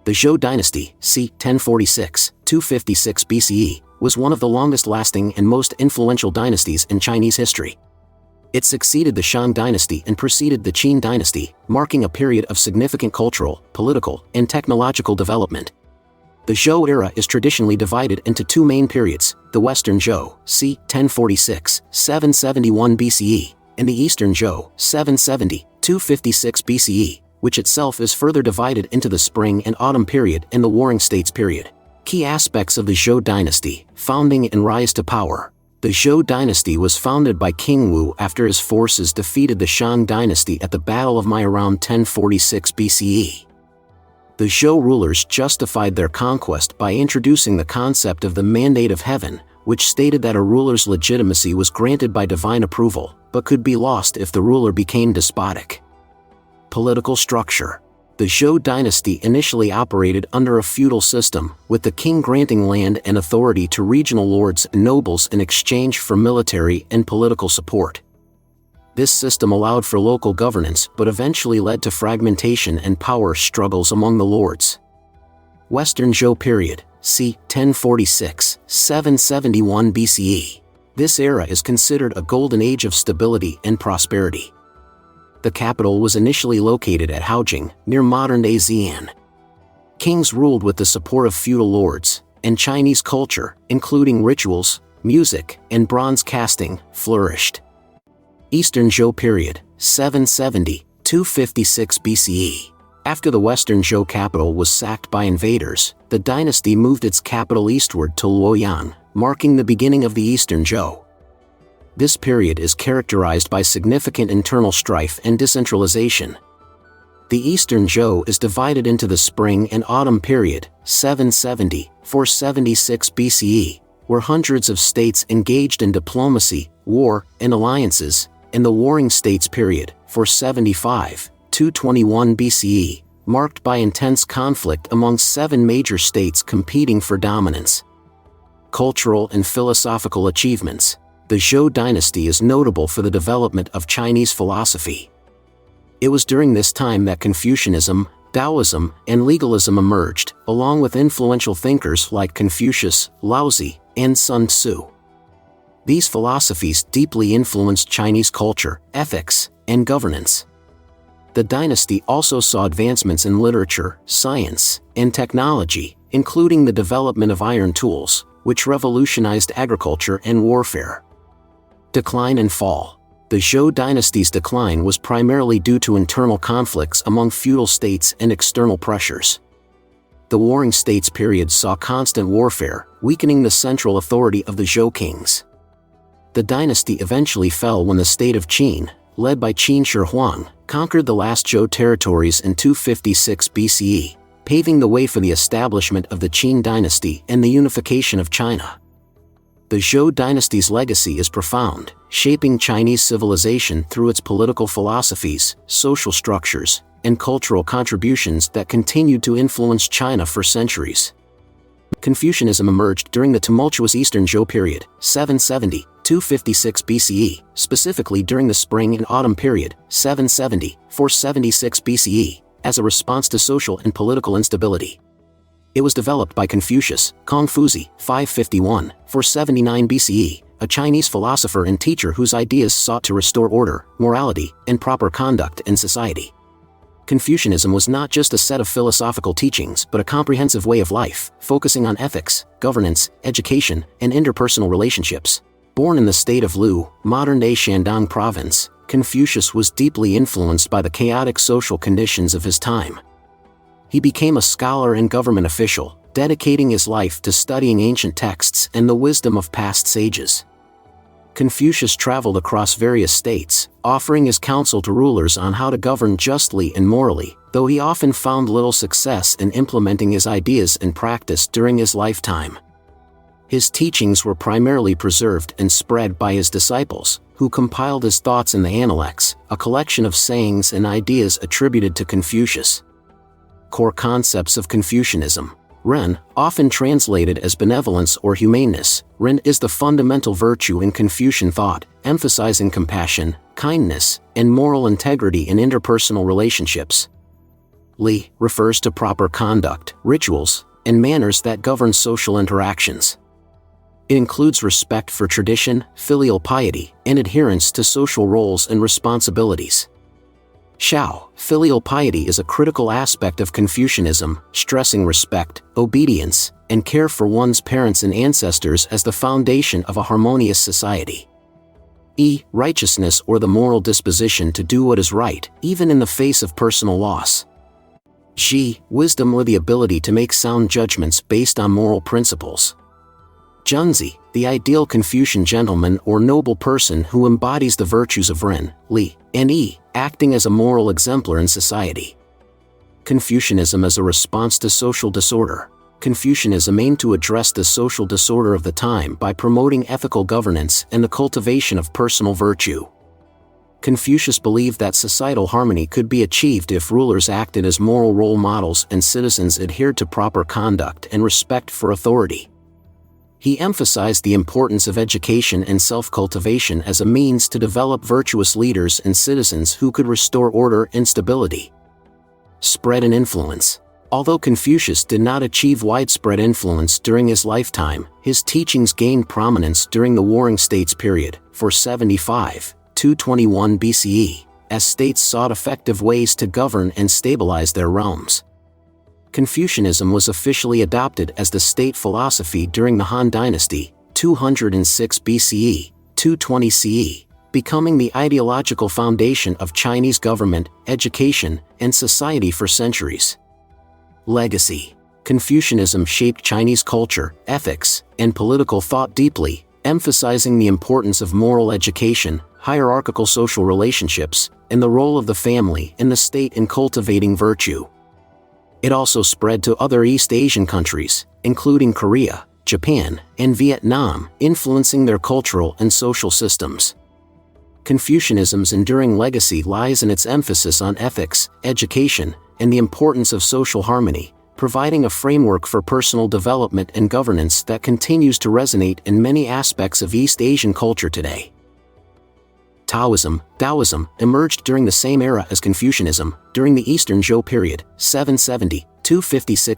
The Zhou dynasty, c. 1046–256 BCE, was one of the longest-lasting and most influential dynasties in Chinese history. It succeeded the Shang dynasty and preceded the Qing dynasty, marking a period of significant cultural, political, and technological development. The Zhou era is traditionally divided into two main periods: the Western Zhou, c. 1046–771 BCE, and the Eastern Zhou, 770–256 BCE, which itself is further divided into the Spring and Autumn period and the Warring States period. Key aspects of the Zhou dynasty: founding and rise to power. The Zhou dynasty was founded by King Wu after his forces defeated the Shang dynasty at the Battle of Ming around 1046 BCE. The Zhou rulers justified their conquest by introducing the concept of the Mandate of Heaven, which stated that a ruler's legitimacy was granted by divine approval, but could be lost if the ruler became despotic. Political structure. The Zhou dynasty initially operated under a feudal system, with the king granting land and authority to regional lords and nobles in exchange for military and political support. This system allowed for local governance but eventually led to fragmentation and power struggles among the lords. Western Zhou period, c. 1046–771 BCE. This era is considered a golden age of stability and prosperity. The capital was initially located at Haojing, near modern-day Xi'an. Kings ruled with the support of feudal lords, and Chinese culture, including rituals, music, and bronze casting, flourished. Eastern Zhou period, 770–256 BCE. After the Western Zhou capital was sacked by invaders, the dynasty moved its capital eastward to Luoyang, marking the beginning of the Eastern Zhou. This period is characterized by significant internal strife and decentralization. The Eastern Zhou is divided into the Spring and Autumn period, 770–476 BCE, where hundreds of states engaged in diplomacy, war, and alliances, and the Warring States period, 475–221 BCE, marked by intense conflict among 7 major states competing for dominance. Cultural and philosophical achievements. The Zhou dynasty is notable for the development of Chinese philosophy. It was during this time that Confucianism, Taoism, and legalism emerged, along with influential thinkers like Confucius, Laozi, and Sun Tzu. These philosophies deeply influenced Chinese culture, ethics, and governance. The dynasty also saw advancements in literature, science, and technology, including the development of iron tools, which revolutionized agriculture and warfare. Decline and fall. The Zhou dynasty's decline was primarily due to internal conflicts among feudal states and external pressures. The Warring States period saw constant warfare, weakening the central authority of the Zhou kings. The dynasty eventually fell when the state of Qin, led by Qin Shi Huang, conquered the last Zhou territories in 256 BCE, paving the way for the establishment of the Qin dynasty and the unification of China. The Zhou dynasty's legacy is profound, shaping Chinese civilization through its political philosophies, social structures, and cultural contributions that continued to influence China for centuries. Confucianism emerged during the tumultuous Eastern Zhou period, 770–256 BCE, specifically during the Spring and Autumn period, 770–476 BCE, as a response to social and political instability. It was developed by Confucius, Confuzi, 551–479 BCE, a Chinese philosopher and teacher whose ideas sought to restore order, morality, and proper conduct in society. Confucianism was not just a set of philosophical teachings but a comprehensive way of life, focusing on ethics, governance, education, and interpersonal relationships. Born in the state of Lu, modern-day Shandong province, Confucius was deeply influenced by the chaotic social conditions of his time. He became a scholar and government official, dedicating his life to studying ancient texts and the wisdom of past sages. Confucius traveled across various states, offering his counsel to rulers on how to govern justly and morally, though he often found little success in implementing his ideas in practice during his lifetime. His teachings were primarily preserved and spread by his disciples, who compiled his thoughts in the Analects, a collection of sayings and ideas attributed to Confucius. Core concepts of Confucianism. Ren, often translated as benevolence or humaneness, Ren is the fundamental virtue in Confucian thought, emphasizing compassion, kindness, and moral integrity in interpersonal relationships. Li refers to proper conduct, rituals, and manners that govern social interactions. It includes respect for tradition, filial piety, and adherence to social roles and responsibilities. Shao, filial piety is a critical aspect of Confucianism, stressing respect, obedience, and care for one's parents and ancestors as the foundation of a harmonious society. Righteousness or the moral disposition to do what is right, even in the face of personal loss. Ji, wisdom or the ability to make sound judgments based on moral principles. Junzi, the ideal Confucian gentleman or noble person who embodies the virtues of Ren, Li, and Yi, acting as a moral exemplar in society. Confucianism as a response to social disorder. Confucianism aimed to address the social disorder of the time by promoting ethical governance and the cultivation of personal virtue. Confucius believed that societal harmony could be achieved if rulers acted as moral role models and citizens adhered to proper conduct and respect for authority. He emphasized the importance of education and self-cultivation as a means to develop virtuous leaders and citizens who could restore order and stability. Spread and influence. Although Confucius did not achieve widespread influence during his lifetime, his teachings gained prominence during the Warring States period, 475–221 BCE, as states sought effective ways to govern and stabilize their realms. Confucianism was officially adopted as the state philosophy during the Han Dynasty, 206 BCE, 220 CE, becoming the ideological foundation of Chinese government, education, and society for centuries. Legacy. Confucianism shaped Chinese culture, ethics, and political thought deeply, emphasizing the importance of moral education, hierarchical social relationships, and the role of the family and the state in cultivating virtue. It also spread to other East Asian countries, including Korea, Japan, and Vietnam, influencing their cultural and social systems. Confucianism's enduring legacy lies in its emphasis on ethics, education, and the importance of social harmony, providing a framework for personal development and governance that continues to resonate in many aspects of East Asian culture today. Taoism emerged during the same era as Confucianism, during the Eastern Zhou period, 770–256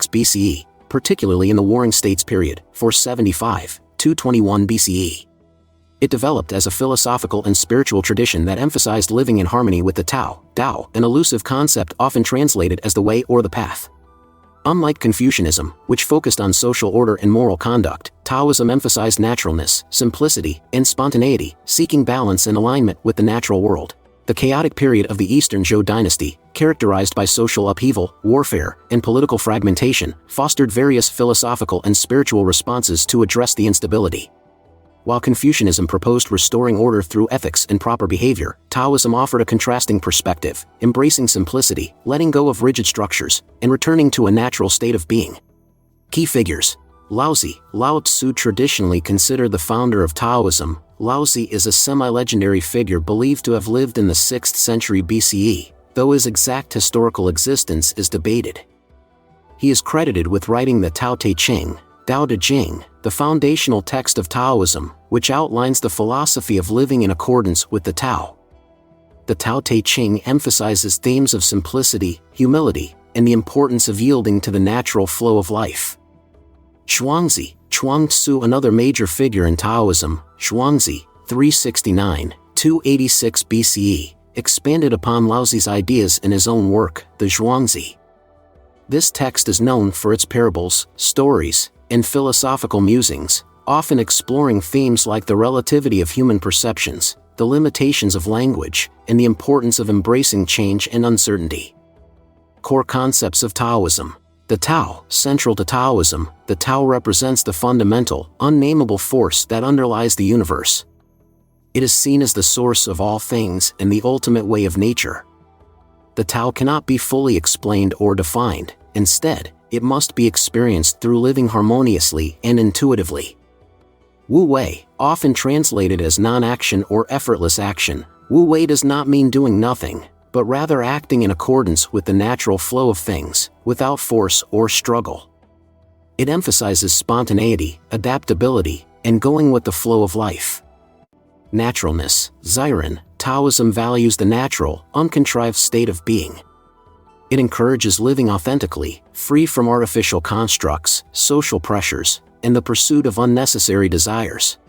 BCE, particularly in the Warring States period, 475–221 BCE. It developed as a philosophical and spiritual tradition that emphasized living in harmony with the Tao, an elusive concept often translated as the way or the path. Unlike Confucianism, which focused on social order and moral conduct, Taoism emphasized naturalness, simplicity, and spontaneity, seeking balance and alignment with the natural world. The chaotic period of the Eastern Zhou dynasty, characterized by social upheaval, warfare, and political fragmentation, fostered various philosophical and spiritual responses to address the instability. While Confucianism proposed restoring order through ethics and proper behavior, Taoism offered a contrasting perspective, embracing simplicity, letting go of rigid structures, and returning to a natural state of being. Key figures. Laozi, Lao Tzu, traditionally considered the founder of Taoism. Laozi is a semi-legendary figure believed to have lived in the 6th century BCE, though his exact historical existence is debated. He is credited with writing the Tao Te Ching, Tao Te Ching, the foundational text of Taoism, which outlines the philosophy of living in accordance with the Tao. The Tao Te Ching emphasizes themes of simplicity, humility, and the importance of yielding to the natural flow of life. Zhuangzi, Chuang Tzu, another major figure in Taoism, Zhuangzi, 369–286 BCE, expanded upon Laozi's ideas in his own work, the Zhuangzi. This text is known for its parables, stories, and philosophical musings, often exploring themes like the relativity of human perceptions, the limitations of language, and the importance of embracing change and uncertainty. Core concepts of Taoism. The Tao. Central to Taoism, the Tao represents the fundamental, unnameable force that underlies the universe. It is seen as the source of all things and the ultimate way of nature. The Tao cannot be fully explained or defined. Instead, it must be experienced through living harmoniously and intuitively. Wu Wei, often translated as non-action or effortless action, Wu Wei does not mean doing nothing, but rather acting in accordance with the natural flow of things, without force or struggle. It emphasizes spontaneity, adaptability, and going with the flow of life. Naturalness. Ziren, Taoism values the natural, uncontrived state of being. It encourages living authentically, free from artificial constructs, social pressures, and the pursuit of unnecessary desires.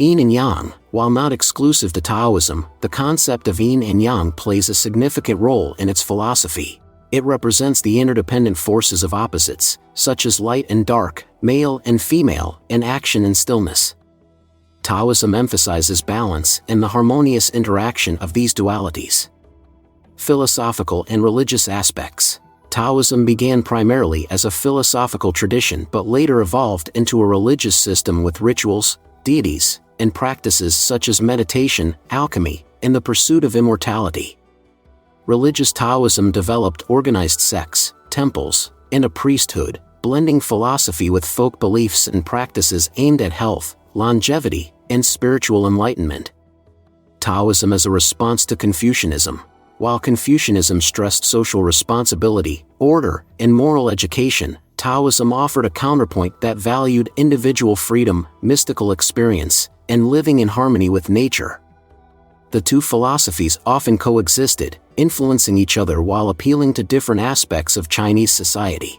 Yin and Yang. While not exclusive to Taoism, the concept of yin and yang plays a significant role in its philosophy. It represents the interdependent forces of opposites, such as light and dark, male and female, and action and stillness. Taoism emphasizes balance and the harmonious interaction of these dualities. Philosophical and religious aspects. Taoism began primarily as a philosophical tradition but later evolved into a religious system with rituals, deities, and practices such as meditation, alchemy, and the pursuit of immortality. Religious Taoism developed organized sects, temples, and a priesthood, blending philosophy with folk beliefs and practices aimed at health, longevity, and spiritual enlightenment. Taoism as a response to Confucianism. While Confucianism stressed social responsibility, order, and moral education, Taoism offered a counterpoint that valued individual freedom, mystical experience, and living in harmony with nature. The two philosophies often coexisted, influencing each other while appealing to different aspects of Chinese society.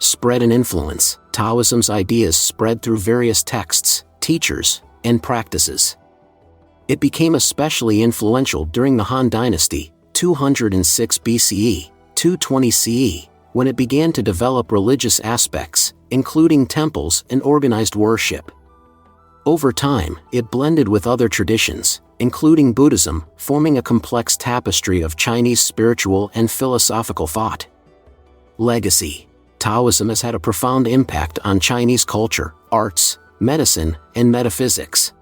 Spread and influence. Taoism's ideas spread through various texts, teachers, and practices. It became especially influential during the Han Dynasty, 206 BCE, 220 CE, when it began to develop religious aspects, including temples and organized worship. Over time, it blended with other traditions, including Buddhism, forming a complex tapestry of Chinese spiritual and philosophical thought. Legacy. Taoism has had a profound impact on Chinese culture, arts, medicine, and metaphysics.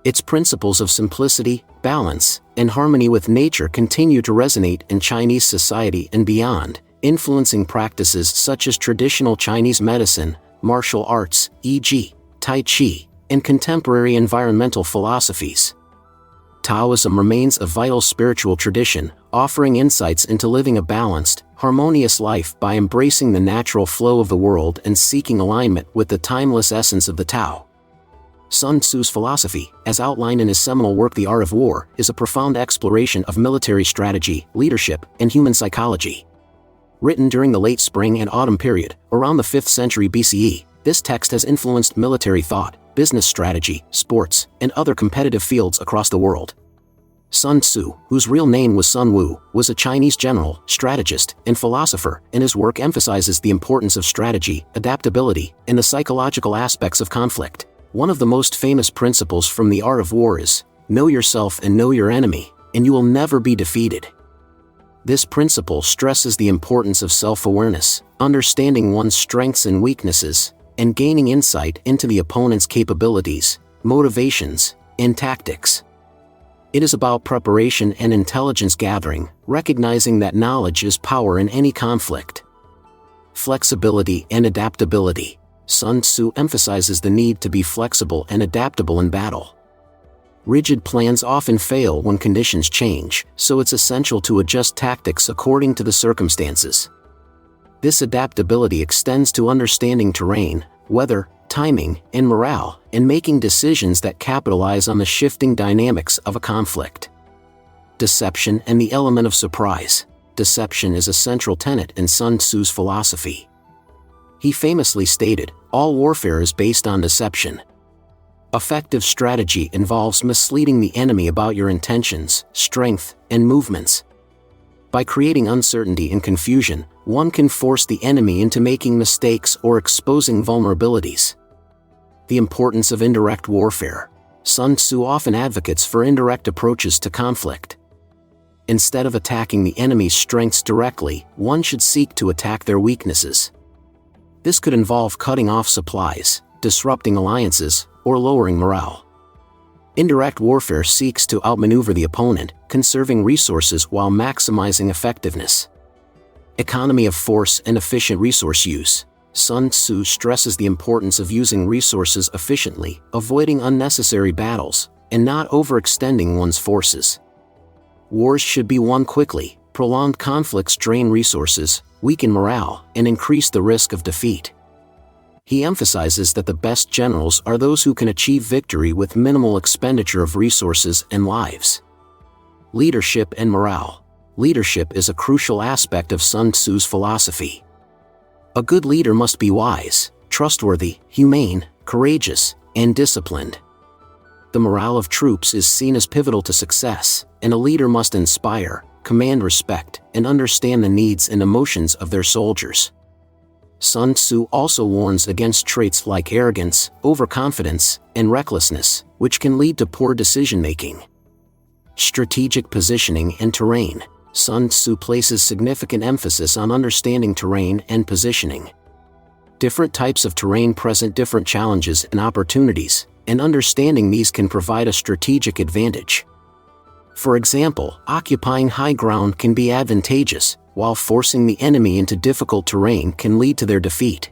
Its principles of simplicity, balance, and harmony with nature continue to resonate in Chinese society and beyond, influencing practices such as traditional Chinese medicine, martial arts, e.g., Tai Chi, and contemporary environmental philosophies. Taoism remains a vital spiritual tradition, offering insights into living a balanced, harmonious life by embracing the natural flow of the world and seeking alignment with the timeless essence of the Tao. Sun Tzu's philosophy, as outlined in his seminal work The Art of War, is a profound exploration of military strategy, leadership, and human psychology. Written during the late spring and autumn period, around the 5th century BCE, this text has influenced military thought, business strategy, sports, and other competitive fields across the world. Sun Tzu, whose real name was Sun Wu, was a Chinese general, strategist, and philosopher, and his work emphasizes the importance of strategy, adaptability, and the psychological aspects of conflict. One of the most famous principles from The Art of War is, "Know yourself and know your enemy, and you will never be defeated." This principle stresses the importance of self-awareness, understanding one's strengths and weaknesses, and gaining insight into the opponent's capabilities, motivations, and tactics. It is about preparation and intelligence gathering, recognizing that knowledge is power in any conflict. Flexibility and adaptability. Sun Tzu emphasizes the need to be flexible and adaptable in battle. Rigid plans often fail when conditions change, so it's essential to adjust tactics according to the circumstances. This adaptability extends to understanding terrain, weather, timing, and morale, and making decisions that capitalize on the shifting dynamics of a conflict. Deception and the element of surprise. Deception is a central tenet in Sun Tzu's philosophy. He famously stated, "All warfare is based on deception." Effective strategy involves misleading the enemy about your intentions, strength, and movements. By creating uncertainty and confusion, one can force the enemy into making mistakes or exposing vulnerabilities. The importance of indirect warfare. Sun Tzu often advocates for indirect approaches to conflict. Instead of attacking the enemy's strengths directly, one should seek to attack their weaknesses. This could involve cutting off supplies, disrupting alliances, or lowering morale. Indirect warfare seeks to outmaneuver the opponent, conserving resources while maximizing effectiveness. Economy of force and efficient resource use. Sun Tzu stresses the importance of using resources efficiently, avoiding unnecessary battles, and not overextending one's forces. Wars should be won quickly. Prolonged conflicts drain resources, weaken morale, and increase the risk of defeat. He emphasizes that the best generals are those who can achieve victory with minimal expenditure of resources and lives. Leadership and morale. leadership is a crucial aspect of Sun Tzu's philosophy. A good leader must be wise, trustworthy, humane, courageous, and disciplined. The morale of troops is seen as pivotal to success, and a leader must inspire, command respect, and understand the needs and emotions of their soldiers. Sun Tzu also warns against traits like arrogance, overconfidence, and recklessness, which can lead to poor decision-making. Strategic positioning and terrain. Sun Tzu places significant emphasis on understanding terrain and positioning. Different types of terrain present different challenges and opportunities, and understanding these can provide a strategic advantage. For example, occupying high ground can be advantageous, while forcing the enemy into difficult terrain can lead to their defeat.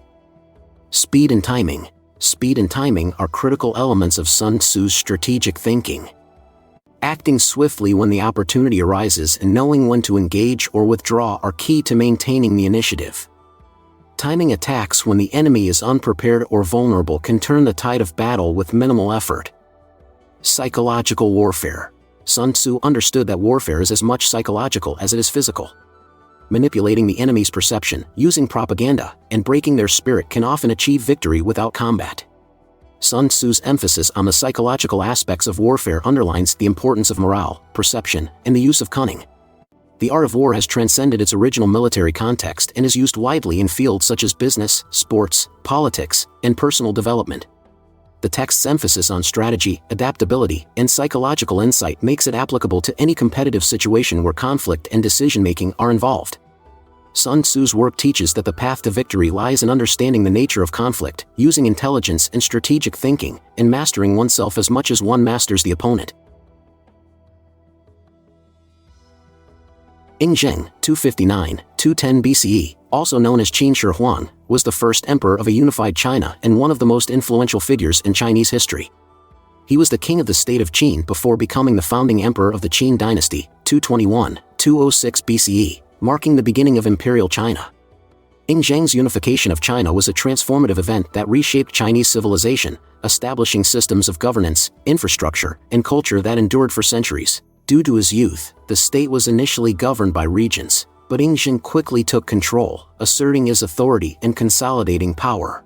Speed and timing. Speed and timing are critical elements of Sun Tzu's strategic thinking. Acting swiftly when the opportunity arises and knowing when to engage or withdraw are key to maintaining the initiative. Timing attacks when the enemy is unprepared or vulnerable can turn the tide of battle with minimal effort. Psychological warfare. Sun Tzu understood that warfare is as much psychological as it is physical. Manipulating the enemy's perception, using propaganda, and breaking their spirit can often achieve victory without combat. Sun Tzu's emphasis on the psychological aspects of warfare underlines the importance of morale, perception, and the use of cunning. The art of war has transcended its original military context and is used widely in fields such as business, sports, politics, and personal development. The text's emphasis on strategy, adaptability, and psychological insight makes it applicable to any competitive situation where conflict and decision-making are involved. Sun Tzu's work teaches that the path to victory lies in understanding the nature of conflict, using intelligence and strategic thinking, and mastering oneself as much as one masters the opponent. Xia, 259–210 BCE, also known as Qin Shi Huang, was the first emperor of a unified China and one of the most influential figures in Chinese history. He was the king of the state of Qin before becoming the founding emperor of the Qing dynasty, 221–206 BCE, marking the beginning of imperial China. Xiang's unification of China was a transformative event that reshaped Chinese civilization, establishing systems of governance, infrastructure, and culture that endured for centuries. Due to his youth, the state was initially governed by regents, but Xiang quickly took control, asserting his authority and consolidating power.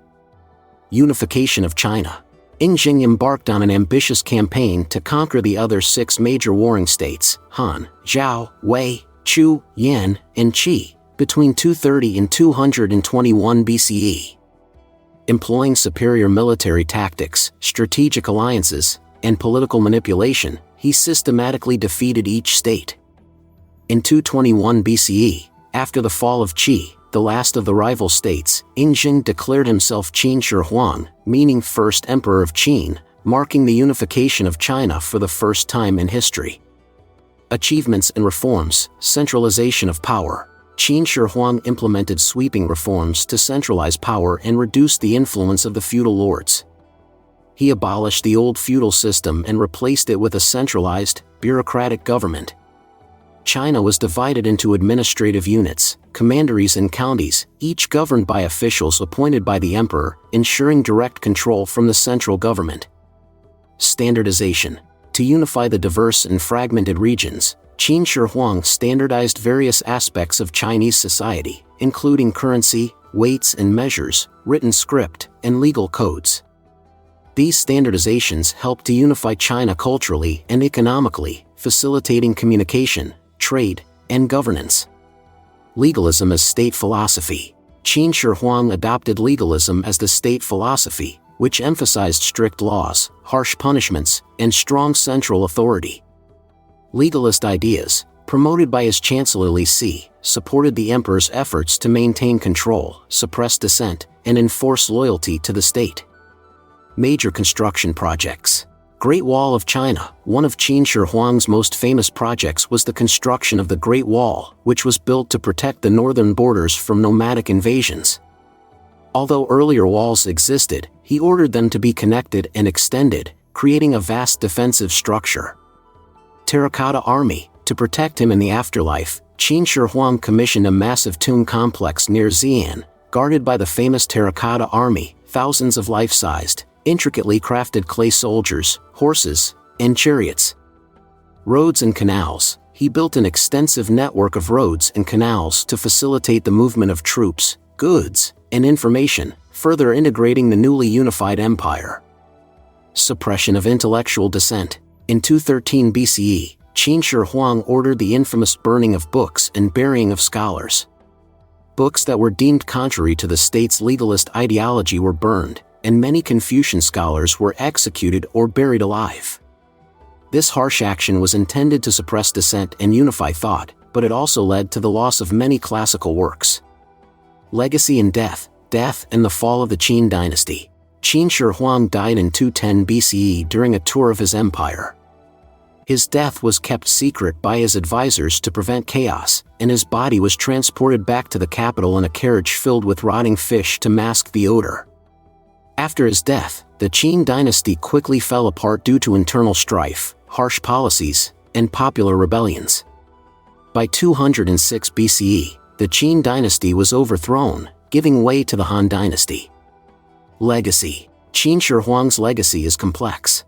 Unification of China. Xiang embarked on an ambitious campaign to conquer the other 6 major warring states, Han, Zhao, Wei, Chu, Yan, and Qi, between 230 and 221 BCE. Employing superior military tactics, strategic alliances, and political manipulation, he systematically defeated each state. In 221 BCE, after the fall of Qi, the last of the rival states, Xiang declared himself Qin Shi Huang, meaning first emperor of Qin, marking the unification of China for the first time in history. Achievements and reforms. Centralization of power. Qin Shi Huang implemented sweeping reforms to centralize power and reduce the influence of the feudal lords. He abolished the old feudal system and replaced it with a centralized, bureaucratic government. China was divided into administrative units, commanderies and counties, each governed by officials appointed by the emperor, ensuring direct control from the central government. Standardization. To unify the diverse and fragmented regions, Qin Shi Huang standardized various aspects of Chinese society, including currency, weights and measures, written script, and legal codes. These standardizations helped to unify China culturally and economically, facilitating communication, trade, and governance. Legalism as state philosophy. Qin Shi Huang adopted legalism as the state philosophy, which emphasized strict laws, harsh punishments, and strong central authority. Legalist ideas, promoted by his Chancellor Li Si, supported the emperor's efforts to maintain control, suppress dissent, and enforce loyalty to the state. Major construction projects. Great Wall of China. One of Qin Shi Huang's most famous projects was the construction of the Great Wall, which was built to protect the northern borders from nomadic invasions. Although earlier walls existed, he ordered them to be connected and extended, creating a vast defensive structure. Terracotta Army. To protect him in the afterlife, Qin Shi Huang commissioned a massive tomb complex near Xi'an, guarded by the famous Terracotta Army, thousands of life-sized, intricately crafted clay soldiers, horses, and chariots. Roads and canals. he built an extensive network of roads and canals to facilitate the movement of troops, goods, and information, further integrating the newly unified empire. Suppression of intellectual dissent. In 213 BCE, Qin Shi Huang ordered the infamous burning of books and burying of scholars. Books that were deemed contrary to the state's legalist ideology were burned, and many Confucian scholars were executed or buried alive. This harsh action was intended to suppress dissent and unify thought, but it also led to the loss of many classical works. Legacy and death. Death and the fall of the Qin dynasty. Qin Shi Huang died in 210 BCE during a tour of his empire. His death was kept secret by his advisors to prevent chaos, and his body was transported back to the capital in a carriage filled with rotting fish to mask the odor. After his death, the Qin dynasty quickly fell apart due to internal strife, harsh policies, and popular rebellions. By 206 BCE, the Qin dynasty was overthrown, giving way to the Han dynasty. Legacy. Qin Shi Huang's legacy is complex.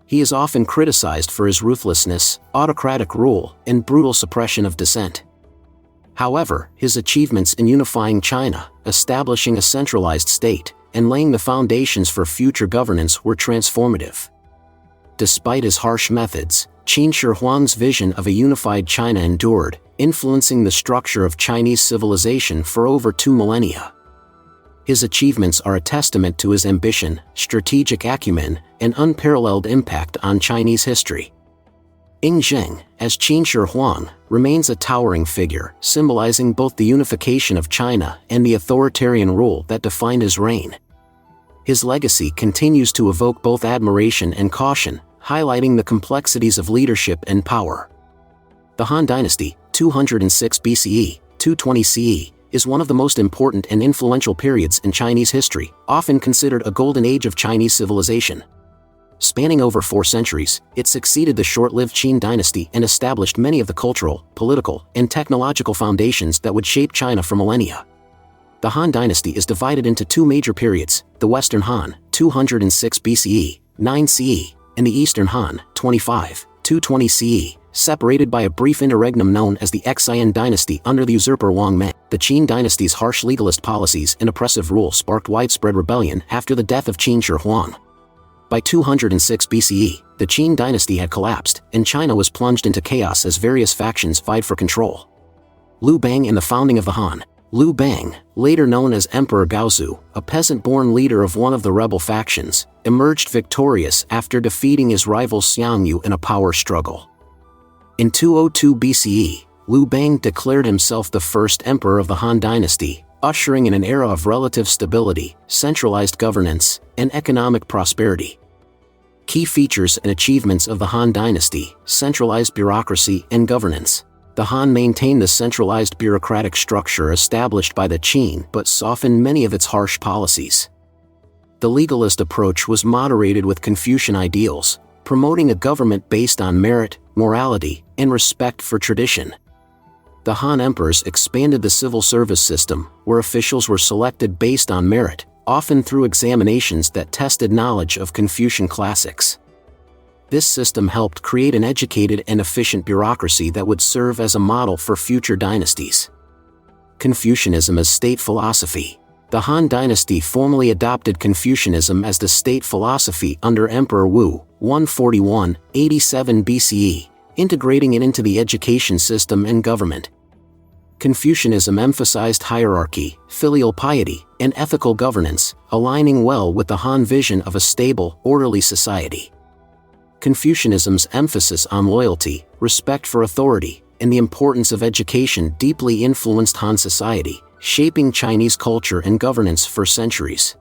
He is often criticized for his ruthlessness, autocratic rule, and brutal suppression of dissent. However, his achievements in unifying China, establishing a centralized state, and laying the foundations for future governance were transformative. Despite his harsh methods, Qin Shi Huang's vision of a unified China endured, influencing the structure of Chinese civilization for over 2 millennia. His achievements are a testament to his ambition, strategic acumen, and unparalleled impact on Chinese history. Ying Zheng, as Qin Shi Huang, remains a towering figure, symbolizing both the unification of China and the authoritarian rule that defined his reign. His legacy continues to evoke both admiration and caution, highlighting the complexities of leadership and power. The Han Dynasty, 206 BCE, 220 CE, is one of the most important and influential periods in Chinese history, often considered a golden age of Chinese civilization. Spanning over 4 centuries, it succeeded the short-lived Qin dynasty and established many of the cultural, political, and technological foundations that would shape China for millennia. The Han dynasty is divided into 2 major periods: the Western Han, 206 BCE, 9 CE, and the Eastern Han, 25, 220 CE, separated by a brief interregnum known as the Xia dynasty under the usurper Wang Ming. The Qin dynasty's harsh legalist policies and oppressive rule sparked widespread rebellion after the death of Qin Shi Huang. By 206 BCE, the Qin dynasty had collapsed, and China was plunged into chaos as various factions vied for control. Liu Bang and the founding of the Han. Liu Bang, later known as Emperor Gaozu, a peasant-born leader of one of the rebel factions, emerged victorious after defeating his rival Xiangyu in a power struggle. In 202 BCE, Liu Bang declared himself the first emperor of the Han dynasty, ushering in an era of relative stability, centralized governance, and economic prosperity. Key features and achievements of the Han dynasty: centralized bureaucracy and governance. The Han maintained the centralized bureaucratic structure established by the Qin but softened many of its harsh policies. The legalist approach was moderated with Confucian ideals, promoting a government based on merit, morality, and respect for tradition. The Han emperors expanded the civil service system, where officials were selected based on merit, often through examinations that tested knowledge of Confucian classics. This system helped create an educated and efficient bureaucracy that would serve as a model for future dynasties. Confucianism as state philosophy. The Han dynasty formally adopted Confucianism as the state philosophy under Emperor Wu, 141–87 BCE, integrating it into the education system and government. Confucianism emphasized hierarchy, filial piety, and ethical governance, aligning well with the Han vision of a stable, orderly society. Confucianism's emphasis on loyalty, respect for authority, and the importance of education deeply influenced Han society, shaping Chinese culture and governance for centuries.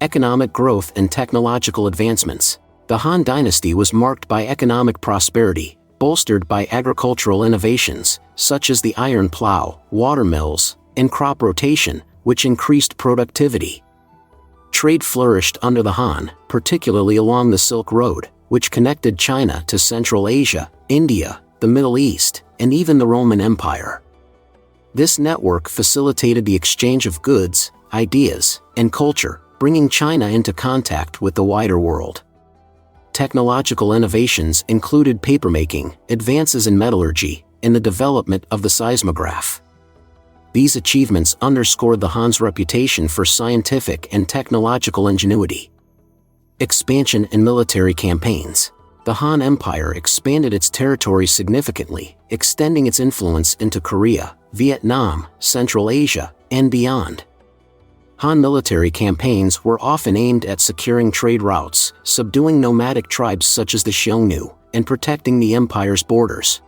Economic growth and technological advancements. The Han dynasty was marked by economic prosperity, bolstered by agricultural innovations, such as the iron plow, water mills, and crop rotation, which increased productivity. Trade flourished under the Han, particularly along the Silk Road, which connected China to Central Asia, India, the Middle East, and even the Roman Empire. This network facilitated the exchange of goods, ideas, and culture, bringing China into contact with the wider world. Technological innovations included papermaking, advances in metallurgy, and the development of the seismograph. These achievements underscored the Han's reputation for scientific and technological ingenuity. Expansion and military campaigns. The Han Empire expanded its territory significantly, extending its influence into Korea, Vietnam, Central Asia, and beyond. Han military campaigns were often aimed at securing trade routes, subduing nomadic tribes such as the Xiongnu, and protecting the empire's borders.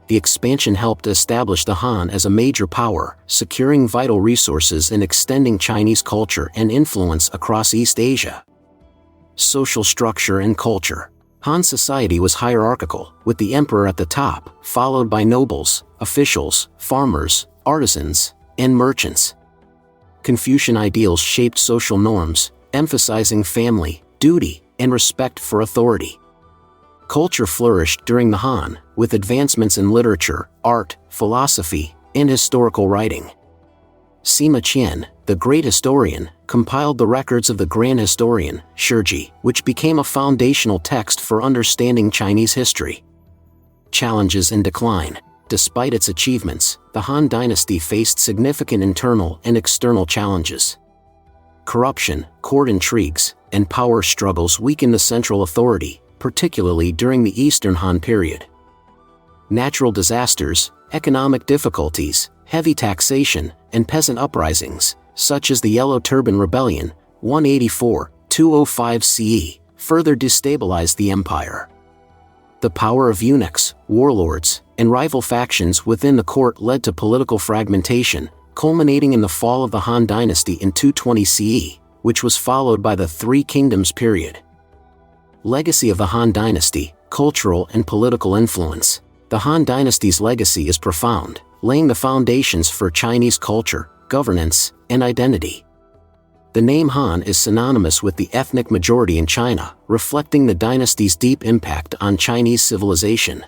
The expansion helped establish the Han as a major power, securing vital resources and extending Chinese culture and influence across East Asia. Social structure and culture. Han society was hierarchical, with the emperor at the top, followed by nobles, officials, farmers, artisans, and merchants. Confucian ideals shaped social norms, emphasizing family, duty, and respect for authority. Culture flourished during the Han, with advancements in literature, art, philosophy, and historical writing. Sima Qian, the great historian, compiled the records of the Grand Historian, Shiji, which became a foundational text for understanding Chinese history. Challenges and decline. Despite its achievements, the Han dynasty faced significant internal and external challenges. Corruption, court intrigues, and power struggles weakened the central authority, particularly during the Eastern Han period. Natural disasters, economic difficulties, heavy taxation, and peasant uprisings, such as the Yellow Turban Rebellion, 184-205 CE, further destabilized the empire. The power of eunuchs, warlords, and rival factions within the court led to political fragmentation, culminating in the fall of the Han dynasty in 220 CE, which was followed by the Three Kingdoms period. Legacy of the Han dynasty, cultural and political influence. The Han dynasty's legacy is profound, laying the foundations for Chinese culture, governance, and identity. The name Han is synonymous with the ethnic majority in China, reflecting the dynasty's deep impact on Chinese civilization.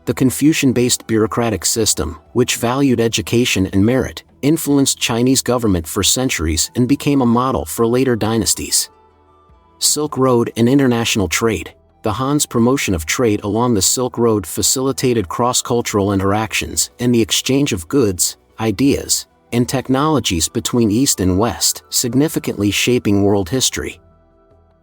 The Confucian-based bureaucratic system, which valued education and merit, influenced Chinese government for centuries and became a model for later dynasties. Silk Road and international trade. The Han's promotion of trade along the Silk Road facilitated cross-cultural interactions and the exchange of goods, ideas, and technologies between East and West, significantly shaping world history.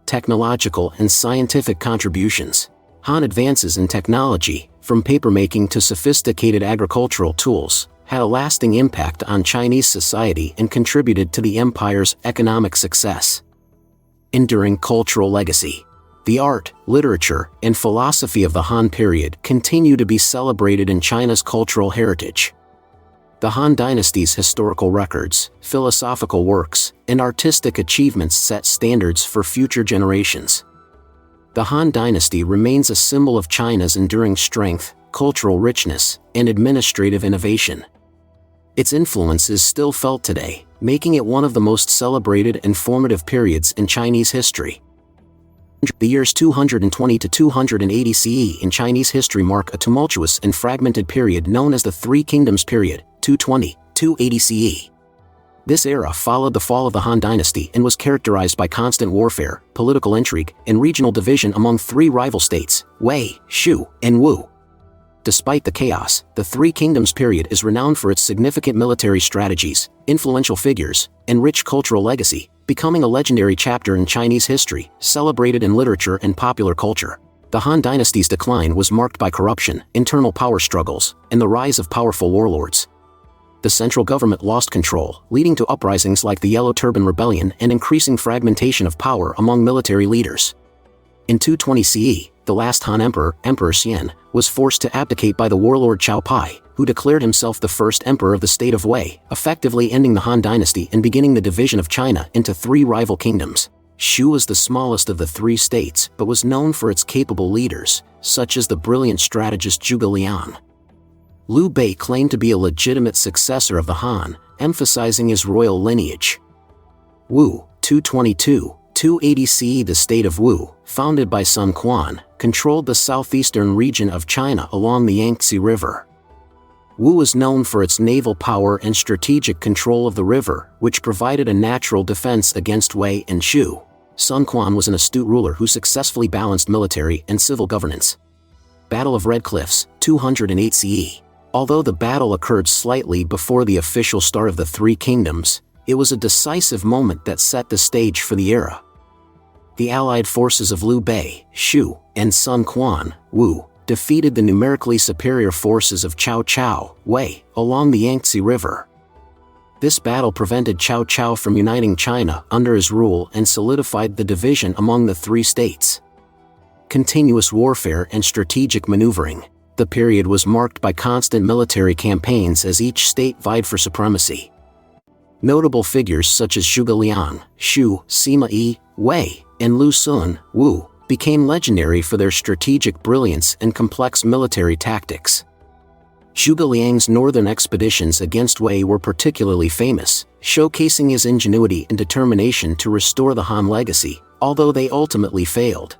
Technological and scientific contributions. Han advances in technology, from papermaking to sophisticated agricultural tools, had a lasting impact on Chinese society and contributed to the empire's economic success. Enduring cultural legacy. The art, literature, and philosophy of the Han period continue to be celebrated in China's cultural heritage. The Han dynasty's historical records, philosophical works, and artistic achievements set standards for future generations. The Han dynasty remains a symbol of China's enduring strength, cultural richness, and administrative innovation. Its influence is still felt today, making it one of the most celebrated and formative periods in Chinese history. The years 220 to 280 CE in Chinese history mark a tumultuous and fragmented period known as the Three Kingdoms period, 220-280 CE. This era followed the fall of the Han dynasty and was characterized by constant warfare, political intrigue, and regional division among three rival states, Wei, Shu, and Wu. Despite the chaos, the Three Kingdoms period is renowned for its significant military strategies, influential figures, and rich cultural legacy, becoming a legendary chapter in Chinese history, celebrated in literature and popular culture. The Han dynasty's decline was marked by corruption, internal power struggles, and the rise of powerful warlords. The central government lost control, leading to uprisings like the Yellow Turban Rebellion and increasing fragmentation of power among military leaders. In 220 CE, the last Han emperor, Emperor Xian, was forced to abdicate by the warlord Cao Pai, who declared himself the first emperor of the state of Wei, effectively ending the Han dynasty and beginning the division of China into three rival kingdoms. Shu was the smallest of the three states but was known for its capable leaders, such as the brilliant strategist Zhuge Liang. Liu Bei claimed to be a legitimate successor of the Han, emphasizing his royal lineage. Wu, 222-280 CE. The state of Wu, founded by Sun Quan, controlled the southeastern region of China along the Yangtze River. Wu was known for its naval power and strategic control of the river, which provided a natural defense against Wei and Shu. Sun Quan was an astute ruler who successfully balanced military and civil governance. Battle of Red Cliffs, 208 CE. Although the battle occurred slightly before the official start of the Three Kingdoms, it was a decisive moment that set the stage for the era. The allied forces of Liu Bei, Shu, and Sun Quan, Wu, defeated the numerically superior forces of Cao Cao, Wei, along the Yangtze River. This battle prevented Cao Cao from uniting China under his rule and solidified the division among the three states. Continuous warfare and strategic maneuvering. The period was marked by constant military campaigns as each state vied for supremacy. Notable figures such as Zhuge Liang, Shu, Sima Yi, Wei, and Lu Xun, Wu, became legendary for their strategic brilliance and complex military tactics. Zhuge Liang's northern expeditions against Wei were particularly famous, showcasing his ingenuity and determination to restore the Han legacy, although they ultimately failed.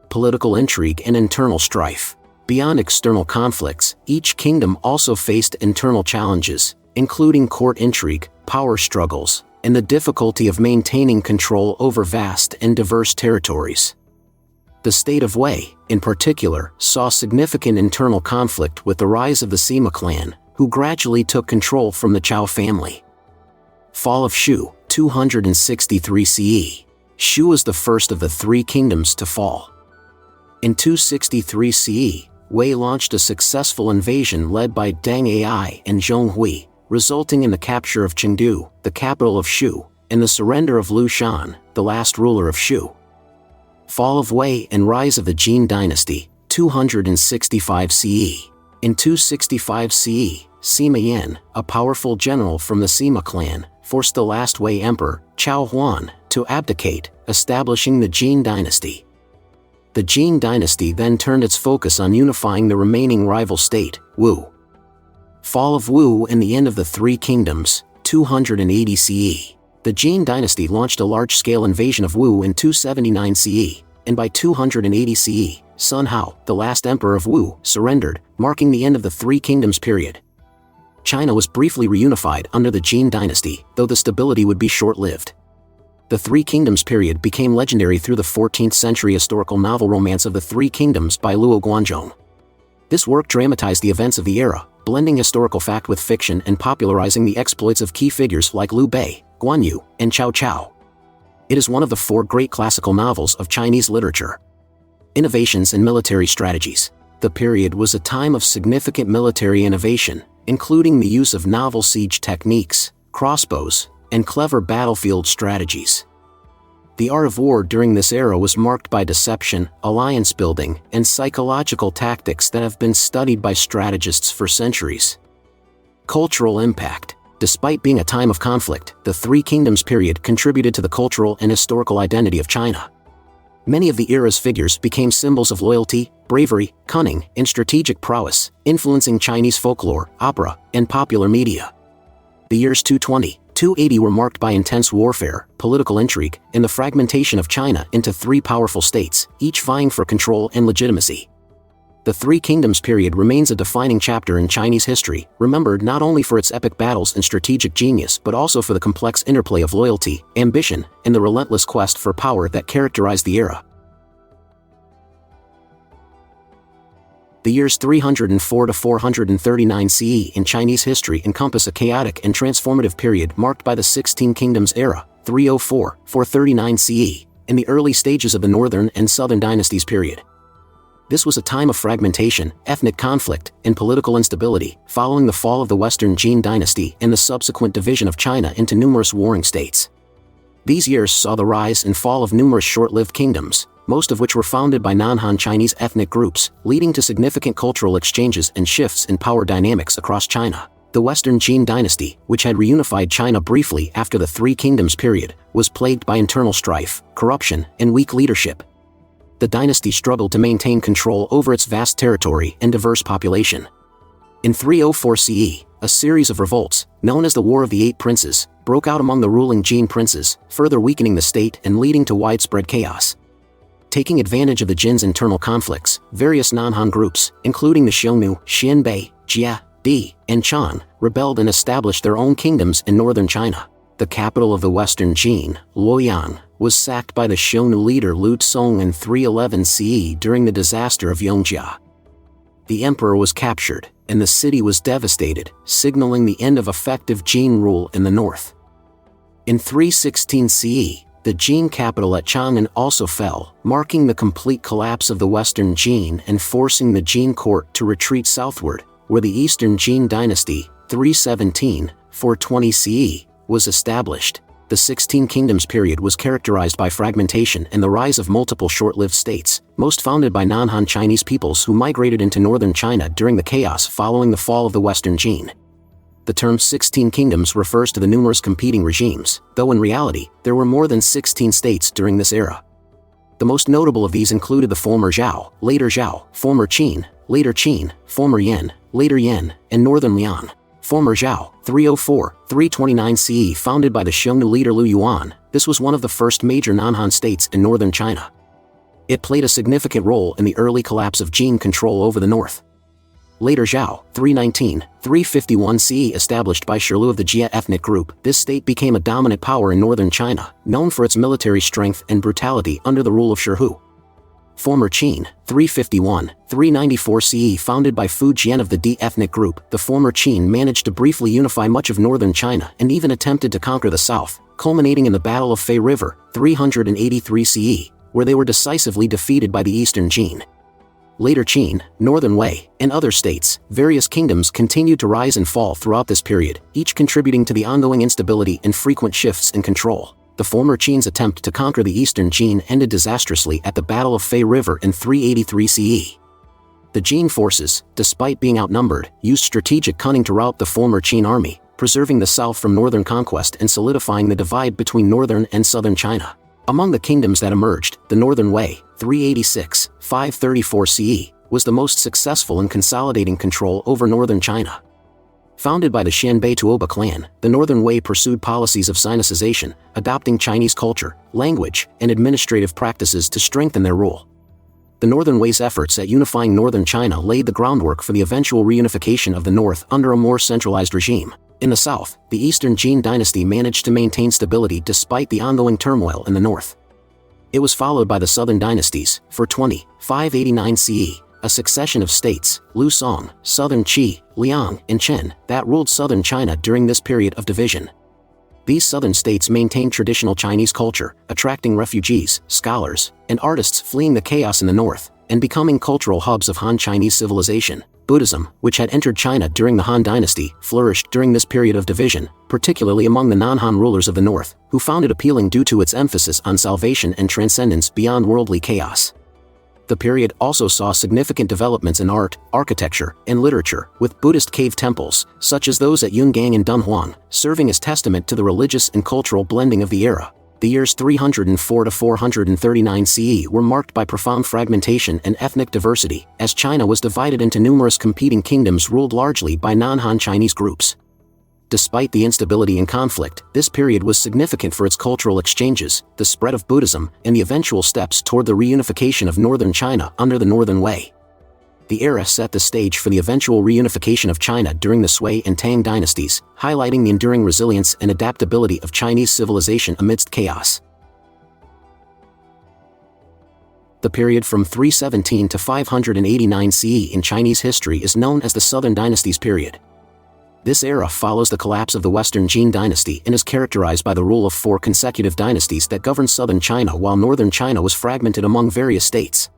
Political intrigue and internal strife. Beyond external conflicts, each kingdom also faced internal challenges, including court intrigue, power struggles, and the difficulty of maintaining control over vast and diverse territories. The state of Wei, in particular, saw significant internal conflict with the rise of the Sima clan, who gradually took control from the Zhao family. Fall of Shu, 263 CE. Shu was the first of the three kingdoms to fall. In 263 CE, Wei launched a successful invasion led by Deng Ai and Zhong Hui, resulting in the capture of Chengdu, the capital of Shu, and the surrender of Liu Shan, the last ruler of Shu. Fall of Wei and rise of the Qing dynasty, 265 CE. In 265 CE, Sima Yan, a powerful general from the Sima clan, forced the last Wei emperor, Chao Huan, to abdicate, establishing the Qing dynasty. The Qing dynasty then turned its focus on unifying the remaining rival state, Wu. Fall of Wu and the end of the Three Kingdoms, 280 CE. The Qing dynasty launched a large-scale invasion of Wu in 279 CE, and by 280 CE, Sun Hao, the last emperor of Wu, surrendered, marking the end of the Three Kingdoms period. China was briefly reunified under the Qing dynasty, though the stability would be short-lived. The Three Kingdoms period became legendary through the 14th century historical novel Romance of the Three Kingdoms by Luo Guanzhong. This work dramatized the events of the era, blending historical fact with fiction and popularizing the exploits of key figures like Liu Bei, Guan Yu, and Cao Cao. It is one of the four great classical novels of Chinese literature. Innovations in military strategies. The period was a time of significant military innovation, including the use of novel siege techniques, crossbows, and clever battlefield strategies. The art of war during this era was marked by deception, alliance building, and psychological tactics that have been studied by strategists for centuries. Cultural impact. Despite being a time of conflict, the Three Kingdoms period contributed to the cultural and historical identity of China. Many of the era's figures became symbols of loyalty, bravery, cunning, and strategic prowess, influencing Chinese folklore, opera, and popular media. The years 280 were marked by intense warfare, political intrigue, and the fragmentation of China into three powerful states, each vying for control and legitimacy. The Three Kingdoms period remains a defining chapter in Chinese history, remembered not only for its epic battles and strategic genius but also for the complex interplay of loyalty, ambition, and the relentless quest for power that characterized the era. The years 304 to 439 CE in Chinese history encompass a chaotic and transformative period marked by the 16 Kingdoms era, 304-439 CE, in the early stages of the Northern and Southern Dynasties period. This was a time of fragmentation, ethnic conflict, and political instability, following the fall of the Western Qing dynasty and the subsequent division of China into numerous warring states. These years saw the rise and fall of numerous short-lived kingdoms, most of which were founded by non-Han Chinese ethnic groups, leading to significant cultural exchanges and shifts in power dynamics across China. The Western Qing dynasty, which had reunified China briefly after the Three Kingdoms period, was plagued by internal strife, corruption, and weak leadership. The dynasty struggled to maintain control over its vast territory and diverse population. In 304 CE, a series of revolts, known as the War of the Eight Princes, broke out among the ruling Jin princes, further weakening the state and leading to widespread chaos. Taking advantage of the Jin's internal conflicts, various non-Han groups, including the Xiongnu, Xianbei, Jia, Di, and Chan, rebelled and established their own kingdoms in northern China. The capital of the Western Qin, Luoyang, was sacked by the Xiongnu leader Lu Tsong in 311 CE during the disaster of Yongjia. The emperor was captured, and the city was devastated, signaling the end of effective Jin rule in the north. In 316 CE, the Jin capital at Chang'an also fell, marking the complete collapse of the Western Jin and forcing the Jin court to retreat southward, where the Eastern Jin dynasty, 317–420 CE, was established. The 16 Kingdoms period was characterized by fragmentation and the rise of multiple short-lived states, most founded by non-Han Chinese peoples who migrated into northern China during the chaos following the fall of the Western Jin. The term 16 Kingdoms refers to the numerous competing regimes, though in reality, there were more than 16 states during this era. The most notable of these included the former Zhao, later Zhao, former Qin, later Qin, former Yan, later Yan, and northern Liang. Former Zhao, 304–329 CE, founded by the Xiongnu leader Lu Yuan. This was one of the first major non-Han states in northern China. It played a significant role in the early collapse of Jin control over the north. Later Zhao, 319–351 CE, established by Shirlu of the Jia ethnic group, this state became a dominant power in northern China, known for its military strength and brutality under the rule of Shirhu. Former Qin, 351–394 CE, founded by Fu Jian of the Di ethnic group, the former Qin managed to briefly unify much of northern China and even attempted to conquer the south, culminating in the Battle of Fei River, 383 CE, where they were decisively defeated by the Eastern Jin. Later Qin, northern Wei, and other states, various kingdoms continued to rise and fall throughout this period, each contributing to the ongoing instability and frequent shifts in control. The former Qin's attempt to conquer the Eastern Jin ended disastrously at the Battle of Fei River in 383 CE. The Jin forces, despite being outnumbered, used strategic cunning to rout the former Qin army, preserving the south from northern conquest and solidifying the divide between northern and southern China. Among the kingdoms that emerged, the northern Wei, 386–534 CE, was the most successful in consolidating control over northern China. Founded by the Xianbei Tuoba clan, the Northern Wei pursued policies of Sinicization, adopting Chinese culture, language, and administrative practices to strengthen their rule. The Northern Wei's efforts at unifying northern China laid the groundwork for the eventual reunification of the north under a more centralized regime. In the south, the Eastern Jin dynasty managed to maintain stability despite the ongoing turmoil in the north. It was followed by the southern dynasties, 420–589 CE, a succession of states, Lu Song, Southern Qi, Liang, and Chen, that ruled southern China during this period of division. These southern states maintained traditional Chinese culture, attracting refugees, scholars, and artists fleeing the chaos in the north, and becoming cultural hubs of Han Chinese civilization. Buddhism, which had entered China during the Han Dynasty, flourished during this period of division, particularly among the non-Han rulers of the north, who found it appealing due to its emphasis on salvation and transcendence beyond worldly chaos. The period also saw significant developments in art, architecture, and literature, with Buddhist cave temples, such as those at Yungang and Dunhuang, serving as testament to the religious and cultural blending of the era. The years 304–439 CE were marked by profound fragmentation and ethnic diversity, as China was divided into numerous competing kingdoms ruled largely by non-Han Chinese groups. Despite the instability and conflict, this period was significant for its cultural exchanges, the spread of Buddhism, and the eventual steps toward the reunification of northern China under the Northern Wei. The era set the stage for the eventual reunification of China during the Sui and Tang dynasties, highlighting the enduring resilience and adaptability of Chinese civilization amidst chaos. The period from 317 to 589 CE in Chinese history is known as the Southern Dynasties period. This era follows the collapse of the Western Jin dynasty and is characterized by the rule of 4 consecutive dynasties that governed southern China while northern China was fragmented among various states.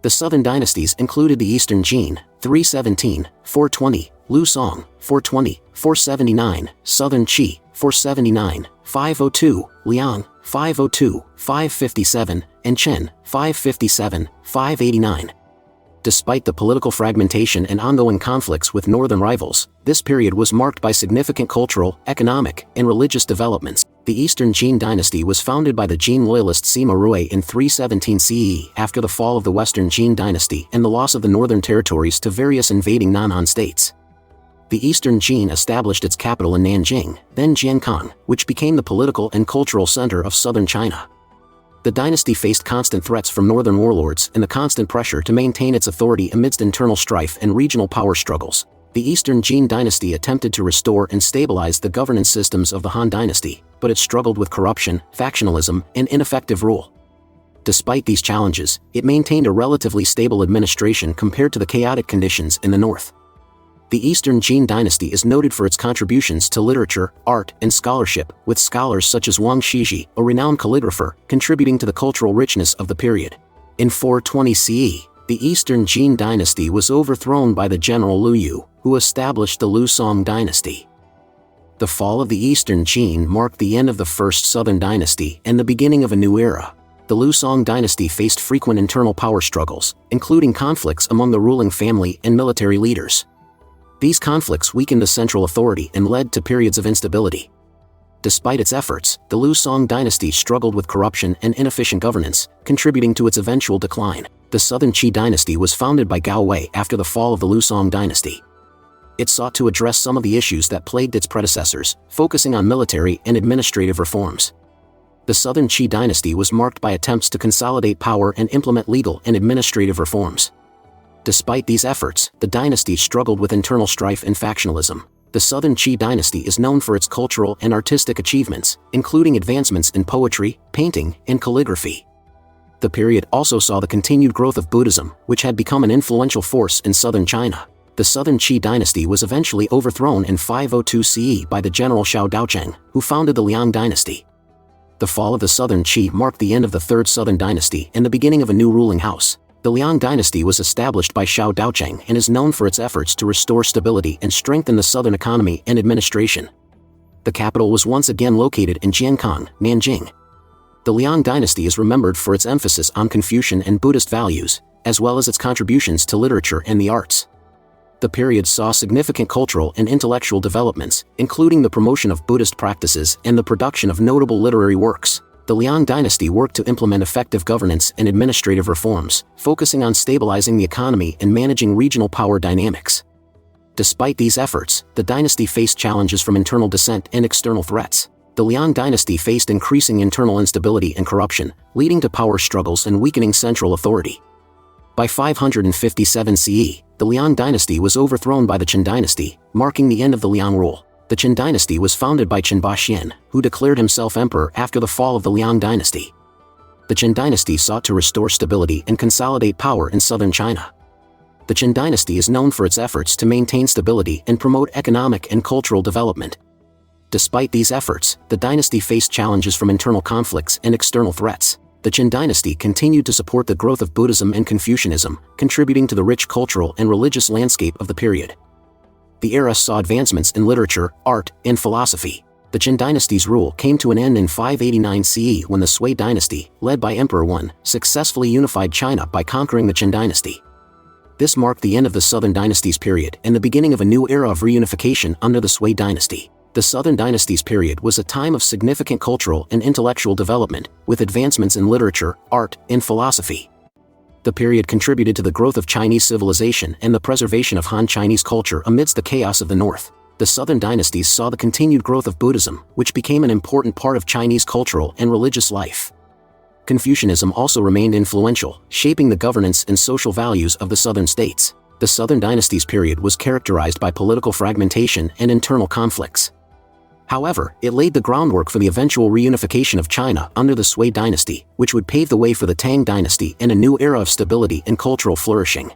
The southern dynasties included the Eastern Jin, 317–420, Lu Song, 420–479, Southern Qi, 479–502, Liang, 502–557, and Chen, 557–589. Despite the political fragmentation and ongoing conflicts with northern rivals, this period was marked by significant cultural, economic, and religious developments. The Eastern Jin dynasty was founded by the Jin loyalist Sima Rui in 317 CE after the fall of the Western Jin dynasty and the loss of the northern territories to various invading non-Han states. The Eastern Jin established its capital in Nanjing, then Jiankang, which became the political and cultural center of southern China. The dynasty faced constant threats from northern warlords and the constant pressure to maintain its authority amidst internal strife and regional power struggles. The Eastern Qing dynasty attempted to restore and stabilize the governance systems of the Han dynasty, but it struggled with corruption, factionalism, and ineffective rule. Despite these challenges, it maintained a relatively stable administration compared to the chaotic conditions in the north. The Eastern Qing dynasty is noted for its contributions to literature, art, and scholarship, with scholars such as Wang Shiji, a renowned calligrapher, contributing to the cultural richness of the period. In 420 CE, the Eastern Qing dynasty was overthrown by the general Liu Yu, who established the Liu Song dynasty. The fall of the Eastern Qing marked the end of the First Southern Dynasty and the beginning of a new era. The Liu Song dynasty faced frequent internal power struggles, including conflicts among the ruling family and military leaders. These conflicts weakened the central authority and led to periods of instability. Despite its efforts, the Liu Song dynasty struggled with corruption and inefficient governance, contributing to its eventual decline. The Southern Qi dynasty was founded by Gao Wei after the fall of the Liu Song dynasty. It sought to address some of the issues that plagued its predecessors, focusing on military and administrative reforms. The Southern Qi dynasty was marked by attempts to consolidate power and implement legal and administrative reforms. Despite these efforts, the dynasty struggled with internal strife and factionalism. The Southern Qi dynasty is known for its cultural and artistic achievements, including advancements in poetry, painting, and calligraphy. The period also saw the continued growth of Buddhism, which had become an influential force in southern China. The Southern Qi dynasty was eventually overthrown in 502 CE by the general Xiao Daocheng, who founded the Liang dynasty. The fall of the Southern Qi marked the end of the Third Southern Dynasty and the beginning of a new ruling house. The Liang dynasty was established by Xiao Daocheng and is known for its efforts to restore stability and strengthen the southern economy and administration. The capital was once again located in Jiankang, Nanjing. The Liang dynasty is remembered for its emphasis on Confucian and Buddhist values, as well as its contributions to literature and the arts. The period saw significant cultural and intellectual developments, including the promotion of Buddhist practices and the production of notable literary works. The Liang dynasty worked to implement effective governance and administrative reforms, focusing on stabilizing the economy and managing regional power dynamics. Despite these efforts, the dynasty faced challenges from internal dissent and external threats. The Liang dynasty faced increasing internal instability and corruption, leading to power struggles and weakening central authority. By 557 CE, the Liang dynasty was overthrown by the Qin dynasty, marking the end of the Liang rule. The Qin dynasty was founded by Qin Baxian, who declared himself emperor after the fall of the Liang dynasty. The Qin dynasty sought to restore stability and consolidate power in southern China. The Qin dynasty is known for its efforts to maintain stability and promote economic and cultural development. Despite these efforts, the dynasty faced challenges from internal conflicts and external threats. The Qin dynasty continued to support the growth of Buddhism and Confucianism, contributing to the rich cultural and religious landscape of the period. The era saw advancements in literature, art, and philosophy. The Qin dynasty's rule came to an end in 589 CE when the Sui dynasty, led by Emperor Wen, successfully unified China by conquering the Qin dynasty. This marked the end of the Southern Dynasty's period and the beginning of a new era of reunification under the Sui dynasty. The Southern Dynasty's period was a time of significant cultural and intellectual development, with advancements in literature, art, and philosophy. The period contributed to the growth of Chinese civilization and the preservation of Han Chinese culture amidst the chaos of the North. The Southern Dynasties saw the continued growth of Buddhism, which became an important part of Chinese cultural and religious life. Confucianism also remained influential, shaping the governance and social values of the southern states. The Southern Dynasty's period was characterized by political fragmentation and internal conflicts. However, it laid the groundwork for the eventual reunification of China under the Sui dynasty, which would pave the way for the Tang dynasty and a new era of stability and cultural flourishing.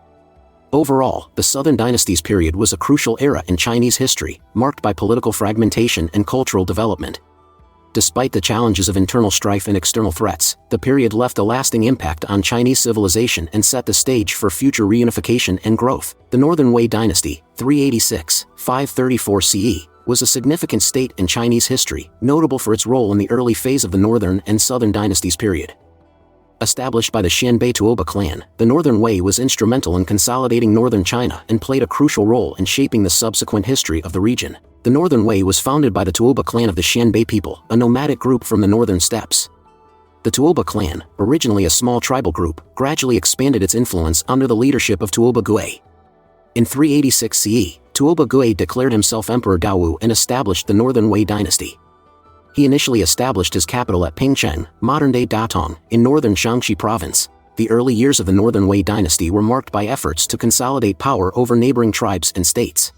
Overall, the Southern Dynasty's period was a crucial era in Chinese history, marked by political fragmentation and cultural development. Despite the challenges of internal strife and external threats, the period left a lasting impact on Chinese civilization and set the stage for future reunification and growth. The Northern Wei dynasty, 386-534 CE, was a significant state in Chinese history, notable for its role in the early phase of the Northern and Southern Dynasties period. Established by the Xianbei Tuoba clan, the Northern Wei was instrumental in consolidating northern China and played a crucial role in shaping the subsequent history of the region. The Northern Wei was founded by the Tuoba clan of the Xianbei people, a nomadic group from the northern steppes. The Tuoba clan, originally a small tribal group, gradually expanded its influence under the leadership of Tuoba Gui. In 386 CE, Tuoba Gui declared himself Emperor Daowu and established the Northern Wei dynasty. He initially established his capital at Pingcheng, modern-day Datong, in northern Shaanxi province. The early years of the Northern Wei dynasty were marked by efforts to consolidate power over neighboring tribes and states.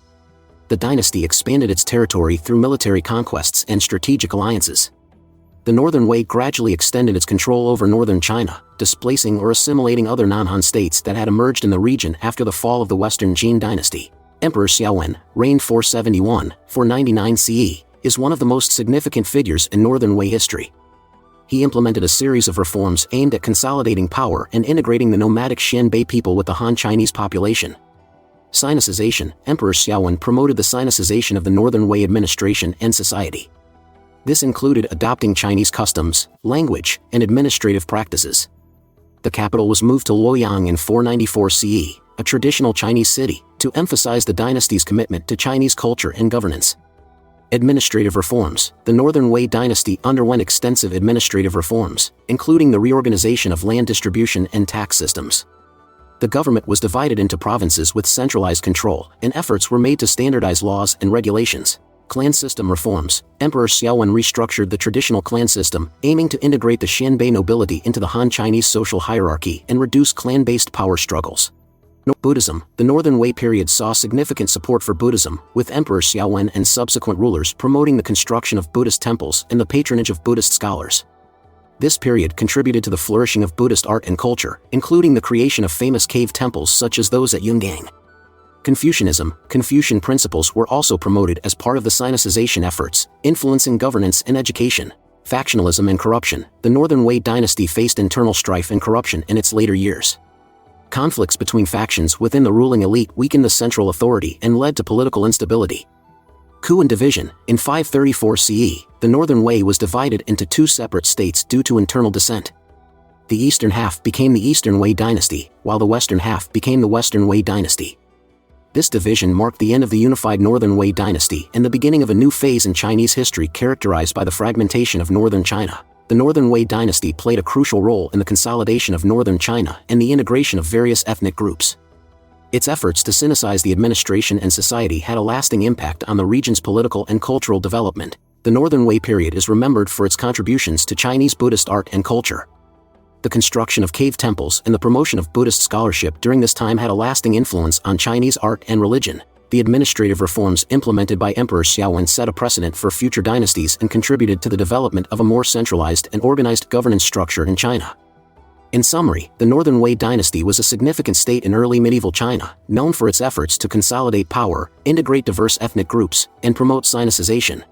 The dynasty expanded its territory through military conquests and strategic alliances. The Northern Wei gradually extended its control over northern China, displacing or assimilating other non-Han states that had emerged in the region after the fall of the Western Qing dynasty. Emperor Xia, reigned 471–499 CE, is one of the most significant figures in Northern Wei history. He implemented a series of reforms aimed at consolidating power and integrating the nomadic Xianbei people with the Han Chinese population. Sinicization. Emperor Xia promoted the sinicization of the Northern Wei administration and society. This included adopting Chinese customs, language, and administrative practices. The capital was moved to Luoyang in 494 CE, a traditional Chinese city, to emphasize the dynasty's commitment to Chinese culture and governance. Administrative reforms. The Northern Wei dynasty underwent extensive administrative reforms, including the reorganization of land distribution and tax systems. The government was divided into provinces with centralized control, and efforts were made to standardize laws and regulations. Clan system reforms. Emperor Xia restructured the traditional clan system, aiming to integrate the Xianbei nobility into the Han Chinese social hierarchy and reduce clan-based power struggles. Buddhism. The Northern Wei period saw significant support for Buddhism, with Emperor Xia and subsequent rulers promoting the construction of Buddhist temples and the patronage of Buddhist scholars. This period contributed to the flourishing of Buddhist art and culture, including the creation of famous cave temples such as those at Yungang. Confucianism. Confucian principles were also promoted as part of the sinicization efforts, influencing governance and education. Factionalism and corruption. The Northern Wei dynasty faced internal strife and corruption in its later years. Conflicts between factions within the ruling elite weakened the central authority and led to political instability. Coup and division. In 534 CE, the Northern Wei was divided into two separate states due to internal dissent. The eastern half became the Eastern Wei dynasty, while the western half became the Western Wei dynasty. This division marked the end of the unified Northern Wei dynasty and the beginning of a new phase in Chinese history characterized by the fragmentation of northern China. The Northern Wei dynasty played a crucial role in the consolidation of northern China and the integration of various ethnic groups. Its efforts to sinicize the administration and society had a lasting impact on the region's political and cultural development. The Northern Wei period is remembered for its contributions to Chinese Buddhist art and culture. The construction of cave temples and the promotion of Buddhist scholarship during this time had a lasting influence on Chinese art and religion. The administrative reforms implemented by Emperor Xia set a precedent for future dynasties and contributed to the development of a more centralized and organized governance structure in China. In summary, the Northern Wei dynasty was a significant state in early medieval China, known for its efforts to consolidate power, integrate diverse ethnic groups, and promote sinicization.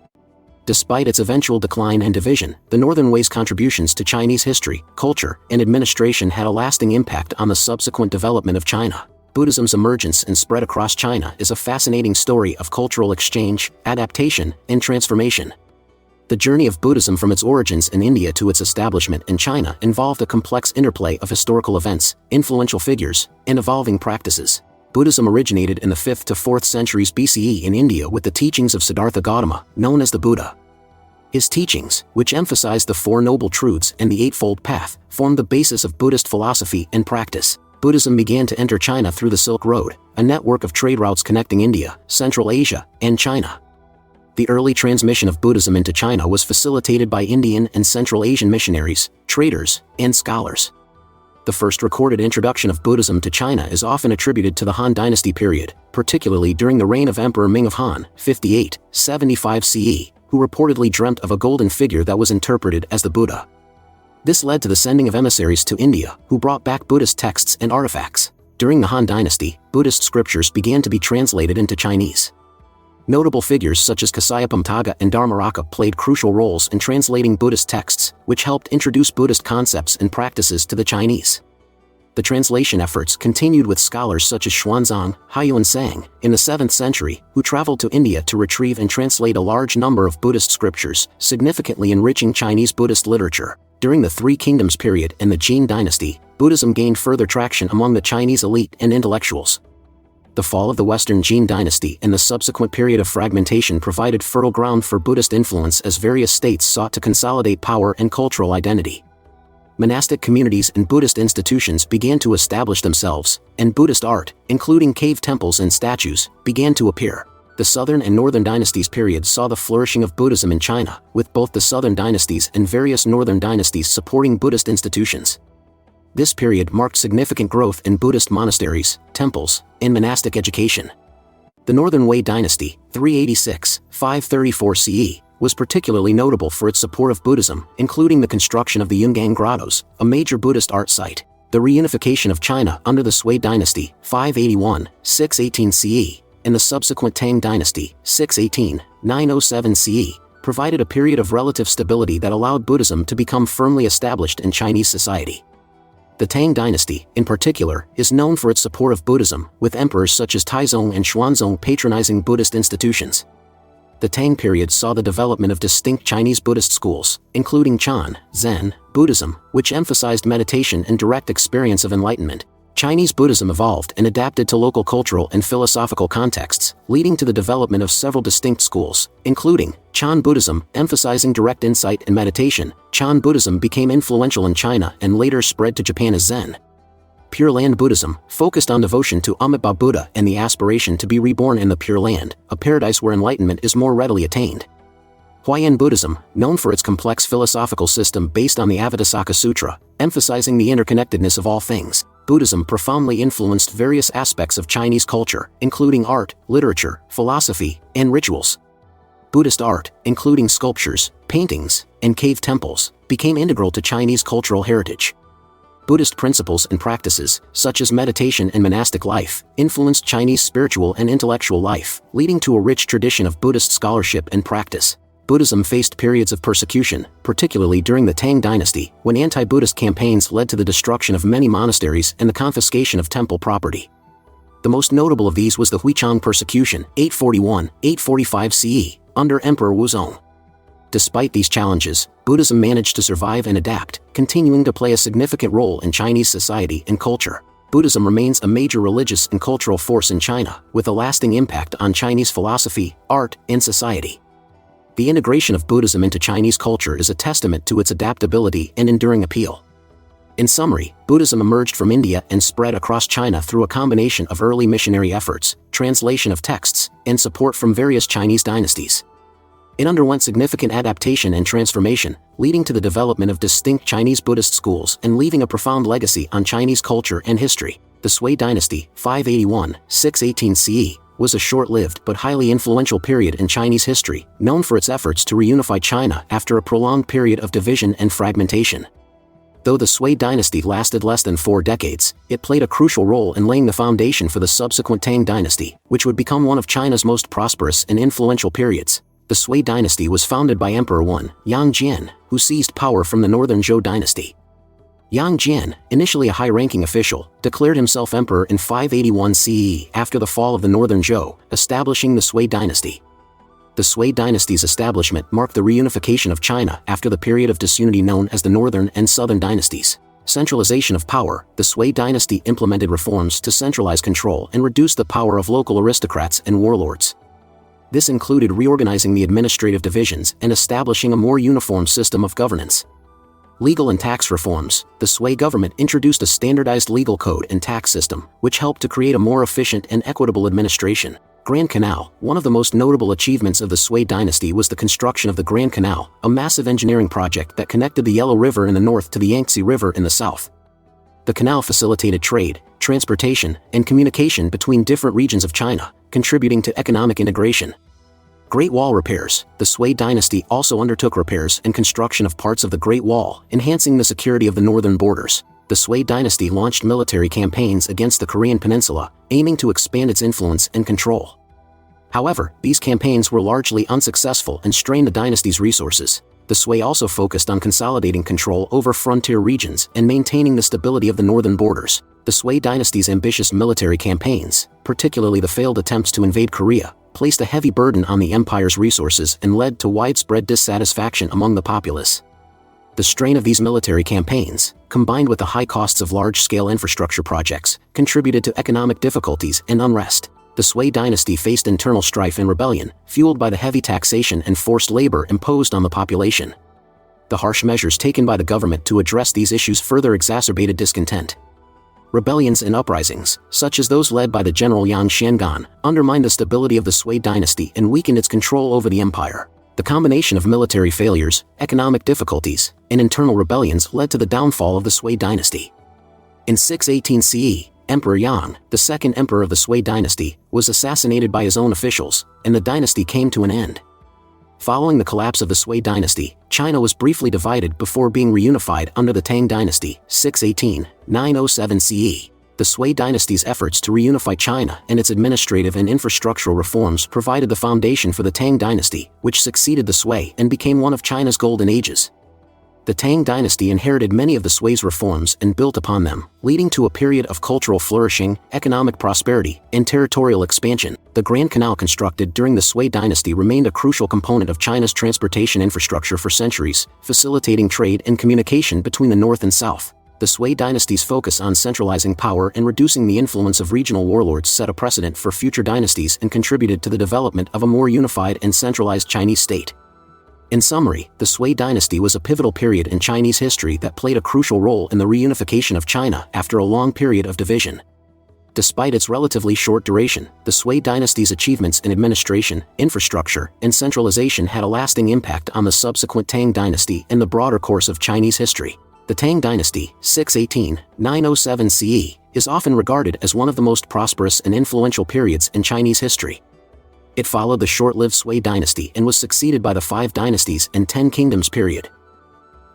Despite its eventual decline and division, the Northern Wei's contributions to Chinese history, culture, and administration had a lasting impact on the subsequent development of China. Buddhism's emergence and spread across China is a fascinating story of cultural exchange, adaptation, and transformation. The journey of Buddhism from its origins in India to its establishment in China involved a complex interplay of historical events, influential figures, and evolving practices. Buddhism originated in the 5th to 4th centuries BCE in India with the teachings of Siddhartha Gautama, known as the Buddha. His teachings, which emphasized the Four Noble Truths and the Eightfold Path, formed the basis of Buddhist philosophy and practice. Buddhism began to enter China through the Silk Road, a network of trade routes connecting India, Central Asia, and China. The early transmission of Buddhism into China was facilitated by Indian and Central Asian missionaries, traders, and scholars. The first recorded introduction of Buddhism to China is often attributed to the Han Dynasty period, particularly during the reign of Emperor Ming of Han, 5875 CE, who reportedly dreamt of a golden figure that was interpreted as the Buddha. This led to the sending of emissaries to India, who brought back Buddhist texts and artifacts. During the Han Dynasty, Buddhist scriptures began to be translated into Chinese. Notable figures such as Kasayapamtaga and Dharmaraka played crucial roles in translating Buddhist texts, which helped introduce Buddhist concepts and practices to the Chinese. The translation efforts continued with scholars such as Xuanzang, Xia and Shang, in the 7th century, who traveled to India to retrieve and translate a large number of Buddhist scriptures, significantly enriching Chinese Buddhist literature. During the Three Kingdoms period and the Qing dynasty, Buddhism gained further traction among the Chinese elite and intellectuals. The fall of the Western Qing dynasty and the subsequent period of fragmentation provided fertile ground for Buddhist influence as various states sought to consolidate power and cultural identity. Monastic communities and Buddhist institutions began to establish themselves, and Buddhist art, including cave temples and statues, began to appear. The Southern and Northern Dynasties period saw the flourishing of Buddhism in China, with both the Southern Dynasties and various Northern Dynasties supporting Buddhist institutions. This period marked significant growth in Buddhist monasteries, temples, and monastic education. The Northern Wei Dynasty, 386-534 CE, was particularly notable for its support of Buddhism, including the construction of the Yungang Grottos, a major Buddhist art site. The reunification of China under the Sui Dynasty, 581-618 CE, and the subsequent Tang Dynasty, 618-907 CE, provided a period of relative stability that allowed Buddhism to become firmly established in Chinese society. The Tang Dynasty, in particular, is known for its support of Buddhism, with emperors such as Taizong and Xuanzong patronizing Buddhist institutions. The Tang period saw the development of distinct Chinese Buddhist schools, including Chan, Zen, Buddhism, which emphasized meditation and direct experience of enlightenment. Chinese Buddhism evolved and adapted to local cultural and philosophical contexts, leading to the development of several distinct schools, including Chan Buddhism, emphasizing direct insight and meditation. Chan Buddhism became influential in China and later spread to Japan as Zen. Pure Land Buddhism, focused on devotion to Amitabha Buddha and the aspiration to be reborn in the Pure Land, a paradise where enlightenment is more readily attained. Huayan Buddhism, known for its complex philosophical system based on the Avatasaka Sutra, emphasizing the interconnectedness of all things. Buddhism profoundly influenced various aspects of Chinese culture, including art, literature, philosophy, and rituals. Buddhist art, including sculptures, paintings, and cave temples, became integral to Chinese cultural heritage. Buddhist principles and practices, such as meditation and monastic life, influenced Chinese spiritual and intellectual life, leading to a rich tradition of Buddhist scholarship and practice. Buddhism faced periods of persecution, particularly during the Tang Dynasty, when anti-Buddhist campaigns led to the destruction of many monasteries and the confiscation of temple property. The most notable of these was the Huichang persecution, 841-845 CE, under Emperor Wuzong. Despite these challenges, Buddhism managed to survive and adapt, continuing to play a significant role in Chinese society and culture. Buddhism remains a major religious and cultural force in China, with a lasting impact on Chinese philosophy, art, and society. The integration of Buddhism into Chinese culture is a testament to its adaptability and enduring appeal. In summary, Buddhism emerged from India and spread across China through a combination of early missionary efforts, translation of texts, and support from various Chinese dynasties. It underwent significant adaptation and transformation, leading to the development of distinct Chinese Buddhist schools and leaving a profound legacy on Chinese culture and history. The Sui Dynasty, 581-618 CE, was a short-lived but highly influential period in Chinese history, known for its efforts to reunify China after a prolonged period of division and fragmentation. Though the Sui Dynasty lasted less than 4 decades, it played a crucial role in laying the foundation for the subsequent Tang Dynasty, which would become one of China's most prosperous and influential periods. The Sui Dynasty was founded by Emperor Yang Jian, who seized power from the Northern Zhou Dynasty. Yang Jian, initially a high-ranking official, declared himself emperor in 581 CE after the fall of the Northern Zhou, establishing the Sui Dynasty. The Sui Dynasty's establishment marked the reunification of China after the period of disunity known as the Northern and Southern Dynasties. Centralization of power. The Sui Dynasty implemented reforms to centralize control and reduce the power of local aristocrats and warlords. This included reorganizing the administrative divisions and establishing a more uniform system of governance. Legal and tax reforms. The Sui government introduced a standardized legal code and tax system, which helped to create a more efficient and equitable administration. Grand Canal. One of the most notable achievements of the Sui Dynasty was the construction of the Grand Canal, a massive engineering project that connected the Yellow River in the north to the Yangtze River in the south. The canal facilitated trade, transportation, and communication between different regions of China, contributing to economic integration. Great Wall repairs. The Sui Dynasty also undertook repairs and construction of parts of the Great Wall, enhancing the security of the northern borders. The Sui Dynasty launched military campaigns against the Korean Peninsula, aiming to expand its influence and control. However, these campaigns were largely unsuccessful and strained the dynasty's resources. The Sui also focused on consolidating control over frontier regions and maintaining the stability of the northern borders. The Sui Dynasty's ambitious military campaigns, particularly the failed attempts to invade Korea, placed a heavy burden on the empire's resources and led to widespread dissatisfaction among the populace. The strain of these military campaigns, combined with the high costs of large-scale infrastructure projects, contributed to economic difficulties and unrest. The Sui Dynasty faced internal strife and rebellion, fueled by the heavy taxation and forced labor imposed on the population. The harsh measures taken by the government to address these issues further exacerbated discontent. Rebellions and uprisings, such as those led by the general Yang Xiangan, undermined the stability of the Sui Dynasty and weakened its control over the empire. The combination of military failures, economic difficulties, and internal rebellions led to the downfall of the Sui Dynasty. In 618 CE, Emperor Yang, the second emperor of the Sui dynasty, was assassinated by his own officials, and the dynasty came to an end. Following the collapse of the Sui dynasty, China was briefly divided before being reunified under the Tang dynasty, 618-907 CE. The Sui dynasty's efforts to reunify China and its administrative and infrastructural reforms provided the foundation for the Tang dynasty, which succeeded the Sui and became one of China's golden ages. The Tang dynasty inherited many of the Sui's reforms and built upon them, leading to a period of cultural flourishing, economic prosperity, and territorial expansion. The Grand Canal constructed during the Sui dynasty remained a crucial component of China's transportation infrastructure for centuries, facilitating trade and communication between the north and south. The Sui dynasty's focus on centralizing power and reducing the influence of regional warlords set a precedent for future dynasties and contributed to the development of a more unified and centralized Chinese state. In summary, the Sui dynasty was a pivotal period in Chinese history that played a crucial role in the reunification of China after a long period of division. Despite its relatively short duration, the Sui dynasty's achievements in administration, infrastructure, and centralization had a lasting impact on the subsequent Tang dynasty and the broader course of Chinese history. The Tang dynasty, 618-907 CE, is often regarded as one of the most prosperous and influential periods in Chinese history. It followed the short-lived Sui dynasty and was succeeded by the Five Dynasties and Ten Kingdoms period.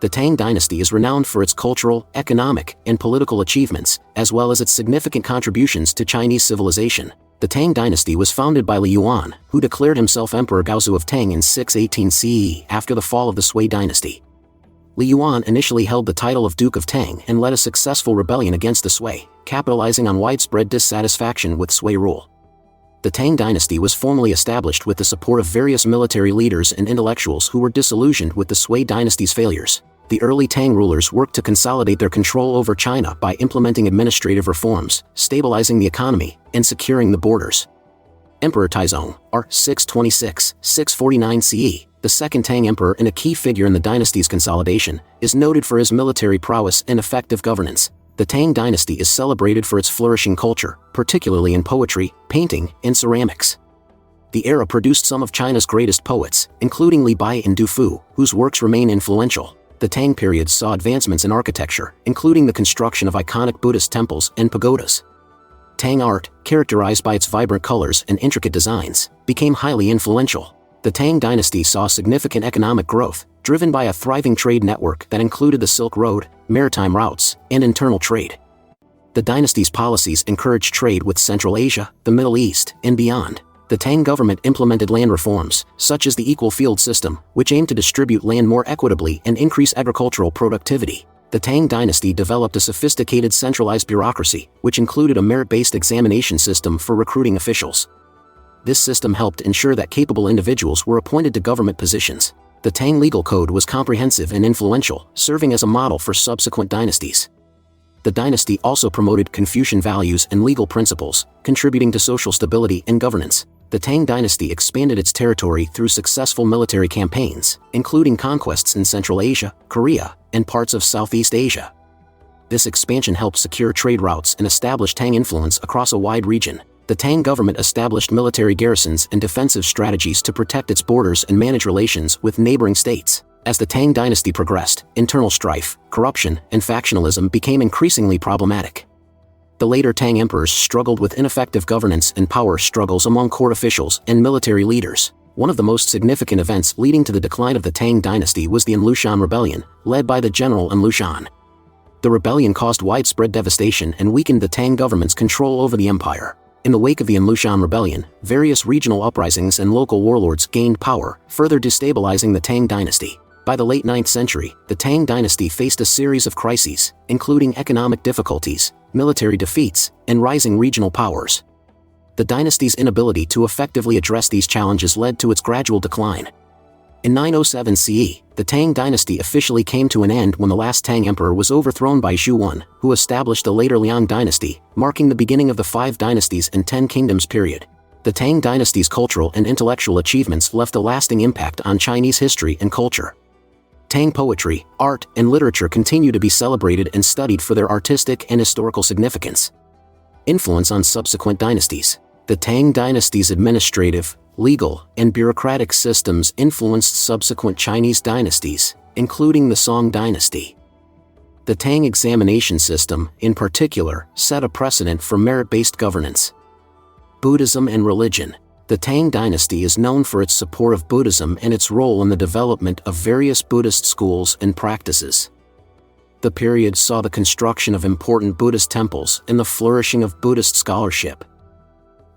The Tang dynasty is renowned for its cultural, economic, and political achievements, as well as its significant contributions to Chinese civilization. The Tang dynasty was founded by Li Yuan, who declared himself Emperor Gaozu of Tang in 618 CE after the fall of the Sui dynasty. Li Yuan initially held the title of Duke of Tang and led a successful rebellion against the Sui, capitalizing on widespread dissatisfaction with Sui rule. The Tang dynasty was formally established with the support of various military leaders and intellectuals who were disillusioned with the Sui dynasty's failures. The early Tang rulers worked to consolidate their control over China by implementing administrative reforms, stabilizing the economy, and securing the borders. Emperor Taizong, r. 626-649 CE, the second Tang emperor and a key figure in the dynasty's consolidation, is noted for his military prowess and effective governance. The Tang dynasty is celebrated for its flourishing culture, particularly in poetry, painting, and ceramics. The era produced some of China's greatest poets, including Li Bai and Du Fu, whose works remain influential. The Tang period saw advancements in architecture, including the construction of iconic Buddhist temples and pagodas. Tang art, characterized by its vibrant colors and intricate designs, became highly influential. The Tang dynasty saw significant economic growth, driven by a thriving trade network that included the Silk Road, maritime routes, and internal trade. The dynasty's policies encouraged trade with Central Asia, the Middle East, and beyond. The Tang government implemented land reforms, such as the equal field system, which aimed to distribute land more equitably and increase agricultural productivity. The Tang dynasty developed a sophisticated centralized bureaucracy, which included a merit-based examination system for recruiting officials. This system helped ensure that capable individuals were appointed to government positions. The Tang legal code was comprehensive and influential, serving as a model for subsequent dynasties. The dynasty also promoted Confucian values and legal principles, contributing to social stability and governance. The Tang dynasty expanded its territory through successful military campaigns, including conquests in Central Asia, Korea, and parts of Southeast Asia. This expansion helped secure trade routes and establish Tang influence across a wide region. The Tang government established military garrisons and defensive strategies to protect its borders and manage relations with neighboring states. As the Tang dynasty progressed, internal strife, corruption, and factionalism became increasingly problematic. The later Tang emperors struggled with ineffective governance and power struggles among court officials and military leaders. One of the most significant events leading to the decline of the Tang dynasty was the Enlushan Rebellion, led by the general Enlushan. The rebellion caused widespread devastation and weakened the Tang government's control over the empire. In the wake of the Enlushan Rebellion, various regional uprisings and local warlords gained power, further destabilizing the Tang dynasty. By the late 9th century, the Tang dynasty faced a series of crises, including economic difficulties, military defeats, and rising regional powers. The dynasty's inability to effectively address these challenges led to its gradual decline. In 907 CE, the Tang dynasty officially came to an end when the last Tang emperor was overthrown by Zhu Wan, who established the later Liang dynasty, marking the beginning of the Five Dynasties and Ten Kingdoms period. The Tang dynasty's cultural and intellectual achievements left a lasting impact on Chinese history and culture. Tang poetry, art, and literature continue to be celebrated and studied for their artistic and historical significance. Influence on subsequent dynasties. The Tang dynasty's administrative, legal, and bureaucratic systems influenced subsequent Chinese dynasties, including the Song dynasty. The Tang examination system, in particular, set a precedent for merit-based governance. Buddhism and religion. The Tang dynasty is known for its support of Buddhism and its role in the development of various Buddhist schools and practices. The period saw the construction of important Buddhist temples and the flourishing of Buddhist scholarship.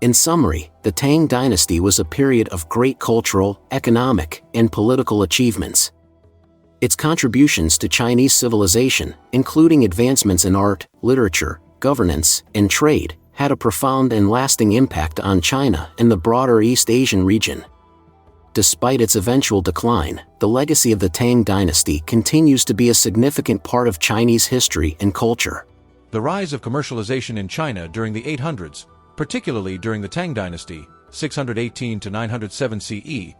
In summary, the Tang dynasty was a period of great cultural, economic, and political achievements. Its contributions to Chinese civilization, including advancements in art, literature, governance, and trade, had a profound and lasting impact on China and the broader East Asian region. Despite its eventual decline, the legacy of the Tang dynasty continues to be a significant part of Chinese history and culture. The rise of commercialization in China during the 800s, particularly during the Tang dynasty, 618 to 907 CE,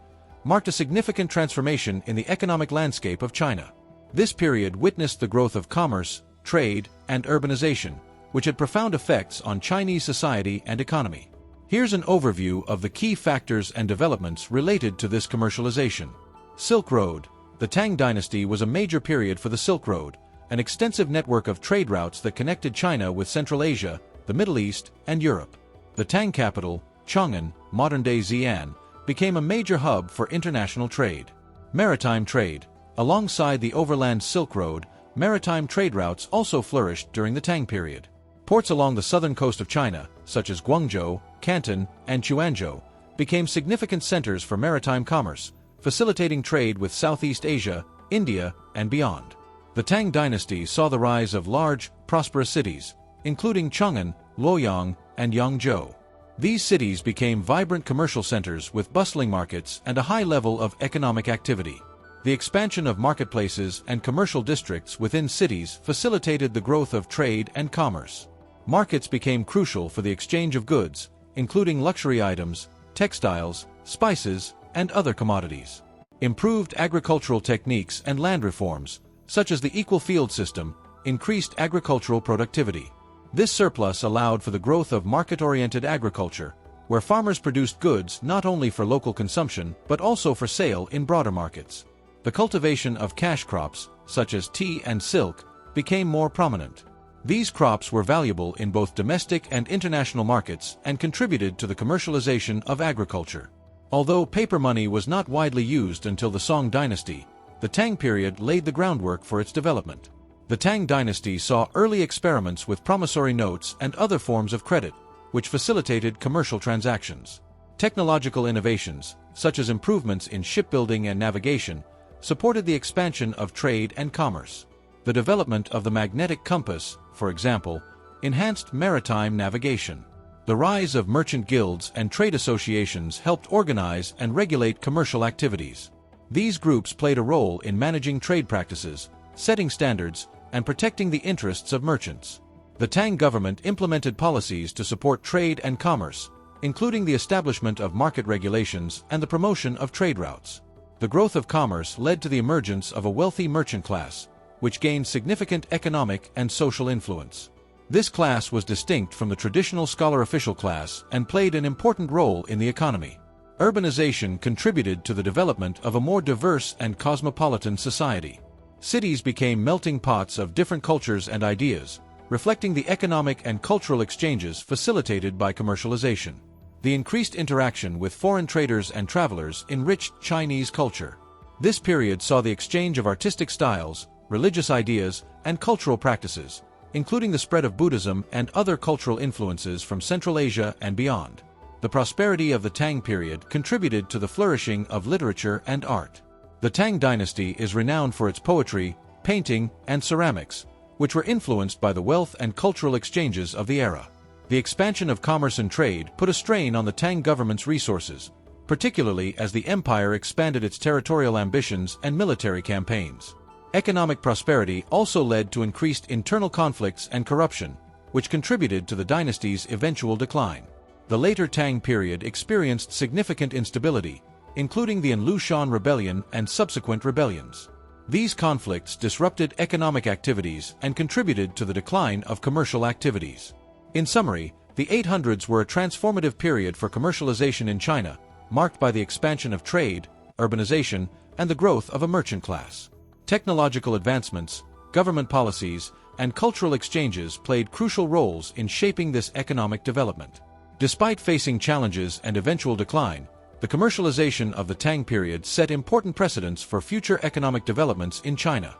marked a significant transformation in the economic landscape of China. This period witnessed the growth of commerce, trade, and urbanization, which had profound effects on Chinese society and economy. Here's an overview of the key factors and developments related to this commercialization. Silk Road. The Tang dynasty was a major period for the Silk Road, an extensive network of trade routes that connected China with Central Asia, the Middle East, and Europe. The Tang capital, Chang'an, modern-day Xi'an, became a major hub for international trade. Maritime trade. Alongside the overland Silk Road, maritime trade routes also flourished during the Tang period. Ports along the southern coast of China, such as Guangzhou, Canton, and Quanzhou, became significant centers for maritime commerce, facilitating trade with Southeast Asia, India, and beyond. The Tang dynasty saw the rise of large, prosperous cities, including Chang'an, Luoyang, and Yangzhou. These cities became vibrant commercial centers with bustling markets and a high level of economic activity. The expansion of marketplaces and commercial districts within cities facilitated the growth of trade and commerce. Markets became crucial for the exchange of goods, including luxury items, textiles, spices, and other commodities. Improved agricultural techniques and land reforms, such as the equal field system, increased agricultural productivity. This surplus allowed for the growth of market-oriented agriculture, where farmers produced goods not only for local consumption but also for sale in broader markets. The cultivation of cash crops, such as tea and silk, became more prominent. These crops were valuable in both domestic and international markets and contributed to the commercialization of agriculture. Although paper money was not widely used until the Song dynasty, the Tang period laid the groundwork for its development. The Tang dynasty saw early experiments with promissory notes and other forms of credit, which facilitated commercial transactions. Technological innovations, such as improvements in shipbuilding and navigation, supported the expansion of trade and commerce. The development of the magnetic compass, for example, enhanced maritime navigation. The rise of merchant guilds and trade associations helped organize and regulate commercial activities. These groups played a role in managing trade practices, setting standards, and protecting the interests of merchants. The Tang government implemented policies to support trade and commerce, including the establishment of market regulations and the promotion of trade routes. The growth of commerce led to the emergence of a wealthy merchant class, which gained significant economic and social influence. This class was distinct from the traditional scholar-official class and played an important role in the economy. Urbanization contributed to the development of a more diverse and cosmopolitan society. Cities became melting pots of different cultures and ideas, reflecting the economic and cultural exchanges facilitated by commercialization. The increased interaction with foreign traders and travelers enriched Chinese culture. This period saw the exchange of artistic styles, religious ideas, and cultural practices, including the spread of Buddhism and other cultural influences from Central Asia and beyond. The prosperity of the Tang period contributed to the flourishing of literature and art. The Tang dynasty is renowned for its poetry, painting, and ceramics, which were influenced by the wealth and cultural exchanges of the era. The expansion of commerce and trade put a strain on the Tang government's resources, particularly as the empire expanded its territorial ambitions and military campaigns. Economic prosperity also led to increased internal conflicts and corruption, which contributed to the dynasty's eventual decline. The later Tang period experienced significant instability, including the Enlushan Rebellion and subsequent rebellions. These conflicts disrupted economic activities and contributed to the decline of commercial activities. In summary, the 800s were a transformative period for commercialization in China, marked by the expansion of trade, urbanization, and the growth of a merchant class. Technological advancements, government policies, and cultural exchanges played crucial roles in shaping this economic development. Despite facing challenges and eventual decline, the commercialization of the Tang period set important precedents for future economic developments in China.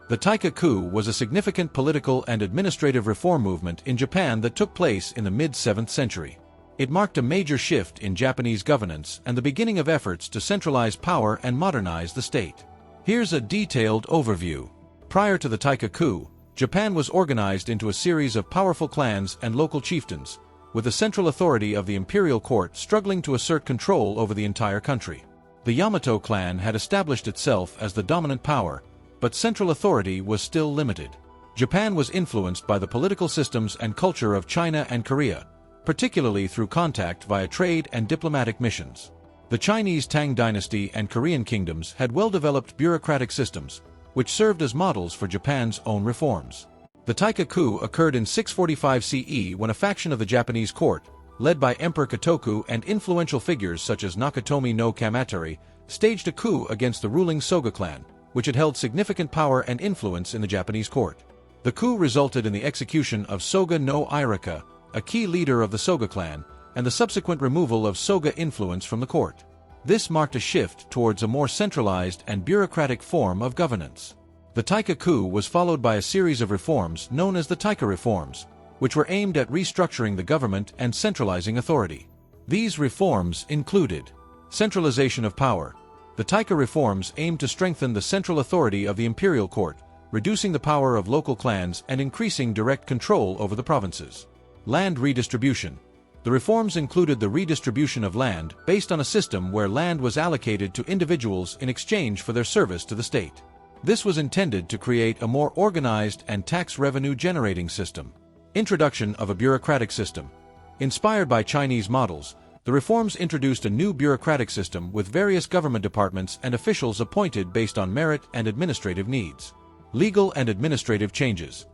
The Taika coup was a significant political and administrative reform movement in Japan that took place in the mid-7th century. It marked a major shift in Japanese governance and the beginning of efforts to centralize power and modernize the state. Here's a detailed overview. Prior to the Taika coup, Japan was organized into a series of powerful clans and local chieftains, with the central authority of the imperial court struggling to assert control over the entire country. The Yamato clan had established itself as the dominant power, but central authority was still limited. Japan was influenced by the political systems and culture of China and Korea, particularly through contact via trade and diplomatic missions. The Chinese Tang dynasty and Korean kingdoms had well-developed bureaucratic systems, which served as models for Japan's own reforms. The Taika coup occurred in 645 CE when a faction of the Japanese court, led by Emperor Kotoku and influential figures such as Nakatomi no Kamatari, staged a coup against the ruling Soga clan, which had held significant power and influence in the Japanese court. The coup resulted in the execution of Soga no Iraka, a key leader of the Soga clan, and the subsequent removal of Soga influence from the court. This marked a shift towards a more centralized and bureaucratic form of governance. The Taika coup was followed by a series of reforms known as the Taika reforms, which were aimed at restructuring the government and centralizing authority. These reforms included centralization of power. The Taika reforms aimed to strengthen the central authority of the imperial court, reducing the power of local clans and increasing direct control over the provinces. Land redistribution. The reforms included the redistribution of land based on a system where land was allocated to individuals in exchange for their service to the state. This was intended to create a more organized and tax revenue generating system. Introduction of a bureaucratic system. Inspired by Chinese models, the reforms introduced a new bureaucratic system with various government departments and officials appointed based on merit and administrative needs. Legal and administrative changes.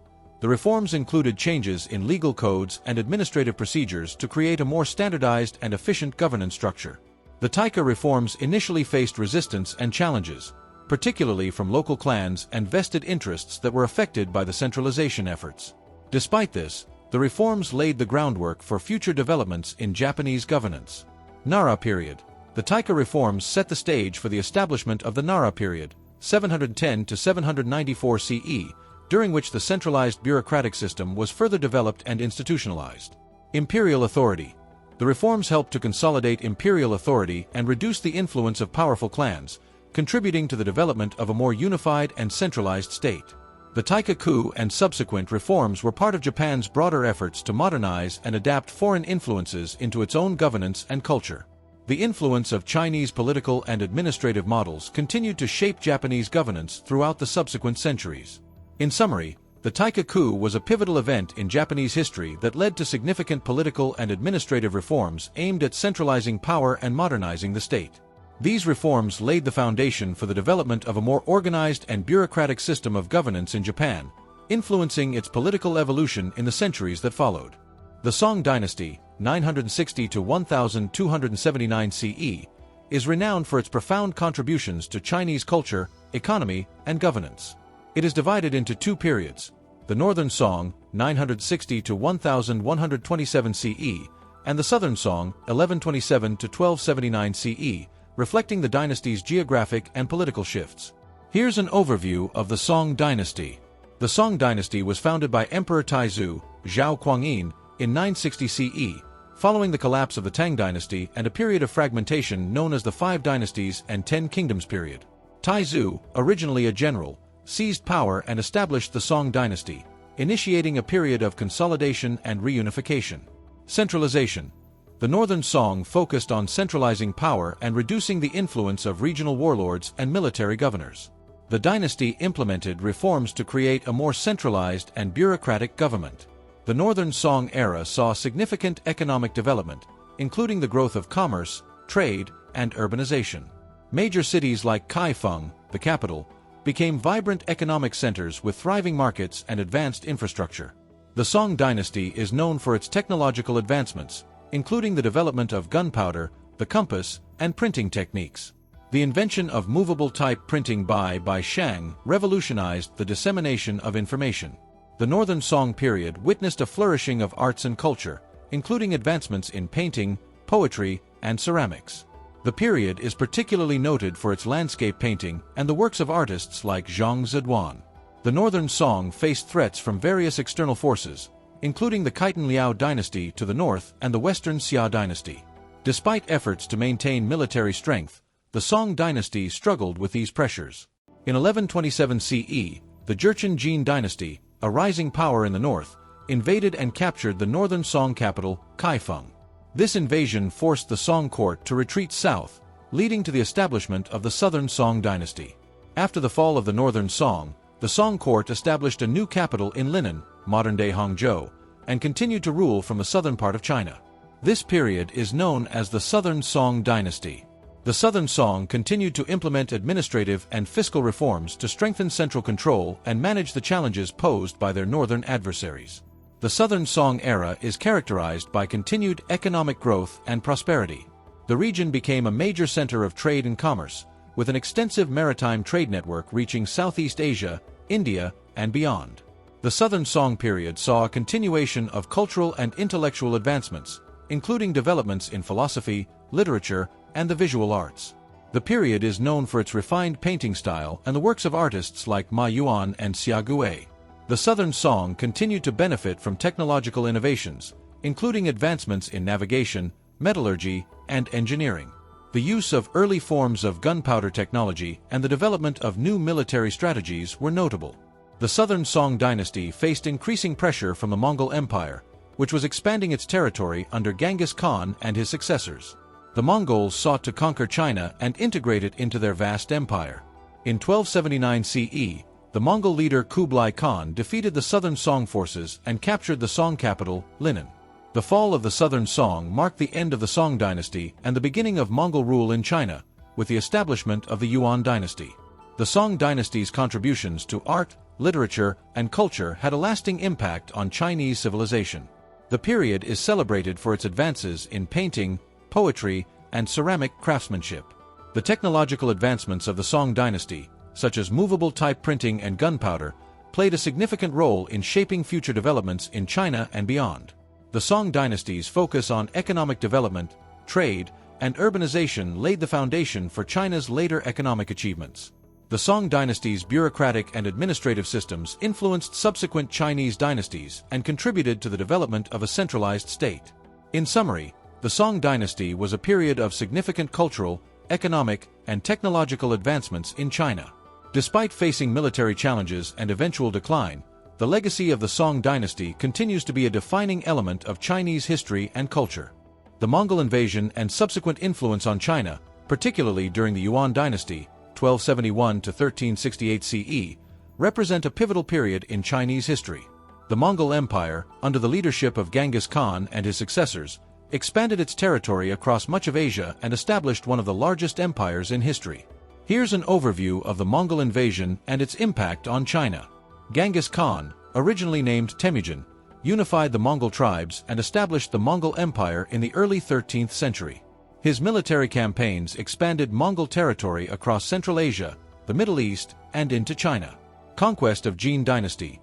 The reforms included changes in legal codes and administrative procedures to create a more standardized and efficient governance structure. The Taika reforms initially faced resistance and challenges, particularly from local clans and vested interests that were affected by the centralization efforts. Despite this, the reforms laid the groundwork for future developments in Japanese governance. Nara period. The Taika reforms set the stage for the establishment of the Nara period, 710 to 794 CE, during which the centralized bureaucratic system was further developed and institutionalized. Imperial authority. The reforms helped to consolidate imperial authority and reduce the influence of powerful clans, contributing to the development of a more unified and centralized state. The Taika coup and subsequent reforms were part of Japan's broader efforts to modernize and adapt foreign influences into its own governance and culture. The influence of Chinese political and administrative models continued to shape Japanese governance throughout the subsequent centuries. In summary, the Taika coup was a pivotal event in Japanese history that led to significant political and administrative reforms aimed at centralizing power and modernizing the state. These reforms laid the foundation for the development of a more organized and bureaucratic system of governance in Japan, influencing its political evolution in the centuries that followed. The Song dynasty, 960 to 1279 CE, is renowned for its profound contributions to Chinese culture, economy, and governance. It is divided into two periods: the Northern Song, 960 to 1127 CE, and the Southern Song, 1127 to 1279 CE, reflecting the dynasty's geographic and political shifts. Here's an overview of the Song dynasty. The Song dynasty was founded by Emperor Taizu, Zhao Kuangyin, in 960 CE, following the collapse of the Tang dynasty and a period of fragmentation known as the Five Dynasties and Ten Kingdoms period. Taizu, originally a general, seized power and established the Song dynasty, initiating a period of consolidation and reunification. Centralization. The Northern Song focused on centralizing power and reducing the influence of regional warlords and military governors. The dynasty implemented reforms to create a more centralized and bureaucratic government. The Northern Song era saw significant economic development, including the growth of commerce, trade, and urbanization. Major cities like Kaifeng, the capital, became vibrant economic centers with thriving markets and advanced infrastructure. The Song dynasty is known for its technological advancements, including the development of gunpowder, the compass, and printing techniques. The invention of movable type printing by Shang revolutionized the dissemination of information. The Northern Song period witnessed a flourishing of arts and culture, including advancements in painting, poetry, and ceramics. The period is particularly noted for its landscape painting and the works of artists like Zhang Ziduan. The Northern Song faced threats from various external forces, including the Khitan Liao dynasty to the north and the Western Xia dynasty. Despite efforts to maintain military strength, the Song dynasty struggled with these pressures. In 1127 CE, the Jurchen Jin dynasty, a rising power in the north, invaded and captured the northern Song capital, Kaifeng. This invasion forced the Song court to retreat south, leading to the establishment of the southern Song dynasty. After the fall of the northern Song, the Song court established a new capital in Linnan, modern-day Hangzhou, and continued to rule from the southern part of China. This period is known as the Southern Song dynasty. The Southern Song continued to implement administrative and fiscal reforms to strengthen central control and manage the challenges posed by their northern adversaries. The Southern Song era is characterized by continued economic growth and prosperity. The region became a major center of trade and commerce, with an extensive maritime trade network reaching Southeast Asia, India, and beyond. The Southern Song period saw a continuation of cultural and intellectual advancements, including developments in philosophy, literature, and the visual arts. The period is known for its refined painting style and the works of artists like Ma Yuan and Xia Gui. The Southern Song continued to benefit from technological innovations, including advancements in navigation, metallurgy, and engineering. The use of early forms of gunpowder technology and the development of new military strategies were notable. The Southern Song dynasty faced increasing pressure from the Mongol Empire, which was expanding its territory under Genghis Khan and his successors. The Mongols sought to conquer China and integrate it into their vast empire. In 1279 CE, the Mongol leader Kublai Khan defeated the Southern Song forces and captured the Song capital, Linnan. The fall of the Southern Song marked the end of the Song dynasty and the beginning of Mongol rule in China, with the establishment of the Yuan dynasty. The Song dynasty's contributions to art, literature, and culture had a lasting impact on Chinese civilization. The period is celebrated for its advances in painting, poetry, and ceramic craftsmanship. The technological advancements of the Song dynasty, such as movable type printing and gunpowder, played a significant role in shaping future developments in China and beyond. The Song dynasty's focus on economic development, trade, and urbanization laid the foundation for China's later economic achievements. The Song dynasty's bureaucratic and administrative systems influenced subsequent Chinese dynasties and contributed to the development of a centralized state. In summary, the Song dynasty was a period of significant cultural, economic, and technological advancements in China. Despite facing military challenges and eventual decline, the legacy of the Song dynasty continues to be a defining element of Chinese history and culture. The Mongol invasion and subsequent influence on China, particularly during the Yuan dynasty, 1271 to 1368 CE, represent a pivotal period in Chinese history. The Mongol Empire, under the leadership of Genghis Khan and his successors, expanded its territory across much of Asia and established one of the largest empires in history. Here's an overview of the Mongol invasion and its impact on China. Genghis Khan, originally named Temujin, unified the Mongol tribes and established the Mongol Empire in the early 13th century. His military campaigns expanded Mongol territory across Central Asia, the Middle East, and into China. Conquest of Jin dynasty.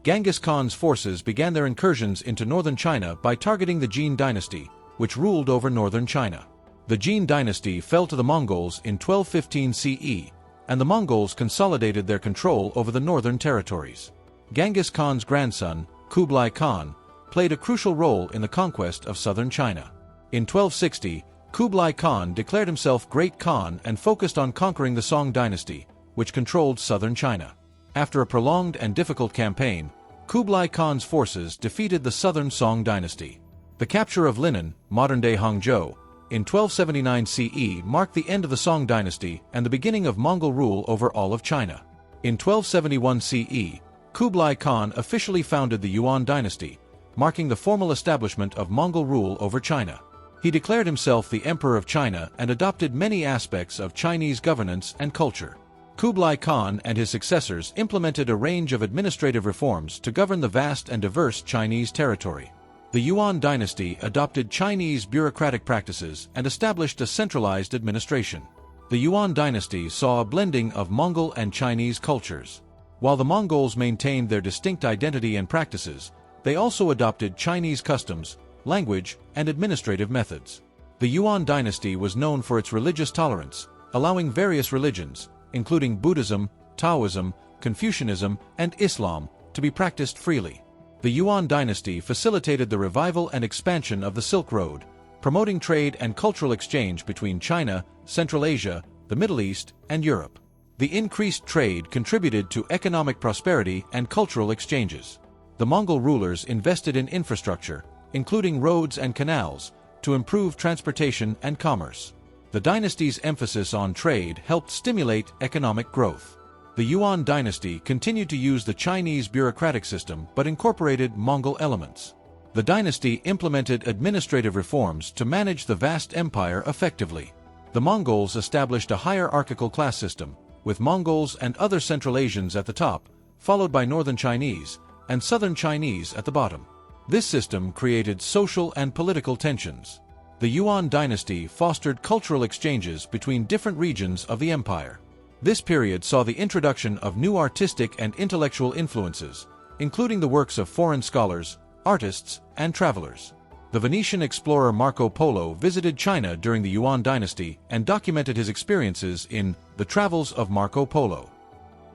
Genghis Khan's forces began their incursions into northern China by targeting the Jin dynasty, which ruled over northern China. The Jin dynasty fell to the Mongols in 1215 CE, and the Mongols consolidated their control over the northern territories. Genghis Khan's grandson, Kublai Khan, played a crucial role in the conquest of southern China. In 1260, Kublai Khan declared himself Great Khan and focused on conquering the Song dynasty, which controlled southern China. After a prolonged and difficult campaign, Kublai Khan's forces defeated the southern Song dynasty. The capture of Linnan, modern-day Hangzhou, in 1279 CE marked the end of the Song dynasty and the beginning of Mongol rule over all of China. In 1271 CE, Kublai Khan officially founded the Yuan dynasty, marking the formal establishment of Mongol rule over China. He declared himself the Emperor of China and adopted many aspects of Chinese governance and culture. Kublai Khan and his successors implemented a range of administrative reforms to govern the vast and diverse Chinese territory. The Yuan dynasty adopted Chinese bureaucratic practices and established a centralized administration. The Yuan dynasty saw a blending of Mongol and Chinese cultures. While the Mongols maintained their distinct identity and practices, they also adopted Chinese customs, language, and administrative methods. The Yuan dynasty was known for its religious tolerance, allowing various religions, including Buddhism, Taoism, Confucianism, and Islam, to be practiced freely. The Yuan dynasty facilitated the revival and expansion of the Silk Road, promoting trade and cultural exchange between China, Central Asia, the Middle East, and Europe. The increased trade contributed to economic prosperity and cultural exchanges. The Mongol rulers invested in infrastructure, including roads and canals, to improve transportation and commerce. The dynasty's emphasis on trade helped stimulate economic growth. The Yuan dynasty continued to use the Chinese bureaucratic system but incorporated Mongol elements. The dynasty implemented administrative reforms to manage the vast empire effectively. The Mongols established a hierarchical class system, with Mongols and other Central Asians at the top, followed by Northern Chinese and Southern Chinese at the bottom. This system created social and political tensions. The Yuan dynasty fostered cultural exchanges between different regions of the empire. This period saw the introduction of new artistic and intellectual influences, including the works of foreign scholars, artists, and travelers. The Venetian explorer Marco Polo visited China during the Yuan dynasty and documented his experiences in The Travels of Marco Polo.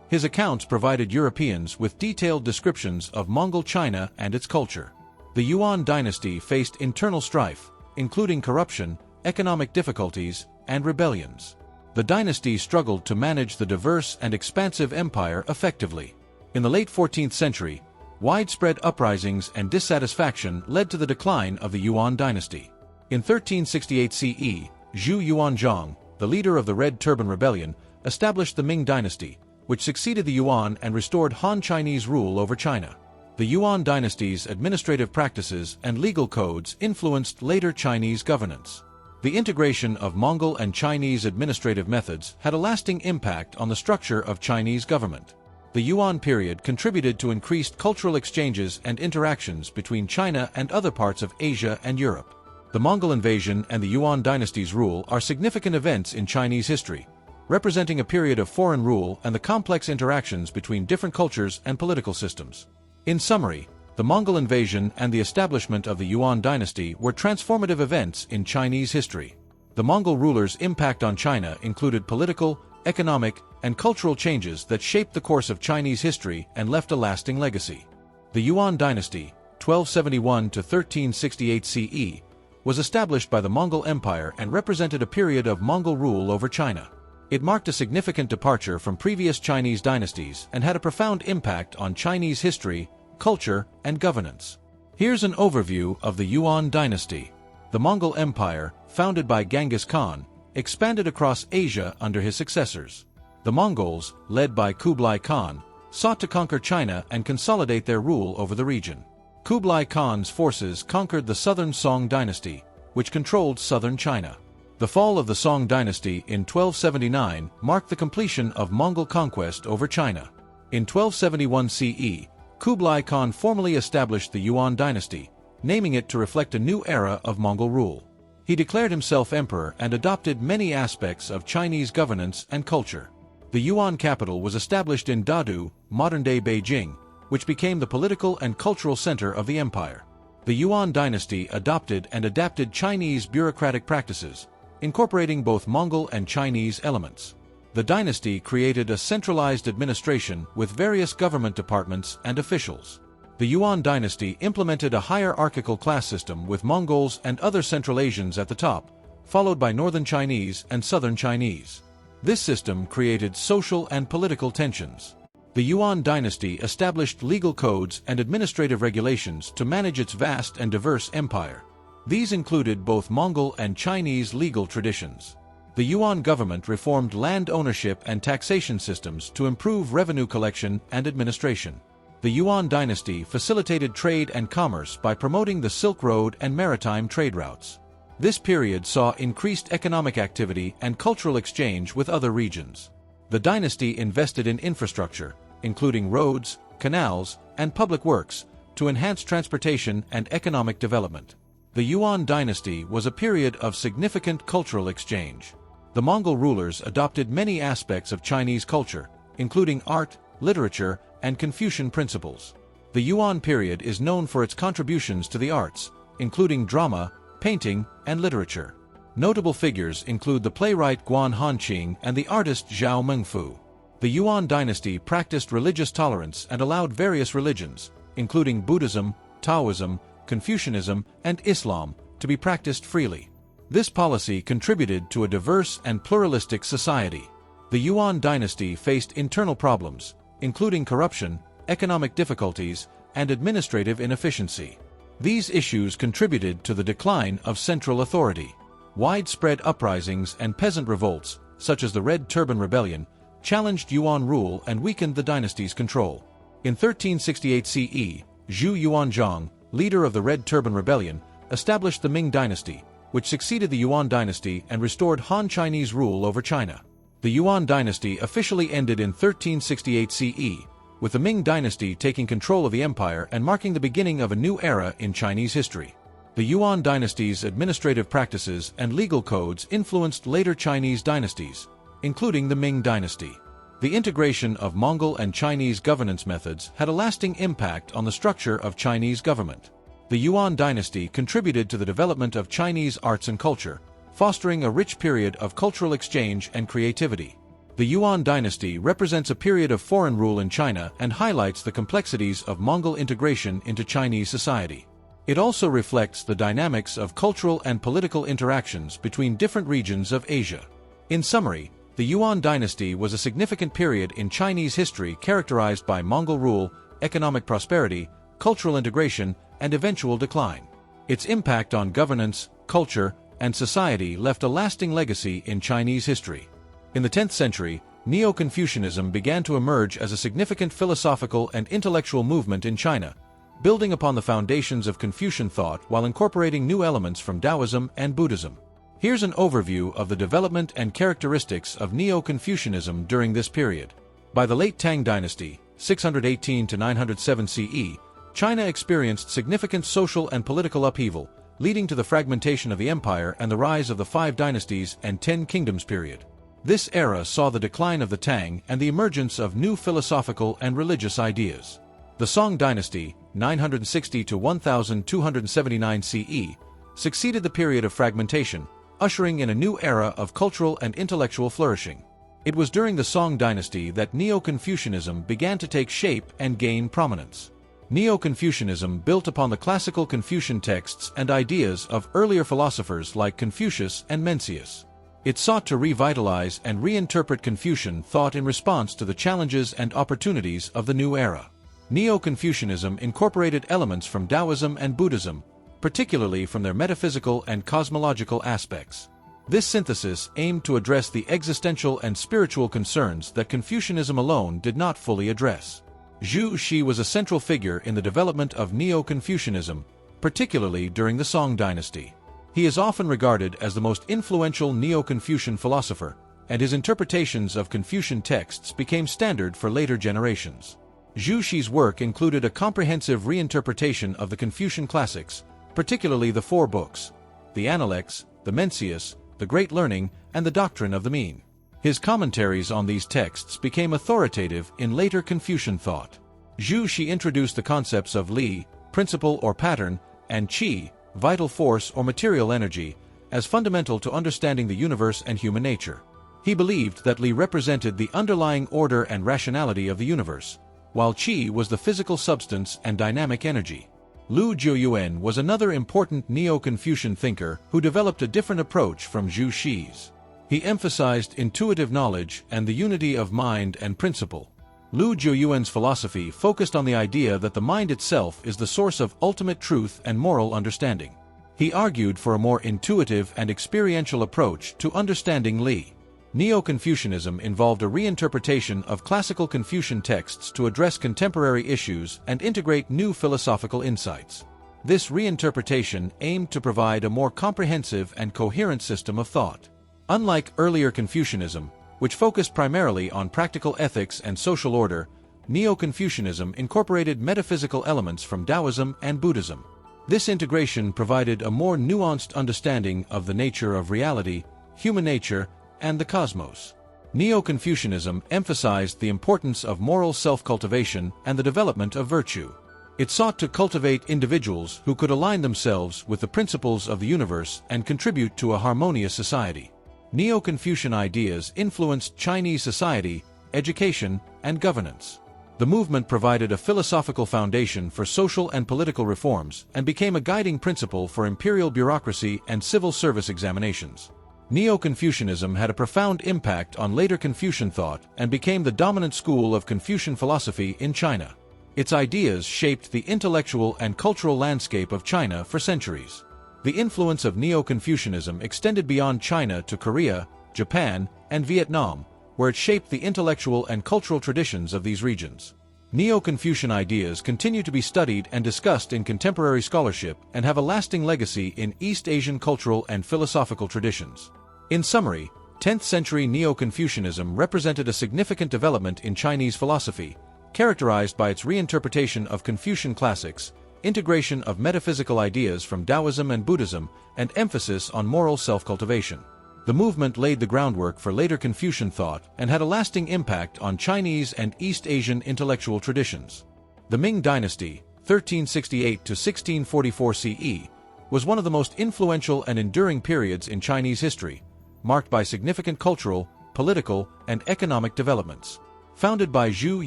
His accounts provided Europeans with detailed descriptions of Mongol China and its culture. The Yuan dynasty faced internal strife, including corruption, economic difficulties, and rebellions. The dynasty struggled to manage the diverse and expansive empire effectively. In the late 14th century, widespread uprisings and dissatisfaction led to the decline of the Yuan dynasty. In 1368 CE, Zhu Yuanzhang, the leader of the Red Turban Rebellion, established the Ming dynasty, which succeeded the Yuan and restored Han Chinese rule over China. The Yuan dynasty's administrative practices and legal codes influenced later Chinese governance. The integration of Mongol and Chinese administrative methods had a lasting impact on the structure of Chinese government. The Yuan period contributed to increased cultural exchanges and interactions between China and other parts of Asia and Europe. The Mongol invasion and the Yuan dynasty's rule are significant events in Chinese history, representing a period of foreign rule and the complex interactions between different cultures and political systems. In summary, the Mongol invasion and the establishment of the Yuan dynasty were transformative events in Chinese history. The Mongol rulers' impact on China included political, economic, and cultural changes that shaped the course of Chinese history and left a lasting legacy. The Yuan dynasty, 1271 to 1368 CE, was established by the Mongol Empire and represented a period of Mongol rule over China. It marked a significant departure from previous Chinese dynasties and had a profound impact on Chinese history, culture, and governance. Here's an overview of the Yuan dynasty. The Mongol Empire, founded by Genghis Khan, expanded across Asia under his successors. The Mongols, led by Kublai Khan, sought to conquer China and consolidate their rule over the region. Kublai Khan's forces conquered the southern Song dynasty, which controlled southern China. The fall of the Song dynasty in 1279 marked the completion of Mongol conquest over China. In 1271 CE, Kublai Khan formally established the Yuan dynasty, naming it to reflect a new era of Mongol rule. He declared himself emperor and adopted many aspects of Chinese governance and culture. The Yuan capital was established in Dadu, modern-day Beijing, which became the political and cultural center of the empire. The Yuan dynasty adopted and adapted Chinese bureaucratic practices, incorporating both Mongol and Chinese elements. The dynasty created a centralized administration with various government departments and officials. The Yuan dynasty implemented a hierarchical class system with Mongols and other Central Asians at the top, followed by Northern Chinese and Southern Chinese. This system created social and political tensions. The Yuan dynasty established legal codes and administrative regulations to manage its vast and diverse empire. These included both Mongol and Chinese legal traditions. The Yuan government reformed land ownership and taxation systems to improve revenue collection and administration. The Yuan dynasty facilitated trade and commerce by promoting the Silk Road and maritime trade routes. This period saw increased economic activity and cultural exchange with other regions. The dynasty invested in infrastructure, including roads, canals, and public works, to enhance transportation and economic development. The Yuan dynasty was a period of significant cultural exchange. The Mongol rulers adopted many aspects of Chinese culture, including art, literature, and Confucian principles. The Yuan period is known for its contributions to the arts, including drama, painting, and literature. Notable figures include the playwright Guan Hanqing and the artist Zhao Mengfu. The Yuan dynasty practiced religious tolerance and allowed various religions, including Buddhism, Taoism, Confucianism, and Islam, to be practiced freely. This policy contributed to a diverse and pluralistic society. The Yuan dynasty faced internal problems, including corruption, economic difficulties, and administrative inefficiency. These issues contributed to the decline of central authority. Widespread uprisings and peasant revolts, such as the Red Turban Rebellion, challenged Yuan rule and weakened the dynasty's control. In 1368 CE, Zhu Yuanzhang, leader of the Red Turban Rebellion, established the Ming dynasty, which succeeded the Yuan dynasty and restored Han Chinese rule over China. The Yuan dynasty officially ended in 1368 CE, with the Ming dynasty taking control of the empire and marking the beginning of a new era in Chinese history. The Yuan dynasty's administrative practices and legal codes influenced later Chinese dynasties, including the Ming dynasty. The integration of Mongol and Chinese governance methods had a lasting impact on the structure of Chinese government. The Yuan dynasty contributed to the development of Chinese arts and culture, fostering a rich period of cultural exchange and creativity. The Yuan dynasty represents a period of foreign rule in China and highlights the complexities of Mongol integration into Chinese society. It also reflects the dynamics of cultural and political interactions between different regions of Asia. In summary, the Yuan dynasty was a significant period in Chinese history characterized by Mongol rule, economic prosperity, cultural integration, and eventual decline. Its impact on governance, culture, and society left a lasting legacy in Chinese history. In the 10th century, Neo-Confucianism began to emerge as a significant philosophical and intellectual movement in China, building upon the foundations of Confucian thought while incorporating new elements from Taoism and Buddhism. Here's an overview of the development and characteristics of Neo-Confucianism during this period. By the late Tang dynasty, 618 to 907 CE, China experienced significant social and political upheaval, leading to the fragmentation of the empire and the rise of the Five Dynasties and 10 Kingdoms period. This era saw the decline of the Tang and the emergence of new philosophical and religious ideas. The Song dynasty, 960 to 1279 CE, succeeded the period of fragmentation, ushering in a new era of cultural and intellectual flourishing. It was during the Song dynasty that Neo-Confucianism began to take shape and gain prominence. Neo-Confucianism built upon the classical Confucian texts and ideas of earlier philosophers like Confucius and Mencius. It sought to revitalize and reinterpret Confucian thought in response to the challenges and opportunities of the new era. Neo-Confucianism incorporated elements from Taoism and Buddhism, particularly from their metaphysical and cosmological aspects. This synthesis aimed to address the existential and spiritual concerns that Confucianism alone did not fully address. Zhu Xi was a central figure in the development of Neo-Confucianism, particularly during the Song dynasty. He is often regarded as the most influential Neo-Confucian philosopher, and his interpretations of Confucian texts became standard for later generations. Zhu Xi's work included a comprehensive reinterpretation of the Confucian classics, particularly the four books: the Analects, the Mencius, the Great Learning, and the Doctrine of the Mean. His commentaries on these texts became authoritative in later Confucian thought. Zhu Xi introduced the concepts of Li, principle or pattern, and Qi, vital force or material energy, as fundamental to understanding the universe and human nature. He believed that Li represented the underlying order and rationality of the universe, while Qi was the physical substance and dynamic energy. Lu Jiuyuan was another important Neo-Confucian thinker who developed a different approach from Zhu Xi's. He emphasized intuitive knowledge and the unity of mind and principle. Lu Jiuyuan's philosophy focused on the idea that the mind itself is the source of ultimate truth and moral understanding. He argued for a more intuitive and experiential approach to understanding Li. Neo-Confucianism involved a reinterpretation of classical Confucian texts to address contemporary issues and integrate new philosophical insights. This reinterpretation aimed to provide a more comprehensive and coherent system of thought. Unlike earlier Confucianism, which focused primarily on practical ethics and social order, Neo-Confucianism incorporated metaphysical elements from Taoism and Buddhism. This integration provided a more nuanced understanding of the nature of reality, human nature, and the cosmos. Neo-Confucianism emphasized the importance of moral self-cultivation and the development of virtue. It sought to cultivate individuals who could align themselves with the principles of the universe and contribute to a harmonious society. Neo-Confucian ideas influenced Chinese society, education, and governance. The movement provided a philosophical foundation for social and political reforms and became a guiding principle for imperial bureaucracy and civil service examinations. Neo-Confucianism had a profound impact on later Confucian thought and became the dominant school of Confucian philosophy in China. Its ideas shaped the intellectual and cultural landscape of China for centuries. The influence of Neo-Confucianism extended beyond China to Korea, Japan, and Vietnam, where it shaped the intellectual and cultural traditions of these regions. Neo-Confucian ideas continue to be studied and discussed in contemporary scholarship and have a lasting legacy in East Asian cultural and philosophical traditions. In summary, 10th century Neo-Confucianism represented a significant development in Chinese philosophy, characterized by its reinterpretation of Confucian classics, integration of metaphysical ideas from Taoism and Buddhism, and emphasis on moral self-cultivation. The movement laid the groundwork for later Confucian thought and had a lasting impact on Chinese and East Asian intellectual traditions. The Ming Dynasty, 1368 to 1644 CE, was one of the most influential and enduring periods in Chinese history, marked by significant cultural, political, and economic developments. Founded by Zhu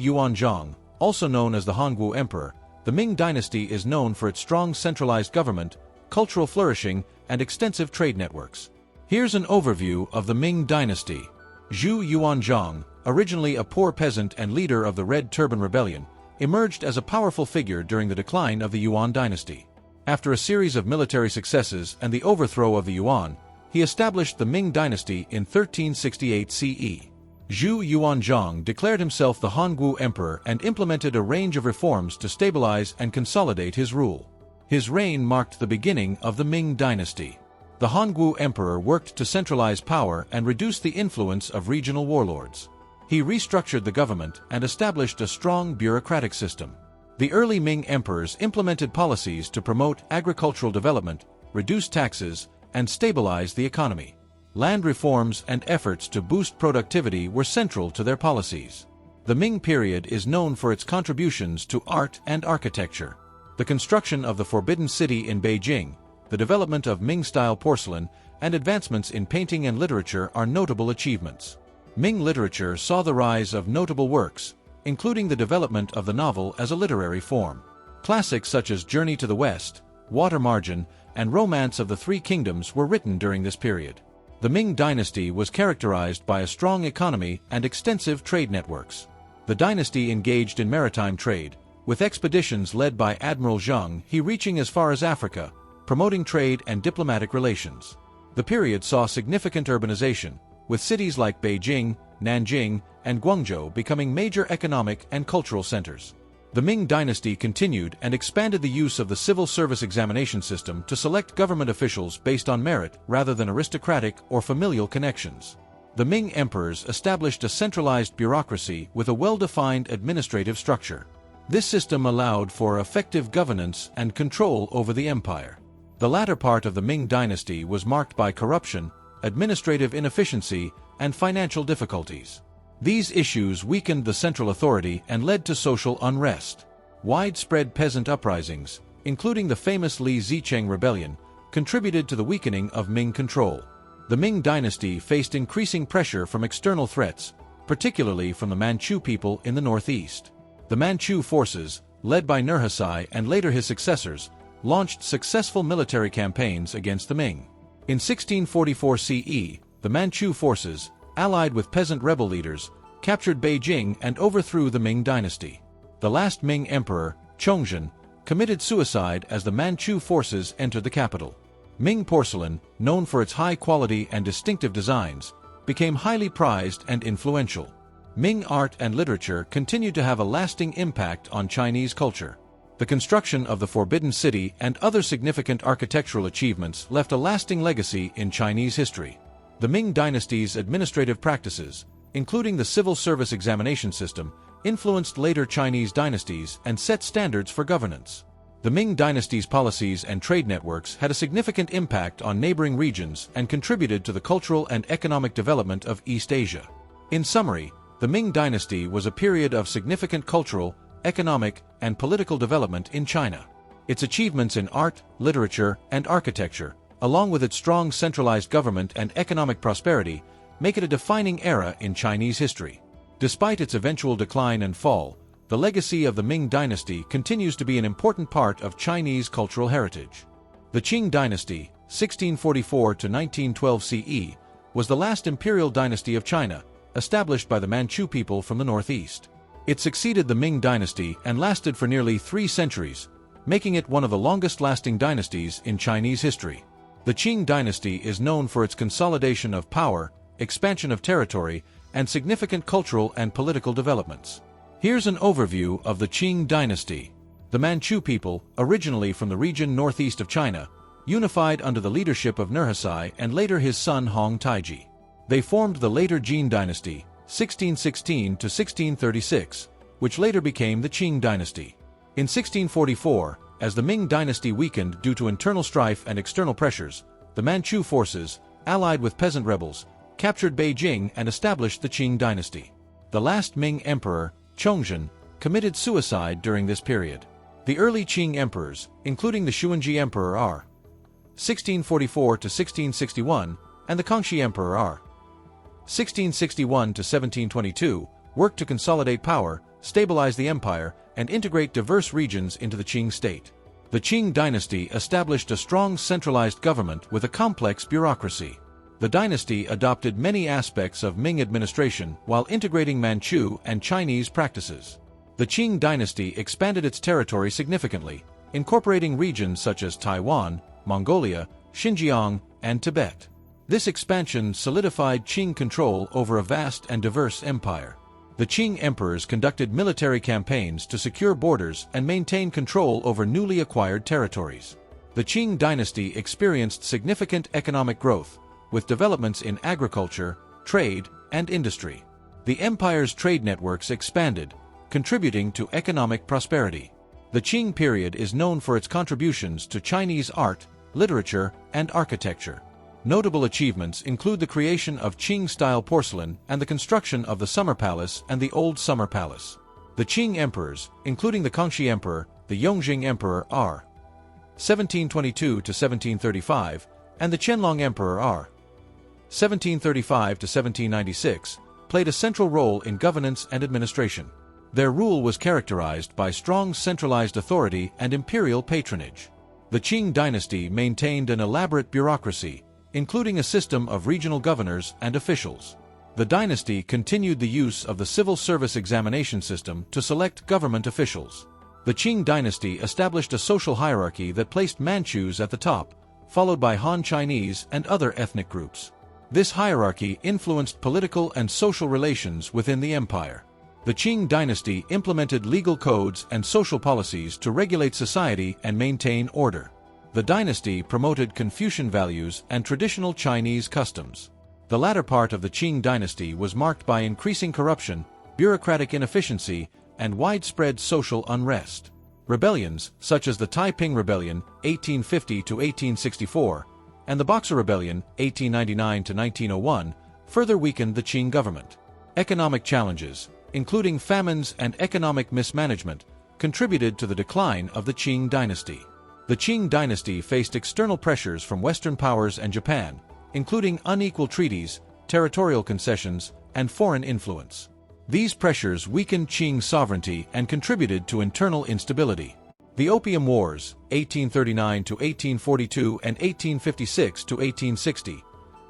Yuanzhang, also known as the Hongwu Emperor, the Ming Dynasty is known for its strong centralized government, cultural flourishing, and extensive trade networks. Here's an overview of the Ming Dynasty. Zhu Yuanzhang, originally a poor peasant and leader of the Red Turban Rebellion, emerged as a powerful figure during the decline of the Yuan dynasty. After a series of military successes and the overthrow of the Yuan, he established the Ming Dynasty in 1368 CE. Zhu Yuanzhang declared himself the Hongwu Emperor and implemented a range of reforms to stabilize and consolidate his rule. His reign marked the beginning of the Ming Dynasty. The Hongwu Emperor worked to centralize power and reduce the influence of regional warlords. He restructured the government and established a strong bureaucratic system. The early Ming emperors implemented policies to promote agricultural development, reduce taxes, and stabilize the economy. Land reforms and efforts to boost productivity were central to their policies. The Ming period is known for its contributions to art and architecture. The construction of the Forbidden City in Beijing, the development of Ming-style porcelain, and advancements in painting and literature are notable achievements. Ming literature saw the rise of notable works, including the development of the novel as a literary form. Classics such as Journey to the West, Water Margin, and Romance of the Three Kingdoms were written during this period. The Ming Dynasty was characterized by a strong economy and extensive trade networks. The dynasty engaged in maritime trade, with expeditions led by Admiral Zheng He reaching as far as Africa, promoting trade and diplomatic relations. The period saw significant urbanization, with cities like Beijing, Nanjing, and Guangzhou becoming major economic and cultural centers. The Ming Dynasty continued and expanded the use of the civil service examination system to select government officials based on merit rather than aristocratic or familial connections. The Ming emperors established a centralized bureaucracy with a well-defined administrative structure. This system allowed for effective governance and control over the empire. The latter part of the Ming Dynasty was marked by corruption, administrative inefficiency, and financial difficulties. These issues weakened the central authority and led to social unrest. Widespread peasant uprisings, including the famous Li Zicheng Rebellion, contributed to the weakening of Ming control. The Ming Dynasty faced increasing pressure from external threats, particularly from the Manchu people in the northeast. The Manchu forces, led by Nurhaci and later his successors, launched successful military campaigns against the Ming. In 1644 CE, the Manchu forces, allied with peasant rebel leaders, captured Beijing and overthrew the Ming Dynasty. The last Ming emperor, Chongzhen, committed suicide as the Manchu forces entered the capital. Ming porcelain, known for its high quality and distinctive designs, became highly prized and influential. Ming art and literature continued to have a lasting impact on Chinese culture. The construction of the Forbidden City and other significant architectural achievements left a lasting legacy in Chinese history. The Ming Dynasty's administrative practices, including the civil service examination system, influenced later Chinese dynasties and set standards for governance. The Ming dynasty's policies and trade networks had a significant impact on neighboring regions and contributed to the cultural and economic development of East Asia. In summary, the Ming dynasty was a period of significant cultural, economic, and political development in China. Its achievements in art, literature, and architecture, along with its strong centralized government and economic prosperity, make it a defining era in Chinese history. Despite its eventual decline and fall, the legacy of the Ming dynasty continues to be an important part of Chinese cultural heritage. The Qing dynasty, 1644 to 1912 CE, was the last imperial dynasty of China, established by the Manchu people from the northeast. It succeeded the Ming dynasty and lasted for nearly 3 centuries, making it one of the longest-lasting dynasties in Chinese history. The Qing dynasty is known for its consolidation of power, expansion of territory, and significant cultural and political developments. Here's an overview of the Qing dynasty. The Manchu people, originally from the region northeast of China, unified under the leadership of Nurhaci and later his son Hong Taiji. They formed the later Jin dynasty, 1616 to 1636, which later became the Qing dynasty. In 1644, as the Ming dynasty weakened due to internal strife and external pressures, the Manchu forces, allied with peasant rebels, captured Beijing and established the Qing dynasty. The last Ming emperor, Chongzhen, committed suicide during this period. The early Qing emperors, including the Xuanji emperor R. 1644 to 1661 and the Kangxi emperor R. 1661 to 1722, worked to consolidate power, stabilize the empire, and integrate diverse regions into the Qing state. The Qing dynasty established a strong centralized government with a complex bureaucracy. The dynasty adopted many aspects of Ming administration while integrating Manchu and Chinese practices. The Qing dynasty expanded its territory significantly, incorporating regions such as Taiwan, Mongolia, Xinjiang, and Tibet. This expansion solidified Qing control over a vast and diverse empire. The Qing emperors conducted military campaigns to secure borders and maintain control over newly acquired territories. The Qing dynasty experienced significant economic growth, with developments in agriculture, trade, and industry. The empire's trade networks expanded, contributing to economic prosperity. The Qing period is known for its contributions to Chinese art, literature, and architecture. Notable achievements include the creation of Qing-style porcelain and the construction of the Summer Palace and the Old Summer Palace. The Qing emperors, including the Kangxi Emperor, the Yongjing Emperor R. 1722 to 1735, and the Qianlong Emperor R. 1735 to 1796, played a central role in governance and administration. Their rule was characterized by strong centralized authority and imperial patronage. The Qing dynasty maintained an elaborate bureaucracy, including a system of regional governors and officials. The dynasty continued the use of the civil service examination system to select government officials. The Qing dynasty established a social hierarchy that placed Manchus at the top, followed by Han Chinese and other ethnic groups. This hierarchy influenced political and social relations within the empire. The Qing dynasty implemented legal codes and social policies to regulate society and maintain order. The dynasty promoted Confucian values and traditional Chinese customs. The latter part of the Qing dynasty was marked by increasing corruption, bureaucratic inefficiency, and widespread social unrest. Rebellions, such as the Taiping Rebellion, 1850 to 1864, and the Boxer Rebellion, 1899 to 1901, further weakened the Qing government. Economic challenges, including famines and economic mismanagement, contributed to the decline of the Qing dynasty. The Qing dynasty faced external pressures from Western powers and Japan, including unequal treaties, territorial concessions, and foreign influence. These pressures weakened Qing sovereignty and contributed to internal instability. The Opium Wars, 1839 to 1842 and 1856 to 1860,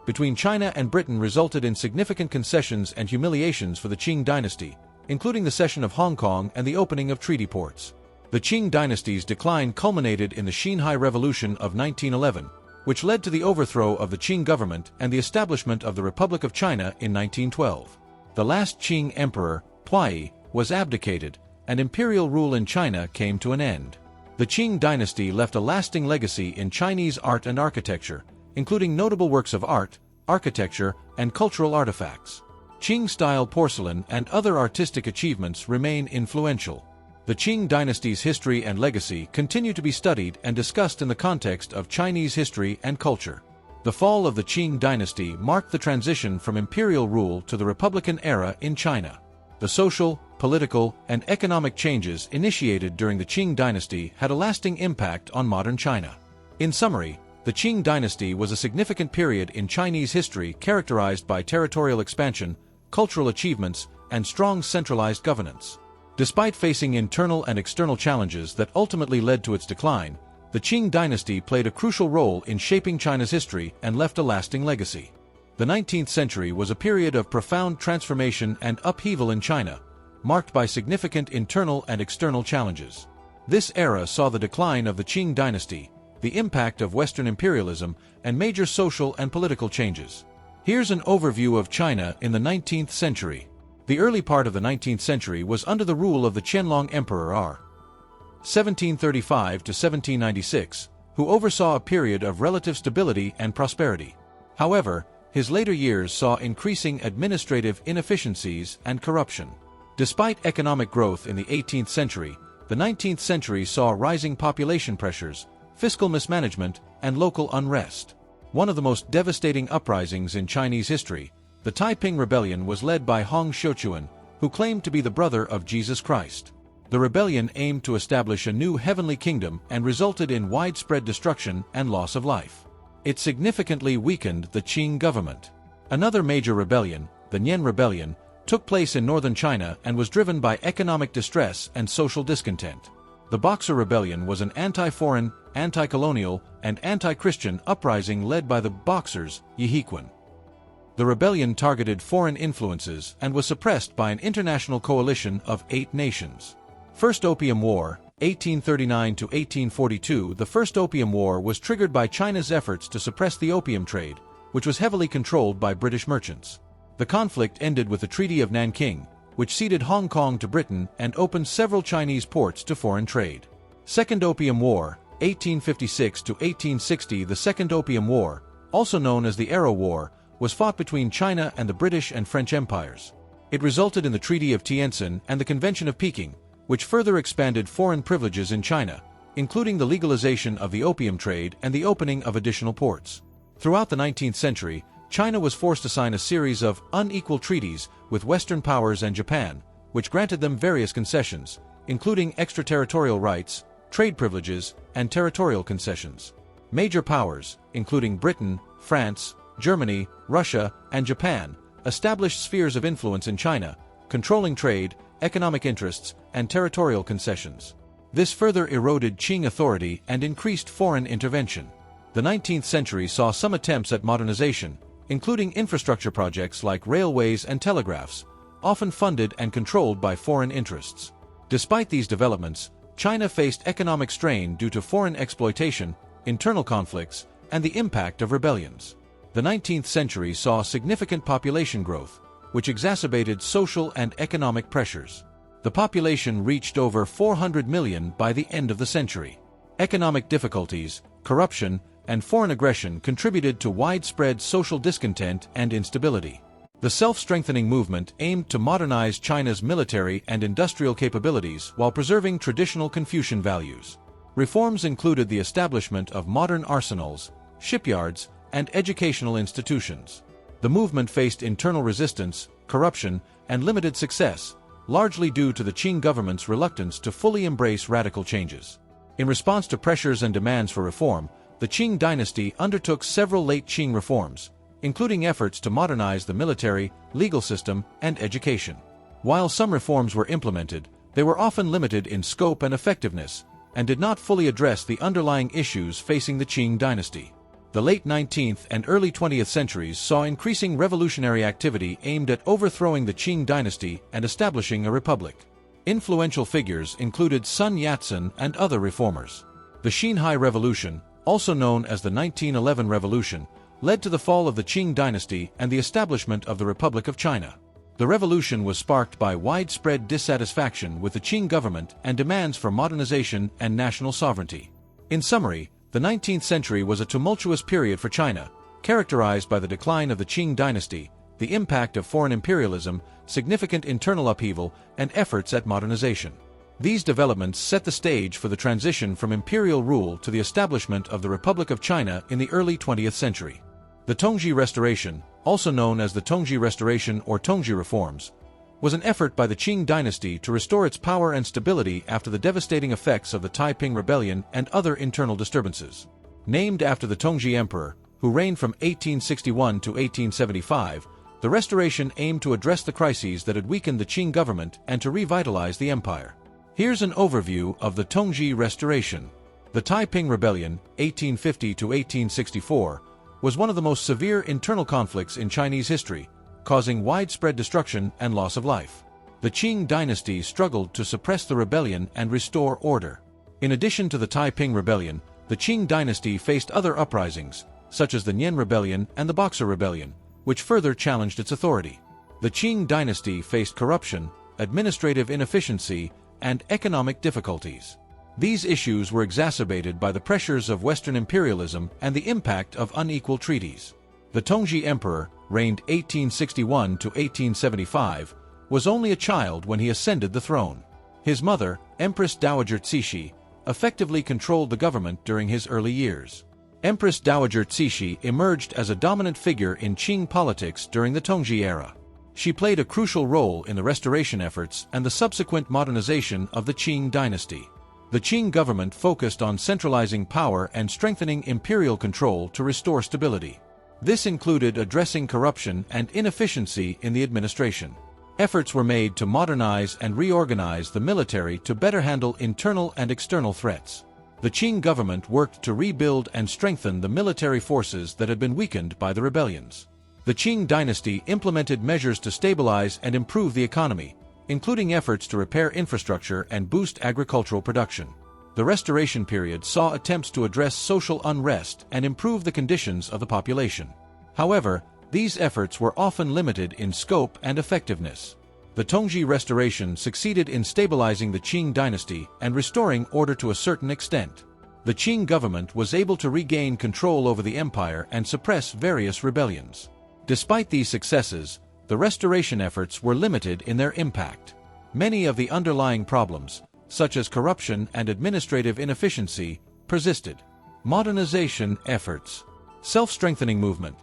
between China and Britain resulted in significant concessions and humiliations for the Qing dynasty, including the cession of Hong Kong and the opening of treaty ports. The Qing dynasty's decline culminated in the Xinhai Revolution of 1911, which led to the overthrow of the Qing government and the establishment of the Republic of China in 1912. The last Qing emperor, Puyi, was abdicated, and imperial rule in China came to an end. The Qing dynasty left a lasting legacy in Chinese art and architecture, including notable works of art, architecture, and cultural artifacts. Qing-style porcelain and other artistic achievements remain influential. The Qing dynasty's history and legacy continue to be studied and discussed in the context of Chinese history and culture. The fall of the Qing dynasty marked the transition from imperial rule to the republican era in China. The social, political, and economic changes initiated during the Qing dynasty had a lasting impact on modern China. In summary, the Qing dynasty was a significant period in Chinese history characterized by territorial expansion, cultural achievements, and strong centralized governance. Despite facing internal and external challenges that ultimately led to its decline, the Qing dynasty played a crucial role in shaping China's history and left a lasting legacy. The 19th century was a period of profound transformation and upheaval in China, marked by significant internal and external challenges. This era saw the decline of the Qing dynasty, the impact of Western imperialism, and major social and political changes. Here's an overview of China in the 19th century. The early part of the 19th century was under the rule of the Qianlong Emperor r. 1735 to 1796, who oversaw a period of relative stability and prosperity. However, his later years saw increasing administrative inefficiencies and corruption. Despite economic growth in the 18th century, the 19th century saw rising population pressures, fiscal mismanagement, and local unrest. One of the most devastating uprisings in Chinese history, the Taiping Rebellion, was led by Hong Xiuquan, who claimed to be the brother of Jesus Christ. The rebellion aimed to establish a new heavenly kingdom and resulted in widespread destruction and loss of life. It significantly weakened the Qing government. Another major rebellion, the Nian Rebellion, took place in northern China and was driven by economic distress and social discontent. The Boxer Rebellion was an anti-foreign, anti-colonial, and anti-Christian uprising led by the Boxers, Yihequan. The rebellion targeted foreign influences and was suppressed by an international coalition of 8 nations. First Opium War, 1839 to 1842. The First Opium War was triggered by China's efforts to suppress the opium trade, which was heavily controlled by British merchants. The conflict ended with the Treaty of Nanking, which ceded Hong Kong to Britain and opened several Chinese ports to foreign trade. Second Opium War, 1856 to 1860. The Second Opium War, also known as the Arrow War, was fought between China and the British and French empires. It resulted in the Treaty of Tientsin and the Convention of Peking, which further expanded foreign privileges in China, including the legalization of the opium trade and the opening of additional ports. Throughout the 19th century, China was forced to sign a series of unequal treaties with Western powers and Japan, which granted them various concessions, including extraterritorial rights, trade privileges, and territorial concessions. Major powers, including Britain, France, Germany, Russia, and Japan, established spheres of influence in China, controlling trade, economic interests, and territorial concessions. This further eroded Qing authority and increased foreign intervention. The 19th century saw some attempts at modernization, including infrastructure projects like railways and telegraphs, often funded and controlled by foreign interests. Despite these developments, China faced economic strain due to foreign exploitation, internal conflicts, and the impact of rebellions. The 19th century saw significant population growth, which exacerbated social and economic pressures. The population reached over 400 million by the end of the century. Economic difficulties, corruption, and foreign aggression contributed to widespread social discontent and instability. The self-strengthening movement aimed to modernize China's military and industrial capabilities while preserving traditional Confucian values. Reforms included the establishment of modern arsenals, shipyards, and educational institutions. The movement faced internal resistance, corruption, and limited success, largely due to the Qing government's reluctance to fully embrace radical changes. In response to pressures and demands for reform, the Qing dynasty undertook several late Qing reforms, including efforts to modernize the military, legal system, and education. While some reforms were implemented, they were often limited in scope and effectiveness, and did not fully address the underlying issues facing the Qing dynasty. The late 19th and early 20th centuries saw increasing revolutionary activity aimed at overthrowing the Qing dynasty and establishing a republic. Influential figures included Sun Yat-sen and other reformers. The Xinhai Revolution, also known as the 1911 Revolution, led to the fall of the Qing dynasty and the establishment of the Republic of China. The revolution was sparked by widespread dissatisfaction with the Qing government and demands for modernization and national sovereignty. In summary, the 19th century was a tumultuous period for China, characterized by the decline of the Qing dynasty, the impact of foreign imperialism, significant internal upheaval, and efforts at modernization. These developments set the stage for the transition from imperial rule to the establishment of the Republic of China in the early 20th century. The Tongji Restoration, also known as the Tongji Restoration or Tongji Reforms, was an effort by the Qing dynasty to restore its power and stability after the devastating effects of the Taiping Rebellion and other internal disturbances. Named after the Tongji Emperor, who reigned from 1861 to 1875, the restoration aimed to address the crises that had weakened the Qing government and to revitalize the empire. Here's an overview of the Tongji Restoration. The Taiping Rebellion, 1850 to 1864, was one of the most severe internal conflicts in Chinese history, causing widespread destruction and loss of life. The Qing dynasty struggled to suppress the rebellion and restore order. In addition to the Taiping Rebellion, the Qing dynasty faced other uprisings, such as the Nian Rebellion and the Boxer Rebellion, which further challenged its authority. The Qing dynasty faced corruption, administrative inefficiency, and economic difficulties. These issues were exacerbated by the pressures of Western imperialism and the impact of unequal treaties. The Tongji Emperor, reigned 1861 to 1875, was only a child when he ascended the throne. His mother, Empress Dowager Cixi, effectively controlled the government during his early years. Empress Dowager Cixi emerged as a dominant figure in Qing politics during the Tongji era. She played a crucial role in the restoration efforts and the subsequent modernization of the Qing dynasty. The Qing government focused on centralizing power and strengthening imperial control to restore stability. This included addressing corruption and inefficiency in the administration. Efforts were made to modernize and reorganize the military to better handle internal and external threats. The Qing government worked to rebuild and strengthen the military forces that had been weakened by the rebellions. The Qing dynasty implemented measures to stabilize and improve the economy, including efforts to repair infrastructure and boost agricultural production. The restoration period saw attempts to address social unrest and improve the conditions of the population. However, these efforts were often limited in scope and effectiveness. The Tongji Restoration succeeded in stabilizing the Qing dynasty and restoring order to a certain extent. The Qing government was able to regain control over the empire and suppress various rebellions. Despite these successes, the restoration efforts were limited in their impact. Many of the underlying problems, such as corruption and administrative inefficiency, persisted. Modernization efforts. Self-strengthening movement.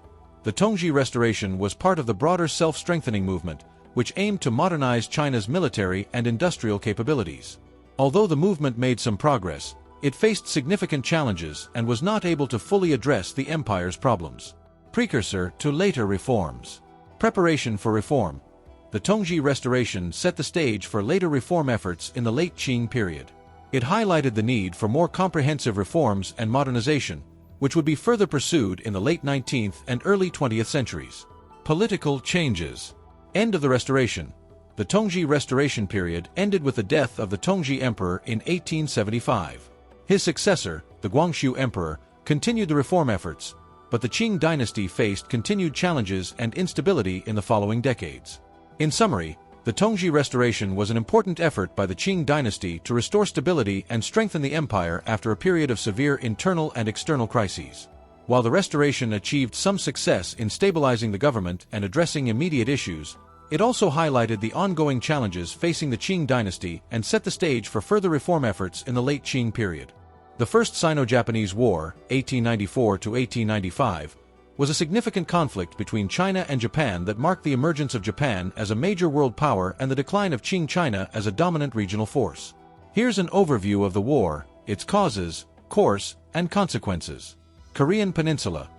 The Tongji Restoration was part of the broader self-strengthening movement, which aimed to modernize China's military and industrial capabilities. Although the movement made some progress, it faced significant challenges and was not able to fully address the empire's problems. Precursor to later reforms. Preparation for reform. The Tongji Restoration set the stage for later reform efforts in the late Qing period. It highlighted the need for more comprehensive reforms and modernization, which would be further pursued in the late 19th and early 20th centuries. Political changes. End of the Restoration. The Tongji Restoration period ended with the death of the Tongji Emperor in 1875. His successor, the Guangxu Emperor, continued the reform efforts, but the Qing dynasty faced continued challenges and instability in the following decades. In summary, the Tongji Restoration was an important effort by the Qing dynasty to restore stability and strengthen the empire after a period of severe internal and external crises. While the restoration achieved some success in stabilizing the government and addressing immediate issues, it also highlighted the ongoing challenges facing the Qing dynasty and set the stage for further reform efforts in the late Qing period. The First Sino-Japanese War, 1894 to 1895, was a significant conflict between China and Japan that marked the emergence of Japan as a major world power and the decline of Qing China as a dominant regional force. Here's an overview of the war, its causes, course, and consequences. Korean Peninsula.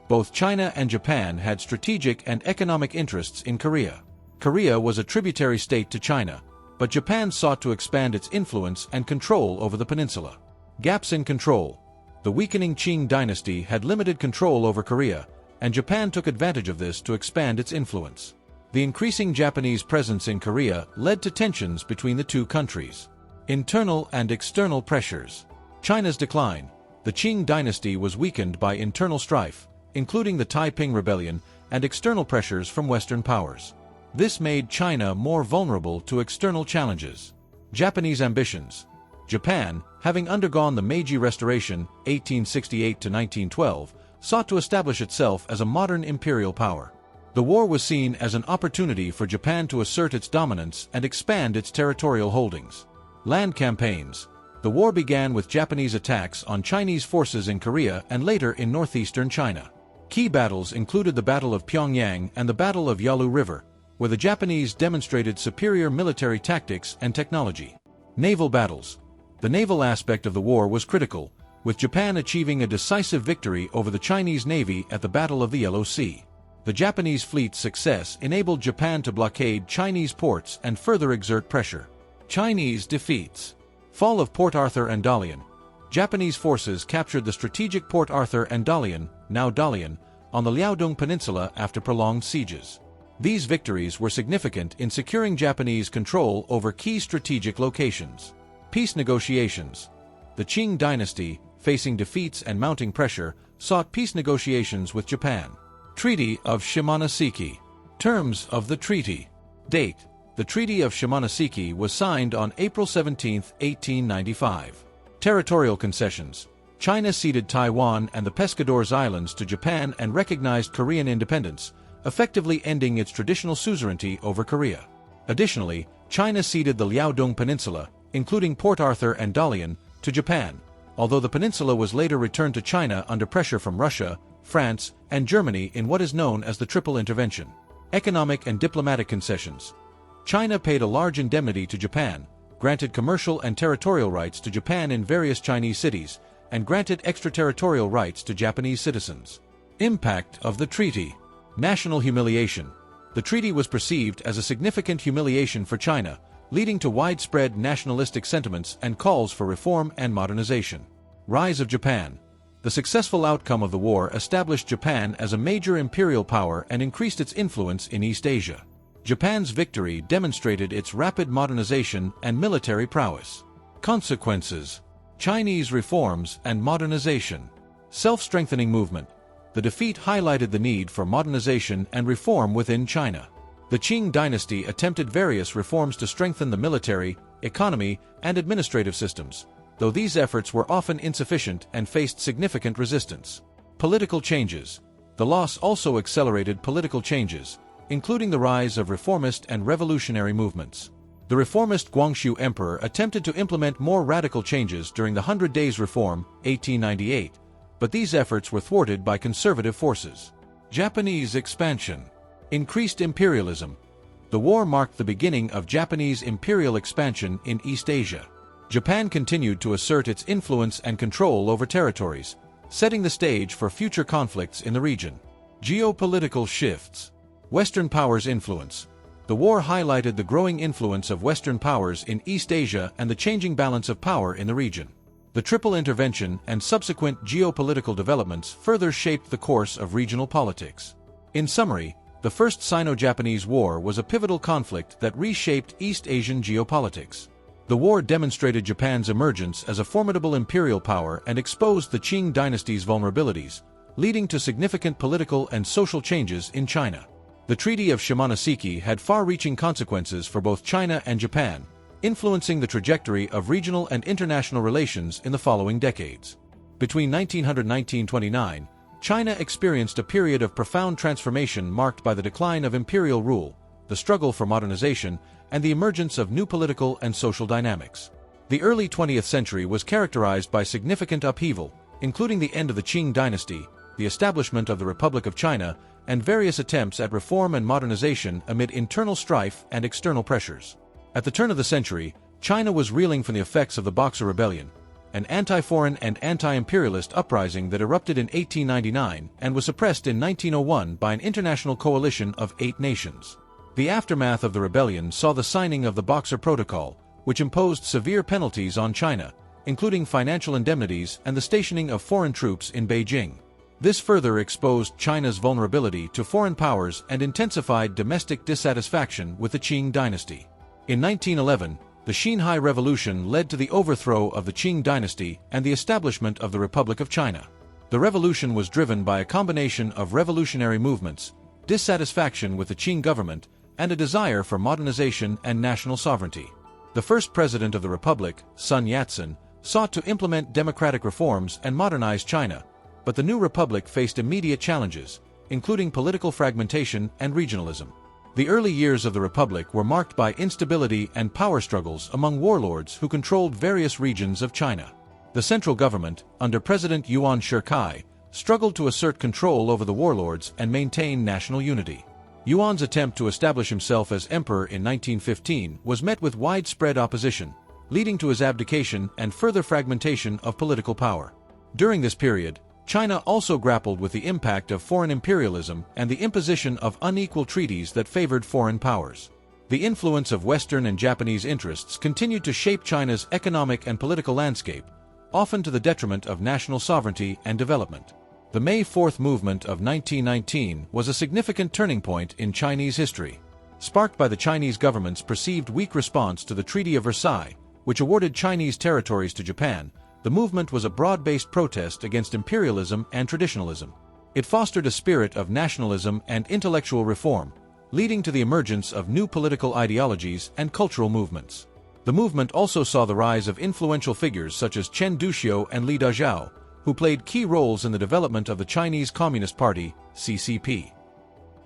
Both China and Japan had strategic and economic interests in Korea. Korea was a tributary state to China, but Japan sought to expand its influence and control over the peninsula. Gaps in control. The weakening Qing dynasty had limited control over Korea, and Japan took advantage of this to expand its influence. The increasing Japanese presence in Korea led to tensions between the two countries. Internal and external pressures. China's decline. The Qing dynasty was weakened by internal strife, including the Taiping Rebellion and external pressures from Western powers. This made China more vulnerable to external challenges. Japanese ambitions. Japan, having undergone the Meiji Restoration, 1868 to 1912, sought to establish itself as a modern imperial power. The war was seen as an opportunity for Japan to assert its dominance and expand its territorial holdings. Land campaigns. The war began with Japanese attacks on Chinese forces in Korea and later in northeastern China. Key battles included the Battle of Pyongyang and the Battle of Yalu River, where the Japanese demonstrated superior military tactics and technology. Naval battles. The naval aspect of the war was critical, with Japan achieving a decisive victory over the Chinese Navy at the Battle of the Yellow Sea. The Japanese fleet's success enabled Japan to blockade Chinese ports and further exert pressure. Chinese defeats. Fall of Port Arthur and Dalian. Japanese forces captured the strategic Port Arthur and Dalian, now Dalian, on the Liaodong Peninsula after prolonged sieges. These victories were significant in securing Japanese control over key strategic locations. Peace negotiations. The Qing dynasty, facing defeats and mounting pressure, sought peace negotiations with Japan. Treaty of Shimonoseki. Terms of the treaty. Date. The Treaty of Shimonoseki was signed on April 17, 1895. Territorial concessions. China ceded Taiwan and the Pescadores Islands to Japan and recognized Korean independence, effectively ending its traditional suzerainty over Korea. Additionally, China ceded the Liaodong Peninsula, including Port Arthur and Dalian, to Japan, although the peninsula was later returned to China under pressure from Russia, France, and Germany in what is known as the Triple Intervention. Economic and diplomatic concessions. China paid a large indemnity to Japan, granted commercial and territorial rights to Japan in various Chinese cities, and granted extraterritorial rights to Japanese citizens. Impact of the treaty. National humiliation. The treaty was perceived as a significant humiliation for China, leading to widespread nationalistic sentiments and calls for reform and modernization. Rise of Japan. The successful outcome of the war established Japan as a major imperial power and increased its influence in East Asia. Japan's victory demonstrated its rapid modernization and military prowess. Consequences. Chinese reforms and modernization. Self-strengthening movement. The defeat highlighted the need for modernization and reform within China. The Qing dynasty attempted various reforms to strengthen the military, economy, and administrative systems, though these efforts were often insufficient and faced significant resistance. Political changes. The loss also accelerated political changes, including the rise of reformist and revolutionary movements. The reformist Guangxu Emperor attempted to implement more radical changes during the 100 Days Reform, 1898, but these efforts were thwarted by conservative forces. Japanese expansion. Increased imperialism. The war marked the beginning of Japanese imperial expansion in East Asia. Japan continued to assert its influence and control over territories, setting the stage for future conflicts in the region. Geopolitical shifts. Western powers' influence. The war highlighted the growing influence of Western powers in East Asia and the changing balance of power in the region. The Triple Intervention and subsequent geopolitical developments further shaped the course of regional politics. In summary, the First Sino-Japanese War was a pivotal conflict that reshaped East Asian geopolitics. The war demonstrated Japan's emergence as a formidable imperial power and exposed the Qing dynasty's vulnerabilities, leading to significant political and social changes in China. The Treaty of Shimonoseki had far-reaching consequences for both China and Japan, influencing the trajectory of regional and international relations in the following decades. Between 1900 and 1929, China experienced a period of profound transformation marked by the decline of imperial rule, the struggle for modernization, and the emergence of new political and social dynamics. The early 20th century was characterized by significant upheaval, including the end of the Qing dynasty, the establishment of the Republic of China, and various attempts at reform and modernization amid internal strife and external pressures. At the turn of the century, China was reeling from the effects of the Boxer Rebellion, an anti-foreign and anti-imperialist uprising that erupted in 1899 and was suppressed in 1901 by an international coalition of 8 nations. The aftermath of the rebellion saw the signing of the Boxer Protocol, which imposed severe penalties on China, including financial indemnities and the stationing of foreign troops in Beijing. This further exposed China's vulnerability to foreign powers and intensified domestic dissatisfaction with the Qing dynasty. In 1911, the Xinhai Revolution led to the overthrow of the Qing dynasty and the establishment of the Republic of China. The revolution was driven by a combination of revolutionary movements, dissatisfaction with the Qing government, and a desire for modernization and national sovereignty. The first president of the Republic, Sun Yat-sen, sought to implement democratic reforms and modernize China, but the new republic faced immediate challenges, including political fragmentation and regionalism. The early years of the Republic were marked by instability and power struggles among warlords who controlled various regions of China. The central government, under President Yuan Shikai, struggled to assert control over the warlords and maintain national unity. Yuan's attempt to establish himself as emperor in 1915 was met with widespread opposition, leading to his abdication and further fragmentation of political power. During this period, China also grappled with the impact of foreign imperialism and the imposition of unequal treaties that favored foreign powers. The influence of Western and Japanese interests continued to shape China's economic and political landscape, often to the detriment of national sovereignty and development. The May 4th movement of 1919 was a significant turning point in Chinese history. Sparked by the Chinese government's perceived weak response to the Treaty of Versailles, which awarded Chinese territories to Japan, the movement was a broad-based protest against imperialism and traditionalism. It fostered a spirit of nationalism and intellectual reform, leading to the emergence of new political ideologies and cultural movements. The movement also saw the rise of influential figures such as Chen Duxiu and Li Dazhao, who played key roles in the development of the Chinese Communist Party, CCP.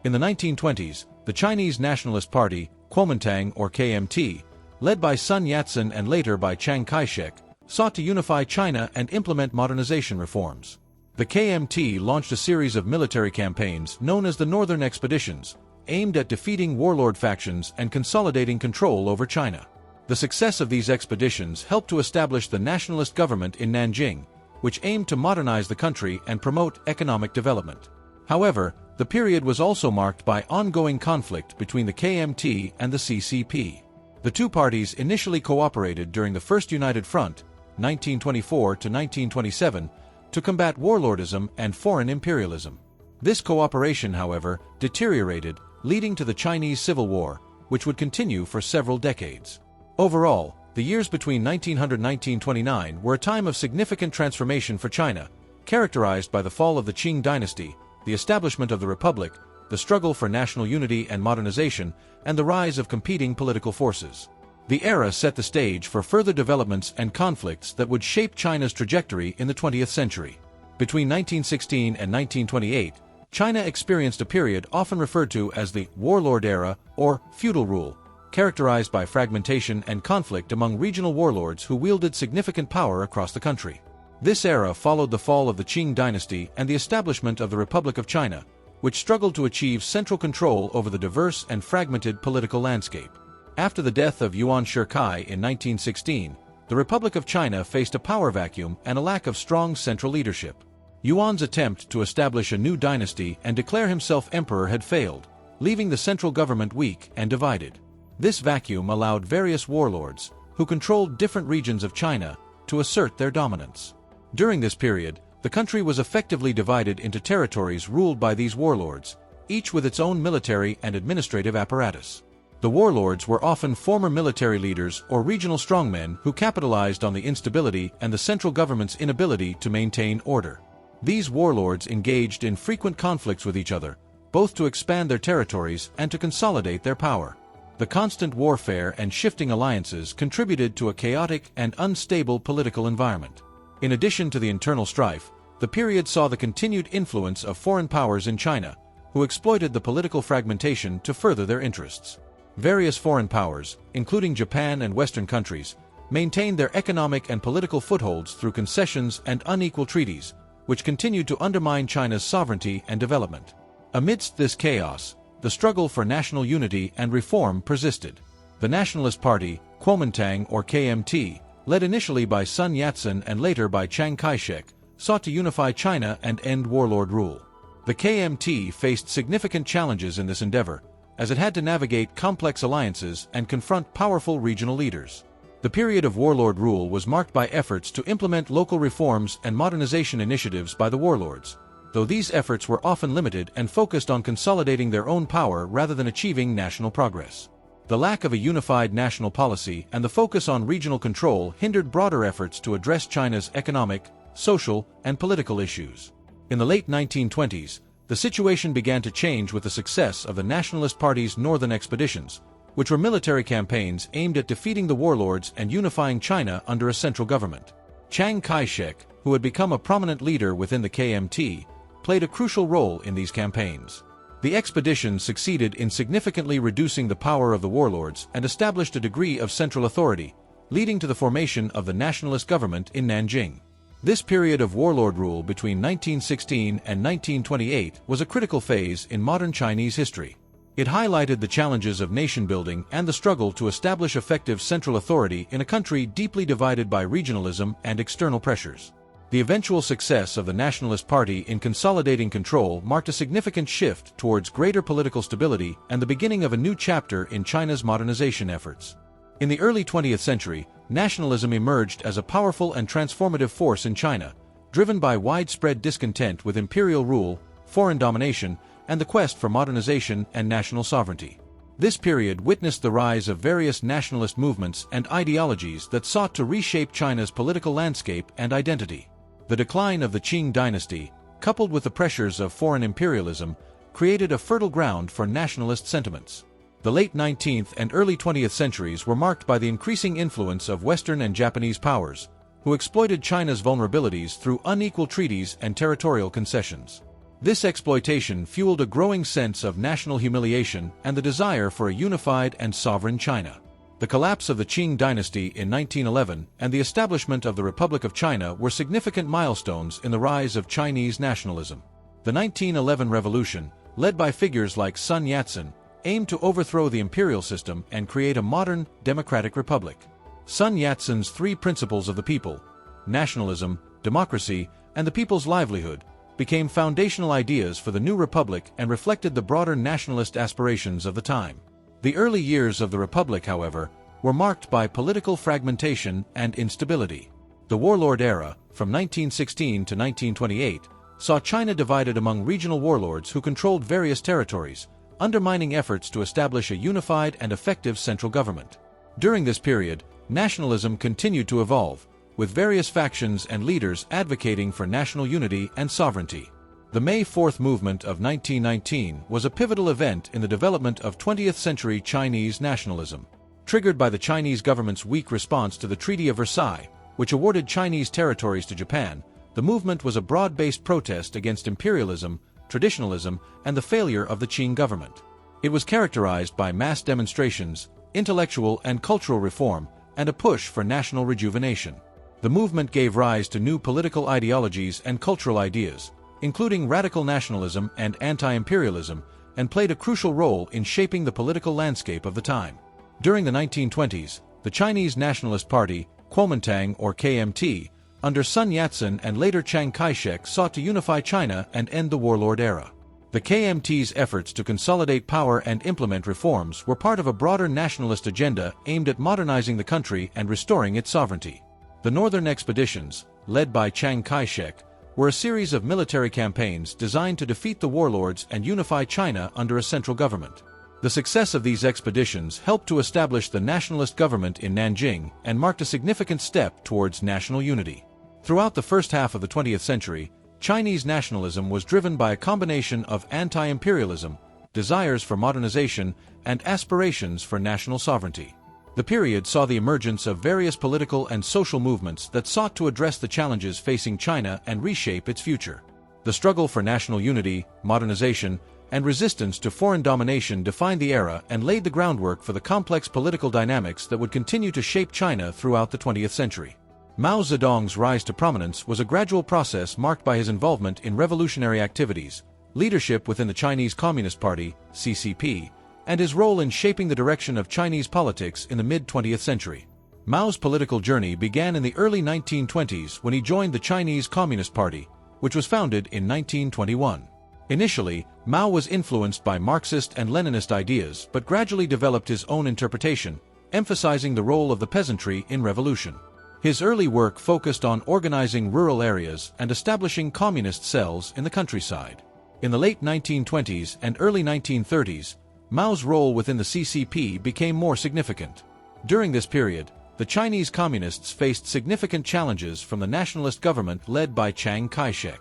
In the 1920s, the Chinese Nationalist Party, Kuomintang or KMT, led by Sun Yat-sen and later by Chiang Kai-shek, sought to unify China and implement modernization reforms. The KMT launched a series of military campaigns known as the Northern Expeditions, aimed at defeating warlord factions and consolidating control over China. The success of these expeditions helped to establish the nationalist government in Nanjing, which aimed to modernize the country and promote economic development. However, the period was also marked by ongoing conflict between the KMT and the CCP. The two parties initially cooperated during the First United Front, 1924 to 1927, to combat warlordism and foreign imperialism. This cooperation, however, deteriorated, leading to the Chinese Civil War, which would continue for several decades. Overall, the years between 1900 and 1929 were a time of significant transformation for China, characterized by the fall of the Qing dynasty, the establishment of the Republic, the struggle for national unity and modernization, and the rise of competing political forces. The era set the stage for further developments and conflicts that would shape China's trajectory in the 20th century. Between 1916 and 1928, China experienced a period often referred to as the warlord era or feudal rule, characterized by fragmentation and conflict among regional warlords who wielded significant power across the country. This era followed the fall of the Qing dynasty and the establishment of the Republic of China, which struggled to achieve central control over the diverse and fragmented political landscape. After the death of Yuan Shikai in 1916, the Republic of China faced a power vacuum and a lack of strong central leadership. Yuan's attempt to establish a new dynasty and declare himself emperor had failed, leaving the central government weak and divided. This vacuum allowed various warlords, who controlled different regions of China, to assert their dominance. During this period, the country was effectively divided into territories ruled by these warlords, each with its own military and administrative apparatus. The warlords were often former military leaders or regional strongmen who capitalized on the instability and the central government's inability to maintain order. These warlords engaged in frequent conflicts with each other, both to expand their territories and to consolidate their power. The constant warfare and shifting alliances contributed to a chaotic and unstable political environment. In addition to the internal strife, the period saw the continued influence of foreign powers in China, who exploited the political fragmentation to further their interests. Various foreign powers, including Japan and Western countries, maintained their economic and political footholds through concessions and unequal treaties, which continued to undermine China's sovereignty and development. Amidst this chaos, the struggle for national unity and reform persisted. The Nationalist Party, Kuomintang or KMT, led initially by Sun Yat-sen and later by Chiang Kai-shek, sought to unify China and end warlord rule. The KMT faced significant challenges in this endeavor, as it had to navigate complex alliances and confront powerful regional leaders. The period of warlord rule was marked by efforts to implement local reforms and modernization initiatives by the warlords, though these efforts were often limited and focused on consolidating their own power rather than achieving national progress. The lack of a unified national policy and the focus on regional control hindered broader efforts to address China's economic, social, and political issues. In the late 1920s, the situation began to change with the success of the Nationalist Party's Northern Expeditions, which were military campaigns aimed at defeating the warlords and unifying China under a central government. Chiang Kai-shek, who had become a prominent leader within the KMT, played a crucial role in these campaigns. The expedition succeeded in significantly reducing the power of the warlords and established a degree of central authority, leading to the formation of the nationalist government in Nanjing. This period of warlord rule between 1916 and 1928 was a critical phase in modern Chinese history. It highlighted the challenges of nation-building and the struggle to establish effective central authority in a country deeply divided by regionalism and external pressures. The eventual success of the Nationalist Party in consolidating control marked a significant shift towards greater political stability and the beginning of a new chapter in China's modernization efforts. In the early 20th century, nationalism emerged as a powerful and transformative force in China, driven by widespread discontent with imperial rule, foreign domination, and the quest for modernization and national sovereignty. This period witnessed the rise of various nationalist movements and ideologies that sought to reshape China's political landscape and identity. The decline of the Qing dynasty, coupled with the pressures of foreign imperialism, created a fertile ground for nationalist sentiments. The late 19th and early 20th centuries were marked by the increasing influence of Western and Japanese powers, who exploited China's vulnerabilities through unequal treaties and territorial concessions. This exploitation fueled a growing sense of national humiliation and the desire for a unified and sovereign China. The collapse of the Qing dynasty in 1911 and the establishment of the Republic of China were significant milestones in the rise of Chinese nationalism. The 1911 revolution, led by figures like Sun Yat-sen, aimed to overthrow the imperial system and create a modern, democratic republic. Sun Yat-sen's three principles of the people, nationalism, democracy, and the people's livelihood, became foundational ideas for the new republic and reflected the broader nationalist aspirations of the time. The early years of the republic, however, were marked by political fragmentation and instability. The warlord era, from 1916 to 1928, saw China divided among regional warlords who controlled various territories, undermining efforts to establish a unified and effective central government. During this period, nationalism continued to evolve, with various factions and leaders advocating for national unity and sovereignty. The May 4th movement of 1919 was a pivotal event in the development of 20th-century Chinese nationalism. Triggered by the Chinese government's weak response to the Treaty of Versailles, which awarded Chinese territories to Japan, the movement was a broad-based protest against imperialism, traditionalism, and the failure of the Qing government. It was characterized by mass demonstrations, intellectual and cultural reform, and a push for national rejuvenation. The movement gave rise to new political ideologies and cultural ideas, including radical nationalism and anti-imperialism, and played a crucial role in shaping the political landscape of the time. During the 1920s, the Chinese Nationalist Party, Kuomintang or KMT, under Sun Yat-sen and later Chiang Kai-shek sought to unify China and end the warlord era. The KMT's efforts to consolidate power and implement reforms were part of a broader nationalist agenda aimed at modernizing the country and restoring its sovereignty. The Northern Expeditions, led by Chiang Kai-shek, were a series of military campaigns designed to defeat the warlords and unify China under a central government. The success of these expeditions helped to establish the nationalist government in Nanjing and marked a significant step towards national unity. Throughout the first half of the 20th century, Chinese nationalism was driven by a combination of anti-imperialism, desires for modernization, and aspirations for national sovereignty. The period saw the emergence of various political and social movements that sought to address the challenges facing China and reshape its future. The struggle for national unity, modernization, and resistance to foreign domination defined the era and laid the groundwork for the complex political dynamics that would continue to shape China throughout the 20th century. Mao Zedong's rise to prominence was a gradual process marked by his involvement in revolutionary activities, leadership within the Chinese Communist Party, CCP, and his role in shaping the direction of Chinese politics in the mid-20th century. Mao's political journey began in the early 1920s when he joined the Chinese Communist Party, which was founded in 1921. Initially, Mao was influenced by Marxist and Leninist ideas but gradually developed his own interpretation, emphasizing the role of the peasantry in revolution. His early work focused on organizing rural areas and establishing communist cells in the countryside. In the late 1920s and early 1930s, Mao's role within the CCP became more significant. During this period, the Chinese Communists faced significant challenges from the nationalist government led by Chiang Kai-shek.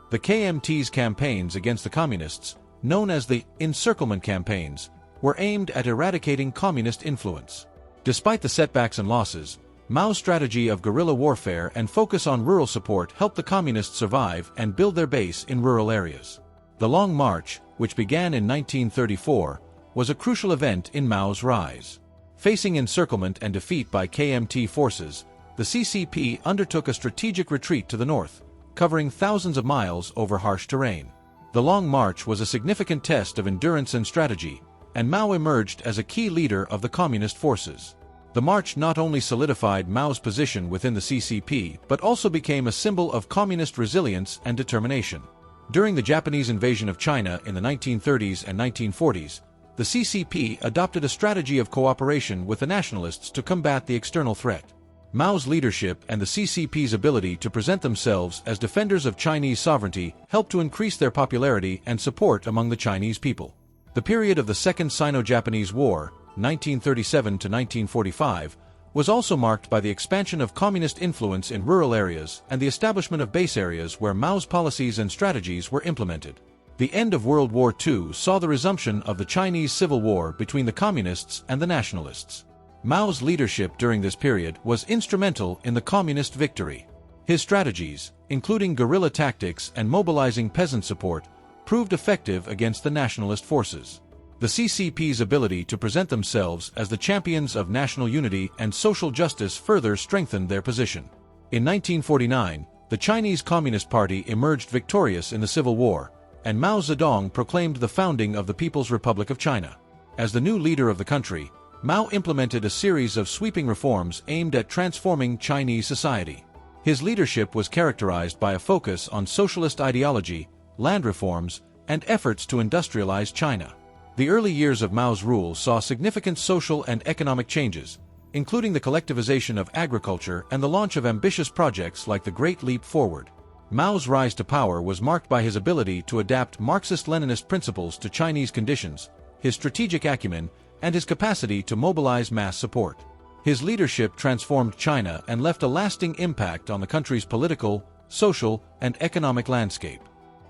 The KMT's campaigns against the Communists, known as the encirclement campaigns, were aimed at eradicating communist influence. Despite the setbacks and losses, Mao's strategy of guerrilla warfare and focus on rural support helped the Communists survive and build their base in rural areas. The Long March, which began in 1934, was a crucial event in Mao's rise. Facing encirclement and defeat by KMT forces, the CCP undertook a strategic retreat to the north, covering thousands of miles over harsh terrain. The Long March was a significant test of endurance and strategy, and Mao emerged as a key leader of the communist forces. The march not only solidified Mao's position within the CCP but also became a symbol of communist resilience and determination. During the Japanese invasion of China in the 1930s and 1940s, the CCP adopted a strategy of cooperation with the nationalists to combat the external threat. Mao's leadership and the CCP's ability to present themselves as defenders of Chinese sovereignty helped to increase their popularity and support among the Chinese people. The period of the Second Sino-Japanese War, 1937 to 1945, was also marked by the expansion of communist influence in rural areas and the establishment of base areas where Mao's policies and strategies were implemented. The end of World War II saw the resumption of the Chinese Civil War between the communists and the nationalists. Mao's leadership during this period was instrumental in the communist victory. His strategies, including guerrilla tactics and mobilizing peasant support, proved effective against the nationalist forces. The CCP's ability to present themselves as the champions of national unity and social justice further strengthened their position. In 1949, the Chinese Communist Party emerged victorious in the Civil War, and Mao Zedong proclaimed the founding of the People's Republic of China. As the new leader of the country, Mao implemented a series of sweeping reforms aimed at transforming Chinese society. His leadership was characterized by a focus on socialist ideology, land reforms, and efforts to industrialize China. The early years of Mao's rule saw significant social and economic changes, including the collectivization of agriculture and the launch of ambitious projects like the Great Leap Forward. Mao's rise to power was marked by his ability to adapt Marxist-Leninist principles to Chinese conditions, his strategic acumen, and his capacity to mobilize mass support. His leadership transformed China and left a lasting impact on the country's political, social, and economic landscape.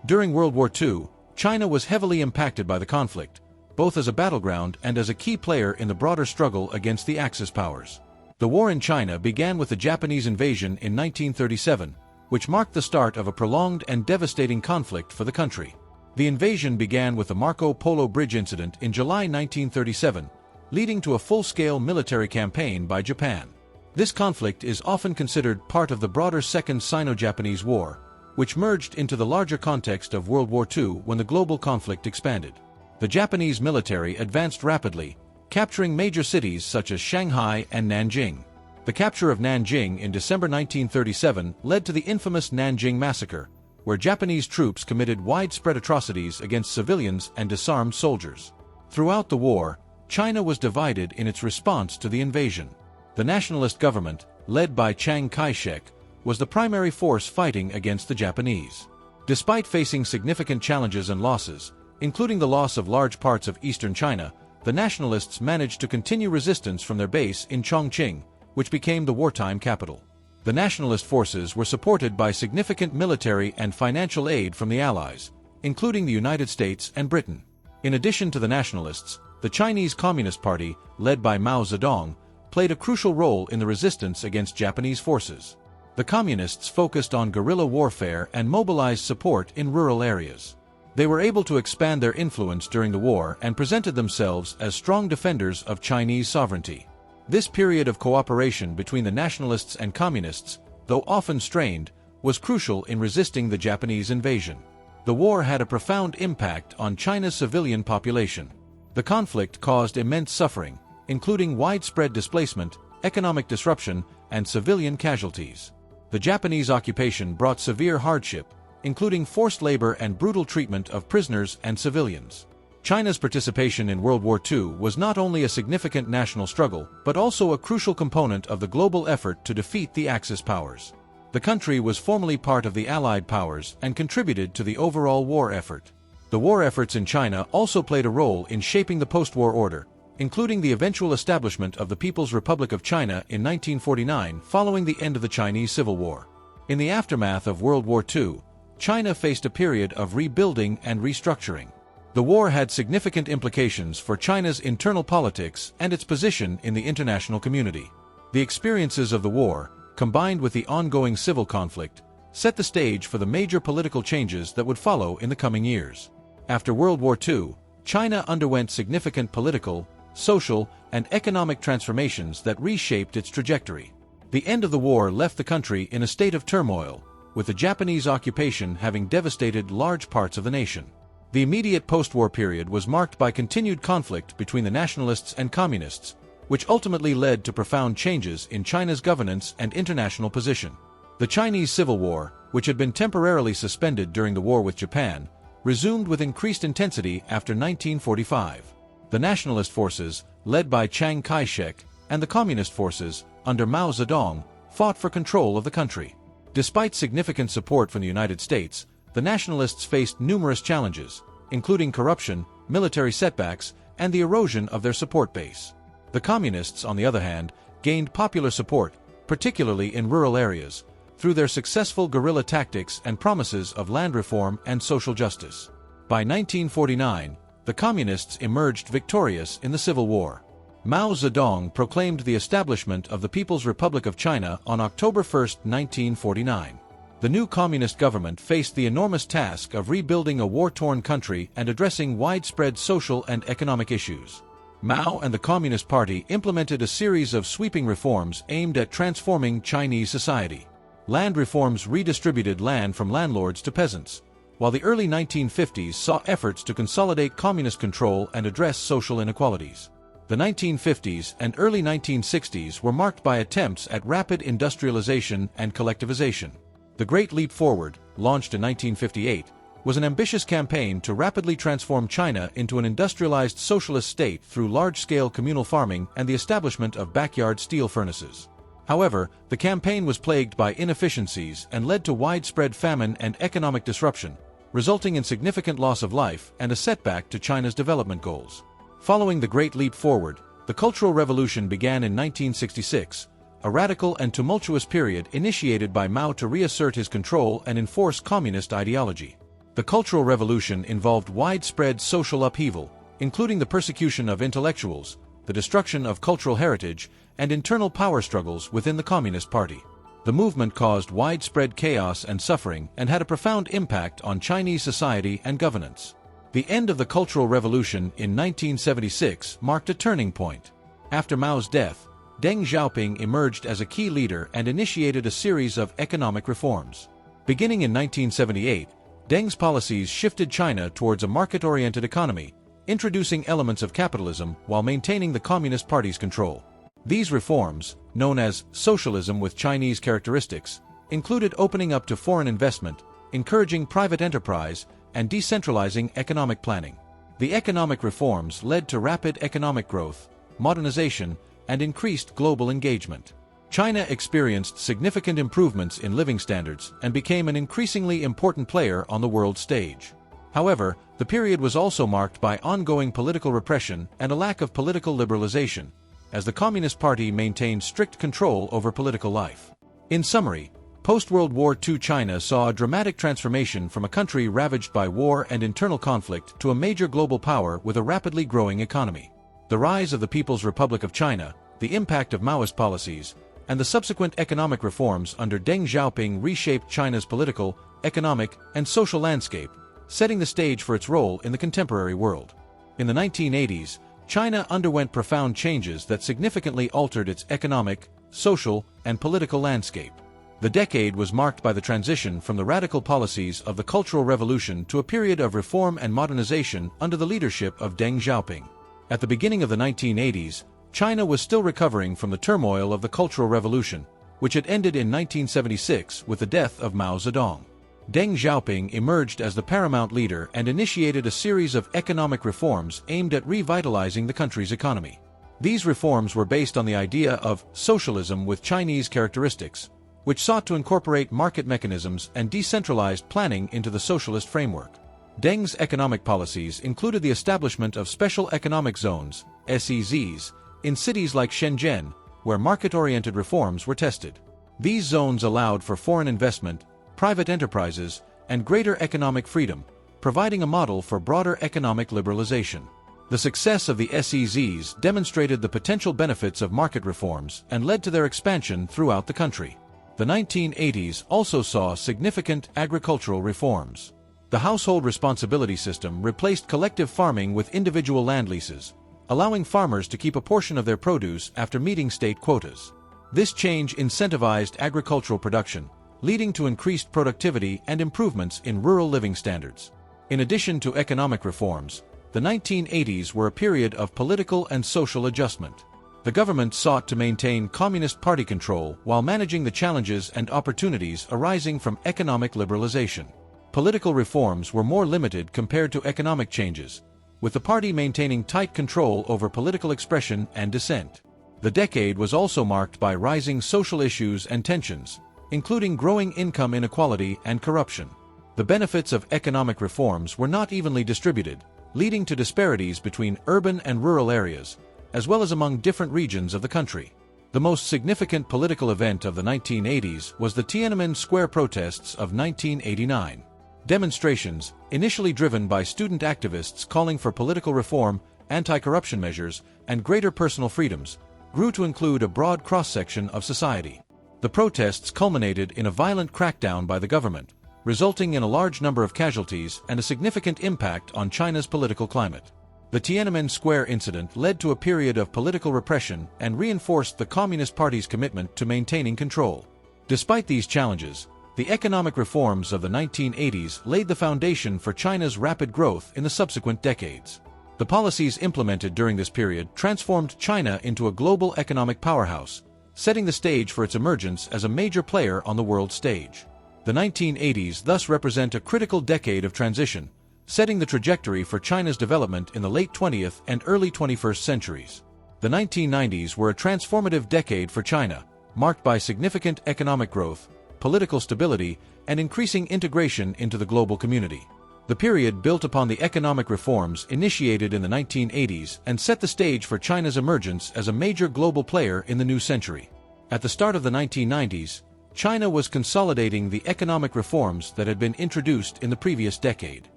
During World War II, China was heavily impacted by the conflict, both as a battleground and as a key player in the broader struggle against the Axis powers. The war in China began with the Japanese invasion in 1937, which marked the start of a prolonged and devastating conflict for the country. The invasion began with the Marco Polo Bridge incident in July 1937, leading to a full-scale military campaign by Japan. This conflict is often considered part of the broader Second Sino-Japanese War, which merged into the larger context of World War II when the global conflict expanded. The Japanese military advanced rapidly, capturing major cities such as Shanghai and Nanjing. The capture of Nanjing in December 1937 led to the infamous Nanjing Massacre, where Japanese troops committed widespread atrocities against civilians and disarmed soldiers. Throughout the war, China was divided in its response to the invasion. The nationalist government, led by Chiang Kai-shek, was the primary force fighting against the Japanese. Despite facing significant challenges and losses, including the loss of large parts of eastern China, the nationalists managed to continue resistance from their base in Chongqing, which became the wartime capital. The nationalist forces were supported by significant military and financial aid from the Allies, including the United States and Britain. In addition to the nationalists, the Chinese Communist Party, led by Mao Zedong, played a crucial role in the resistance against Japanese forces. The communists focused on guerrilla warfare and mobilized support in rural areas. They were able to expand their influence during the war and presented themselves as strong defenders of Chinese sovereignty. This period of cooperation between the nationalists and communists, though often strained, was crucial in resisting the Japanese invasion. The war had a profound impact on China's civilian population. The conflict caused immense suffering, including widespread displacement, economic disruption, and civilian casualties. The Japanese occupation brought severe hardship, including forced labor and brutal treatment of prisoners and civilians. China's participation in World War II was not only a significant national struggle, but also a crucial component of the global effort to defeat the Axis powers. The country was formally part of the Allied powers and contributed to the overall war effort. The war efforts in China also played a role in shaping the post-war order, including the eventual establishment of the People's Republic of China in 1949 following the end of the Chinese Civil War. In the aftermath of World War II, China faced a period of rebuilding and restructuring. The war had significant implications for China's internal politics and its position in the international community. The experiences of the war, combined with the ongoing civil conflict, set the stage for the major political changes that would follow in the coming years. After World War II, China underwent significant political, social, and economic transformations that reshaped its trajectory. The end of the war left the country in a state of turmoil, with the Japanese occupation having devastated large parts of the nation. The immediate post-war period was marked by continued conflict between the nationalists and communists, which ultimately led to profound changes in China's governance and international position. The Chinese Civil War, which had been temporarily suspended during the war with Japan, resumed with increased intensity after 1945. The nationalist forces, led by Chiang Kai-shek, and the communist forces, under Mao Zedong, fought for control of the country. Despite significant support from the United States, the nationalists faced numerous challenges, including corruption, military setbacks, and the erosion of their support base. The communists, on the other hand, gained popular support, particularly in rural areas, through their successful guerrilla tactics and promises of land reform and social justice. By 1949, the communists emerged victorious in the Civil War. Mao Zedong proclaimed the establishment of the People's Republic of China on October 1, 1949. The new communist government faced the enormous task of rebuilding a war-torn country and addressing widespread social and economic issues. Mao and the Communist Party implemented a series of sweeping reforms aimed at transforming Chinese society. Land reforms redistributed land from landlords to peasants, while the early 1950s saw efforts to consolidate communist control and address social inequalities. The 1950s and early 1960s were marked by attempts at rapid industrialization and collectivization. The Great Leap Forward, launched in 1958, was an ambitious campaign to rapidly transform China into an industrialized socialist state through large-scale communal farming and the establishment of backyard steel furnaces. However, the campaign was plagued by inefficiencies and led to widespread famine and economic disruption, resulting in significant loss of life and a setback to China's development goals. Following the Great Leap Forward, the Cultural Revolution began in 1966, a radical and tumultuous period initiated by Mao to reassert his control and enforce communist ideology. The Cultural Revolution involved widespread social upheaval, including the persecution of intellectuals, the destruction of cultural heritage, and internal power struggles within the Communist Party. The movement caused widespread chaos and suffering and had a profound impact on Chinese society and governance. The end of the Cultural Revolution in 1976 marked a turning point. After Mao's death, Deng Xiaoping emerged as a key leader and initiated a series of economic reforms. Beginning in 1978, Deng's policies shifted China towards a market-oriented economy, introducing elements of capitalism while maintaining the Communist Party's control. These reforms, known as socialism with Chinese characteristics, included opening up to foreign investment, encouraging private enterprise, and decentralizing economic planning. The economic reforms led to rapid economic growth, modernization, and increased global engagement. China experienced significant improvements in living standards and became an increasingly important player on the world stage. However, the period was also marked by ongoing political repression and a lack of political liberalization, as the Communist Party maintained strict control over political life. In summary, post-World War II China saw a dramatic transformation from a country ravaged by war and internal conflict to a major global power with a rapidly growing economy. The rise of the People's Republic of China, the impact of Maoist policies, and the subsequent economic reforms under Deng Xiaoping reshaped China's political, economic, and social landscape, setting the stage for its role in the contemporary world. In the 1980s, China underwent profound changes that significantly altered its economic, social, and political landscape. The decade was marked by the transition from the radical policies of the Cultural Revolution to a period of reform and modernization under the leadership of Deng Xiaoping. At the beginning of the 1980s, China was still recovering from the turmoil of the Cultural Revolution, which had ended in 1976 with the death of Mao Zedong. Deng Xiaoping emerged as the paramount leader and initiated a series of economic reforms aimed at revitalizing the country's economy. These reforms were based on the idea of socialism with Chinese characteristics, which sought to incorporate market mechanisms and decentralized planning into the socialist framework. Deng's economic policies included the establishment of special economic zones, SEZs, in cities like Shenzhen, where market-oriented reforms were tested. These zones allowed for foreign investment, private enterprises, and greater economic freedom, providing a model for broader economic liberalization. The success of the SEZs demonstrated the potential benefits of market reforms and led to their expansion throughout the country. The 1980s also saw significant agricultural reforms. The household responsibility system replaced collective farming with individual land leases, allowing farmers to keep a portion of their produce after meeting state quotas. This change incentivized agricultural production, leading to increased productivity and improvements in rural living standards. In addition to economic reforms, the 1980s were a period of political and social adjustment. The government sought to maintain Communist Party control while managing the challenges and opportunities arising from economic liberalization. Political reforms were more limited compared to economic changes, with the party maintaining tight control over political expression and dissent. The decade was also marked by rising social issues and tensions, including growing income inequality and corruption. The benefits of economic reforms were not evenly distributed, leading to disparities between urban and rural areas, as well as among different regions of the country. The most significant political event of the 1980s was the Tiananmen Square protests of 1989. Demonstrations, initially driven by student activists calling for political reform, anti-corruption measures, and greater personal freedoms, grew to include a broad cross-section of society. The protests culminated in a violent crackdown by the government, resulting in a large number of casualties and a significant impact on China's political climate. The Tiananmen Square incident led to a period of political repression and reinforced the Communist Party's commitment to maintaining control. Despite these challenges, the economic reforms of the 1980s laid the foundation for China's rapid growth in the subsequent decades. The policies implemented during this period transformed China into a global economic powerhouse, setting the stage for its emergence as a major player on the world stage. The 1980s thus represent a critical decade of transition, setting the trajectory for China's development in the late 20th and early 21st centuries. The 1990s were a transformative decade for China, marked by significant economic growth, political stability, and increasing integration into the global community. The period built upon the economic reforms initiated in the 1980s and set the stage for China's emergence as a major global player in the new century. At the start of the 1990s, China was consolidating the economic reforms that had been introduced in the previous decade.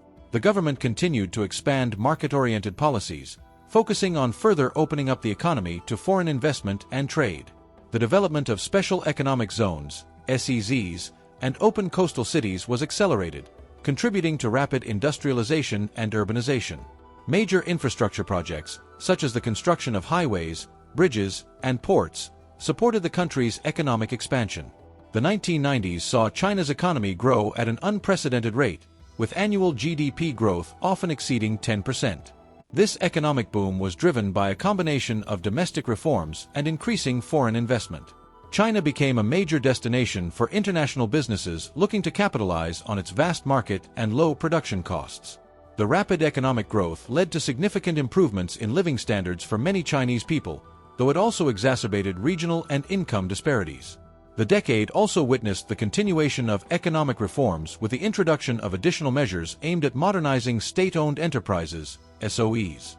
The government continued to expand market-oriented policies, focusing on further opening up the economy to foreign investment and trade. The development of special economic zones, SEZs, and open coastal cities was accelerated, contributing to rapid industrialization and urbanization. Major infrastructure projects, such as the construction of highways, bridges, and ports, supported the country's economic expansion. The 1990s saw China's economy grow at an unprecedented rate, with annual GDP growth often exceeding 10%. This economic boom was driven by a combination of domestic reforms and increasing foreign investment. China became a major destination for international businesses looking to capitalize on its vast market and low production costs. The rapid economic growth led to significant improvements in living standards for many Chinese people, though it also exacerbated regional and income disparities. The decade also witnessed the continuation of economic reforms with the introduction of additional measures aimed at modernizing state-owned enterprises, SOEs.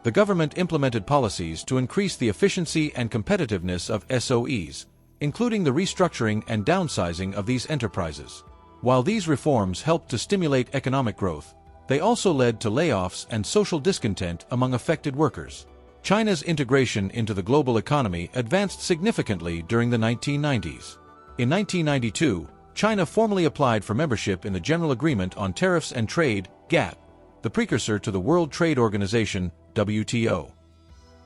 The government implemented policies to increase the efficiency and competitiveness of SOEs, including the restructuring and downsizing of these enterprises. While these reforms helped to stimulate economic growth, they also led to layoffs and social discontent among affected workers. China's integration into the global economy advanced significantly during the 1990s. In 1992, China formally applied for membership in the General Agreement on Tariffs and Trade, GATT, the precursor to the World Trade Organization, WTO.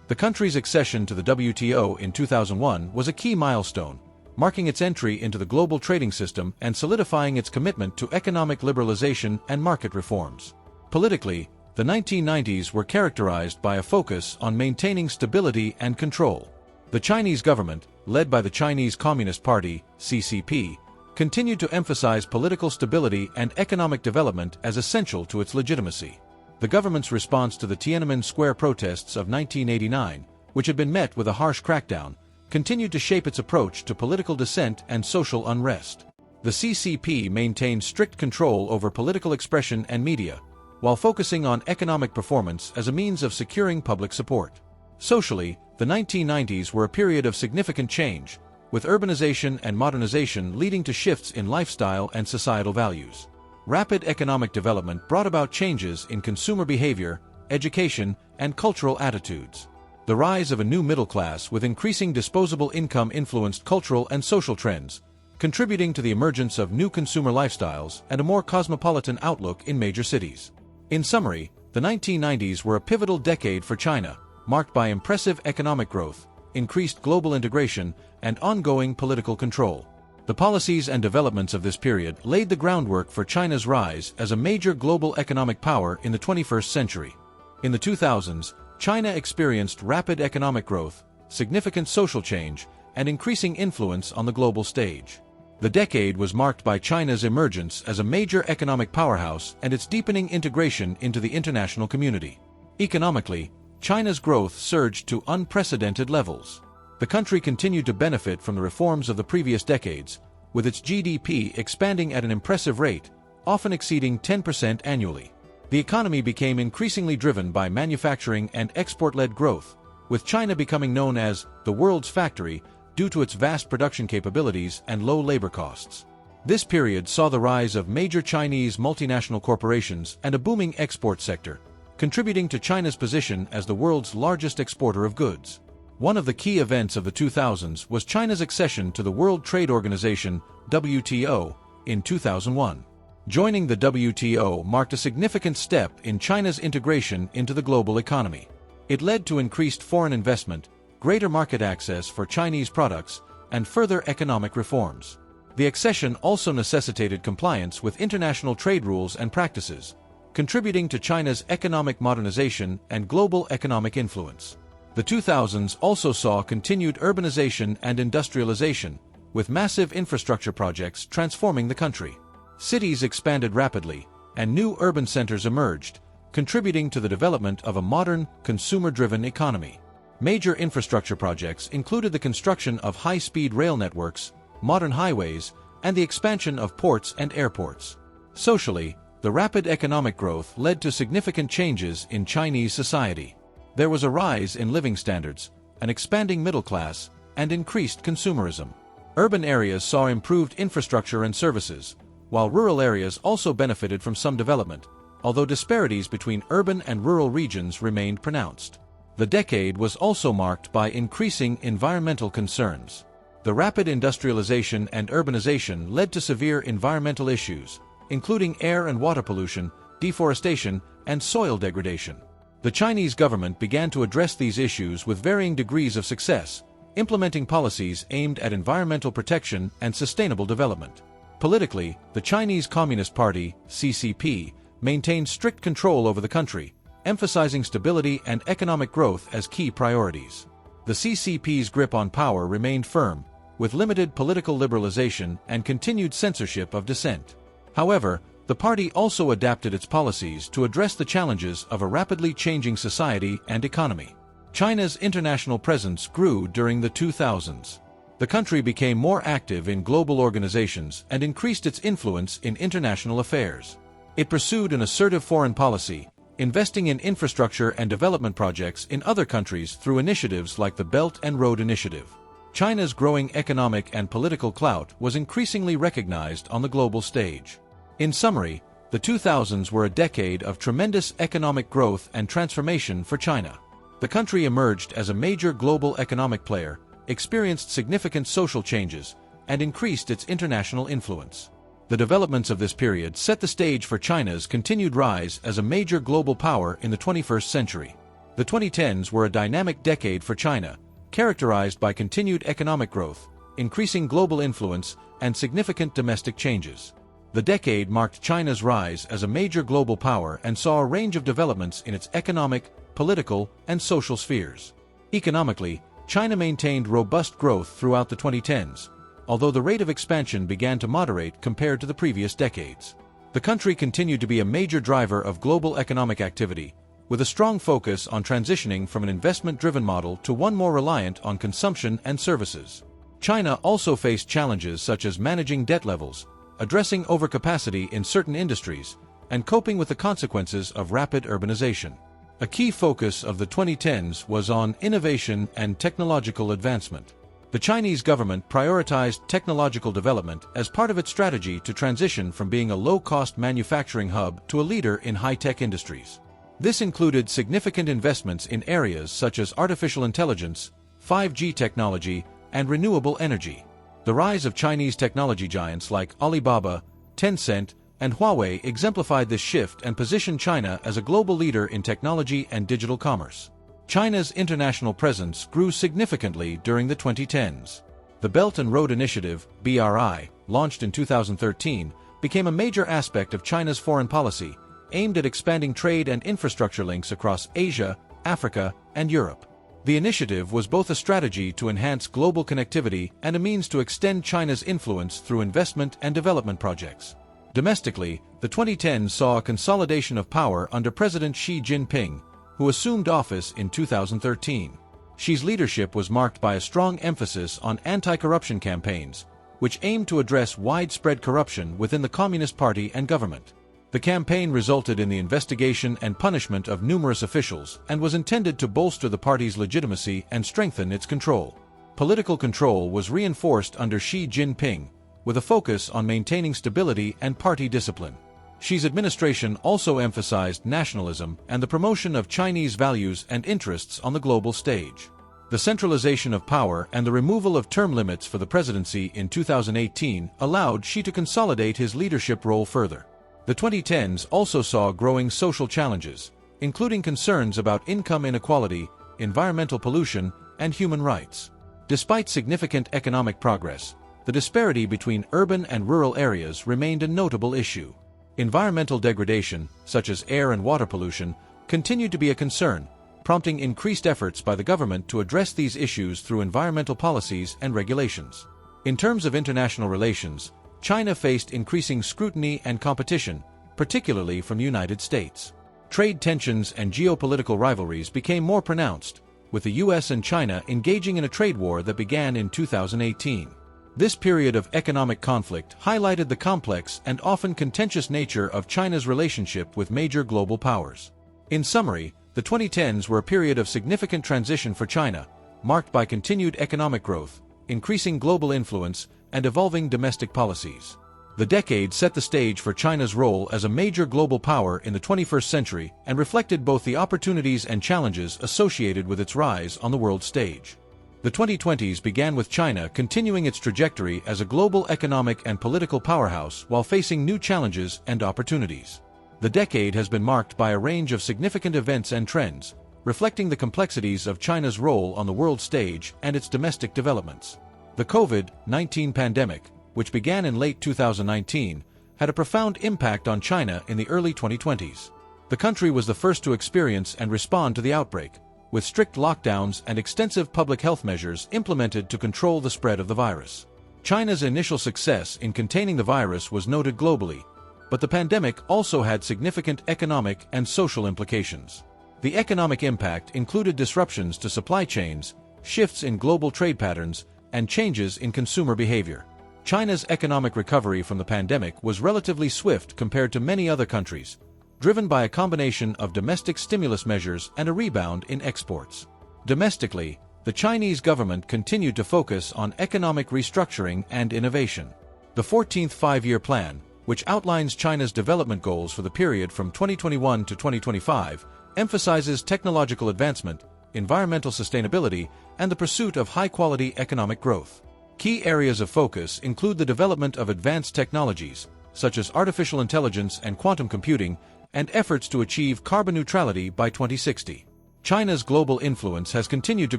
The country's accession to the WTO in 2001 was a key milestone, marking its entry into the global trading system and solidifying its commitment to economic liberalization and market reforms. Politically, the 1990s were characterized by a focus on maintaining stability and control. The Chinese government, led by the Chinese Communist Party, CCP, continued to emphasize political stability and economic development as essential to its legitimacy. The government's response to the Tiananmen Square protests of 1989, which had been met with a harsh crackdown, continued to shape its approach to political dissent and social unrest. The CCP maintained strict control over political expression and media, while focusing on economic performance as a means of securing public support. Socially, the 1990s were a period of significant change, with urbanization and modernization leading to shifts in lifestyle and societal values. Rapid economic development brought about changes in consumer behavior, education, and cultural attitudes. The rise of a new middle class with increasing disposable income influenced cultural and social trends, contributing to the emergence of new consumer lifestyles and a more cosmopolitan outlook in major cities. In summary, the 1990s were a pivotal decade for China, marked by impressive economic growth, increased global integration, and ongoing political control. The policies and developments of this period laid the groundwork for China's rise as a major global economic power in the 21st century. In the 2000s, China experienced rapid economic growth, significant social change, and increasing influence on the global stage. The decade was marked by China's emergence as a major economic powerhouse and its deepening integration into the international community. Economically, China's growth surged to unprecedented levels. The country continued to benefit from the reforms of the previous decades, with its GDP expanding at an impressive rate, often exceeding 10% annually. The economy became increasingly driven by manufacturing and export-led growth, with China becoming known as the world's factory due to its vast production capabilities and low labor costs. This period saw the rise of major Chinese multinational corporations and a booming export sector, contributing to China's position as the world's largest exporter of goods. One of the key events of the 2000s was China's accession to the World Trade Organization, WTO, in 2001. Joining the WTO marked a significant step in China's integration into the global economy. It led to increased foreign investment, greater market access for Chinese products, and further economic reforms. The accession also necessitated compliance with international trade rules and practices, contributing to China's economic modernization and global economic influence. The 2000s also saw continued urbanization and industrialization, with massive infrastructure projects transforming the country. Cities expanded rapidly, and new urban centers emerged, contributing to the development of a modern, consumer-driven economy. Major infrastructure projects included the construction of high-speed rail networks, modern highways, and the expansion of ports and airports. Socially, the rapid economic growth led to significant changes in Chinese society. There was a rise in living standards, an expanding middle class, and increased consumerism. Urban areas saw improved infrastructure and services, while rural areas also benefited from some development, although disparities between urban and rural regions remained pronounced. The decade was also marked by increasing environmental concerns. The rapid industrialization and urbanization led to severe environmental issues, including air and water pollution, deforestation, and soil degradation. The Chinese government began to address these issues with varying degrees of success, implementing policies aimed at environmental protection and sustainable development. Politically, the Chinese Communist Party, CCP, maintained strict control over the country, emphasizing stability and economic growth as key priorities. The CCP's grip on power remained firm, with limited political liberalization and continued censorship of dissent. However, the party also adapted its policies to address the challenges of a rapidly changing society and economy. China's international presence grew during the 2000s. The country became more active in global organizations and increased its influence in international affairs. It pursued an assertive foreign policy, investing in infrastructure and development projects in other countries through initiatives like the Belt and Road Initiative. China's growing economic and political clout was increasingly recognized on the global stage. In summary, the 2000s were a decade of tremendous economic growth and transformation for China. The country emerged as a major global economic player, experienced significant social changes, and increased its international influence. The developments of this period set the stage for China's continued rise as a major global power in the 21st century. The 2010s were a dynamic decade for China, characterized by continued economic growth, increasing global influence, and significant domestic changes. The decade marked China's rise as a major global power and saw a range of developments in its economic, political, and social spheres. Economically, China maintained robust growth throughout the 2010s, although the rate of expansion began to moderate compared to the previous decades. The country continued to be a major driver of global economic activity, with a strong focus on transitioning from an investment-driven model to one more reliant on consumption and services. China also faced challenges such as managing debt levels, addressing overcapacity in certain industries, and coping with the consequences of rapid urbanization. A key focus of the 2010s was on innovation and technological advancement. The Chinese government prioritized technological development as part of its strategy to transition from being a low-cost manufacturing hub to a leader in high-tech industries. This included significant investments in areas such as artificial intelligence, 5G technology, and renewable energy. The rise of Chinese technology giants like Alibaba, Tencent, and Huawei exemplified this shift and positioned China as a global leader in technology and digital commerce. China's international presence grew significantly during the 2010s. The Belt and Road Initiative, BRI, launched in 2013, became a major aspect of China's foreign policy, aimed at expanding trade and infrastructure links across Asia, Africa, and Europe. The initiative was both a strategy to enhance global connectivity and a means to extend China's influence through investment and development projects. Domestically, the 2010s saw a consolidation of power under President Xi Jinping, who assumed office in 2013. Xi's leadership was marked by a strong emphasis on anti-corruption campaigns, which aimed to address widespread corruption within the Communist Party and government. The campaign resulted in the investigation and punishment of numerous officials and was intended to bolster the party's legitimacy and strengthen its control. Political control was reinforced under Xi Jinping, with a focus on maintaining stability and party discipline. Xi's administration also emphasized nationalism and the promotion of Chinese values and interests on the global stage. The centralization of power and the removal of term limits for the presidency in 2018 allowed Xi to consolidate his leadership role further. The 2010s also saw growing social challenges, including concerns about income inequality, environmental pollution, and human rights. Despite significant economic progress, the disparity between urban and rural areas remained a notable issue. Environmental degradation, such as air and water pollution, continued to be a concern, prompting increased efforts by the government to address these issues through environmental policies and regulations. In terms of international relations, China faced increasing scrutiny and competition, particularly from the United States. Trade tensions and geopolitical rivalries became more pronounced, with the US and China engaging in a trade war that began in 2018. This period of economic conflict highlighted the complex and often contentious nature of China's relationship with major global powers. In summary, the 2010s were a period of significant transition for China, marked by continued economic growth, increasing global influence, and evolving domestic policies. The decade set the stage for China's role as a major global power in the 21st century and reflected both the opportunities and challenges associated with its rise on the world stage. The 2020s began with China continuing its trajectory as a global economic and political powerhouse while facing new challenges and opportunities. The decade has been marked by a range of significant events and trends, reflecting the complexities of China's role on the world stage and its domestic developments. The COVID-19 pandemic, which began in late 2019, had a profound impact on China in the early 2020s. The country was the first to experience and respond to the outbreak, with strict lockdowns and extensive public health measures implemented to control the spread of the virus. China's initial success in containing the virus was noted globally, but the pandemic also had significant economic and social implications. The economic impact included disruptions to supply chains, shifts in global trade patterns, and changes in consumer behavior. China's economic recovery from the pandemic was relatively swift compared to many other countries, driven by a combination of domestic stimulus measures and a rebound in exports. Domestically, the Chinese government continued to focus on economic restructuring and innovation. The 14th Five-Year Plan, which outlines China's development goals for the period from 2021 to 2025, emphasizes technological advancement, environmental sustainability, and the pursuit of high-quality economic growth. Key areas of focus include the development of advanced technologies, such as artificial intelligence and quantum computing, and efforts to achieve carbon neutrality by 2060. China's global influence has continued to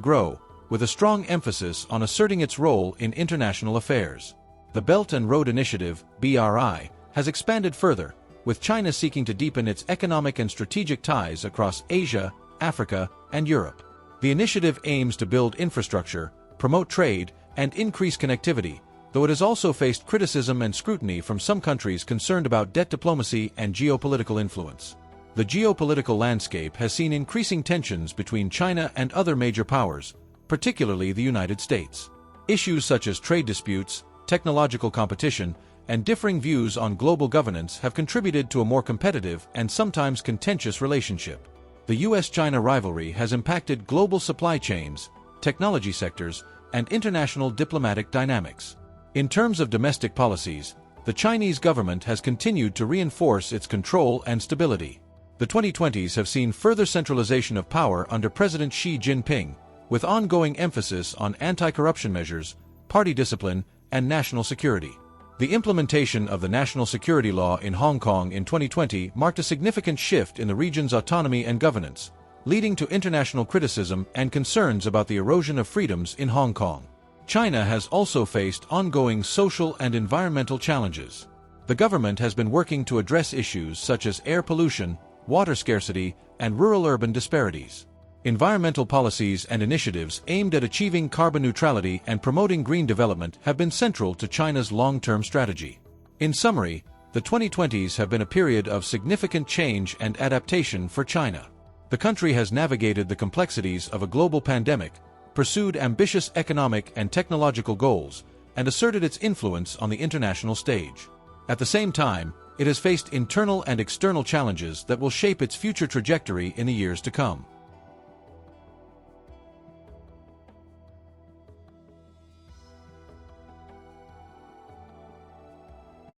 grow, with a strong emphasis on asserting its role in international affairs. The Belt and Road Initiative, BRI, has expanded further, with China seeking to deepen its economic and strategic ties across Asia, Africa, and Europe. The initiative aims to build infrastructure, promote trade, and increase connectivity, though it has also faced criticism and scrutiny from some countries concerned about debt diplomacy and geopolitical influence. The geopolitical landscape has seen increasing tensions between China and other major powers, particularly the United States. Issues such as trade disputes, technological competition, and differing views on global governance have contributed to a more competitive and sometimes contentious relationship. The US-China rivalry has impacted global supply chains, technology sectors, and international diplomatic dynamics. In terms of domestic policies, the Chinese government has continued to reinforce its control and stability. The 2020s have seen further centralization of power under President Xi Jinping, with ongoing emphasis on anti-corruption measures, party discipline, and national security. The implementation of the national security law in Hong Kong in 2020 marked a significant shift in the region's autonomy and governance, leading to international criticism and concerns about the erosion of freedoms in Hong Kong. China has also faced ongoing social and environmental challenges. The government has been working to address issues such as air pollution, water scarcity, and rural-urban disparities. Environmental policies and initiatives aimed at achieving carbon neutrality and promoting green development have been central to China's long-term strategy. In summary, the 2020s have been a period of significant change and adaptation for China. The country has navigated the complexities of a global pandemic, pursued ambitious economic and technological goals, and asserted its influence on the international stage. At the same time, it has faced internal and external challenges that will shape its future trajectory in the years to come.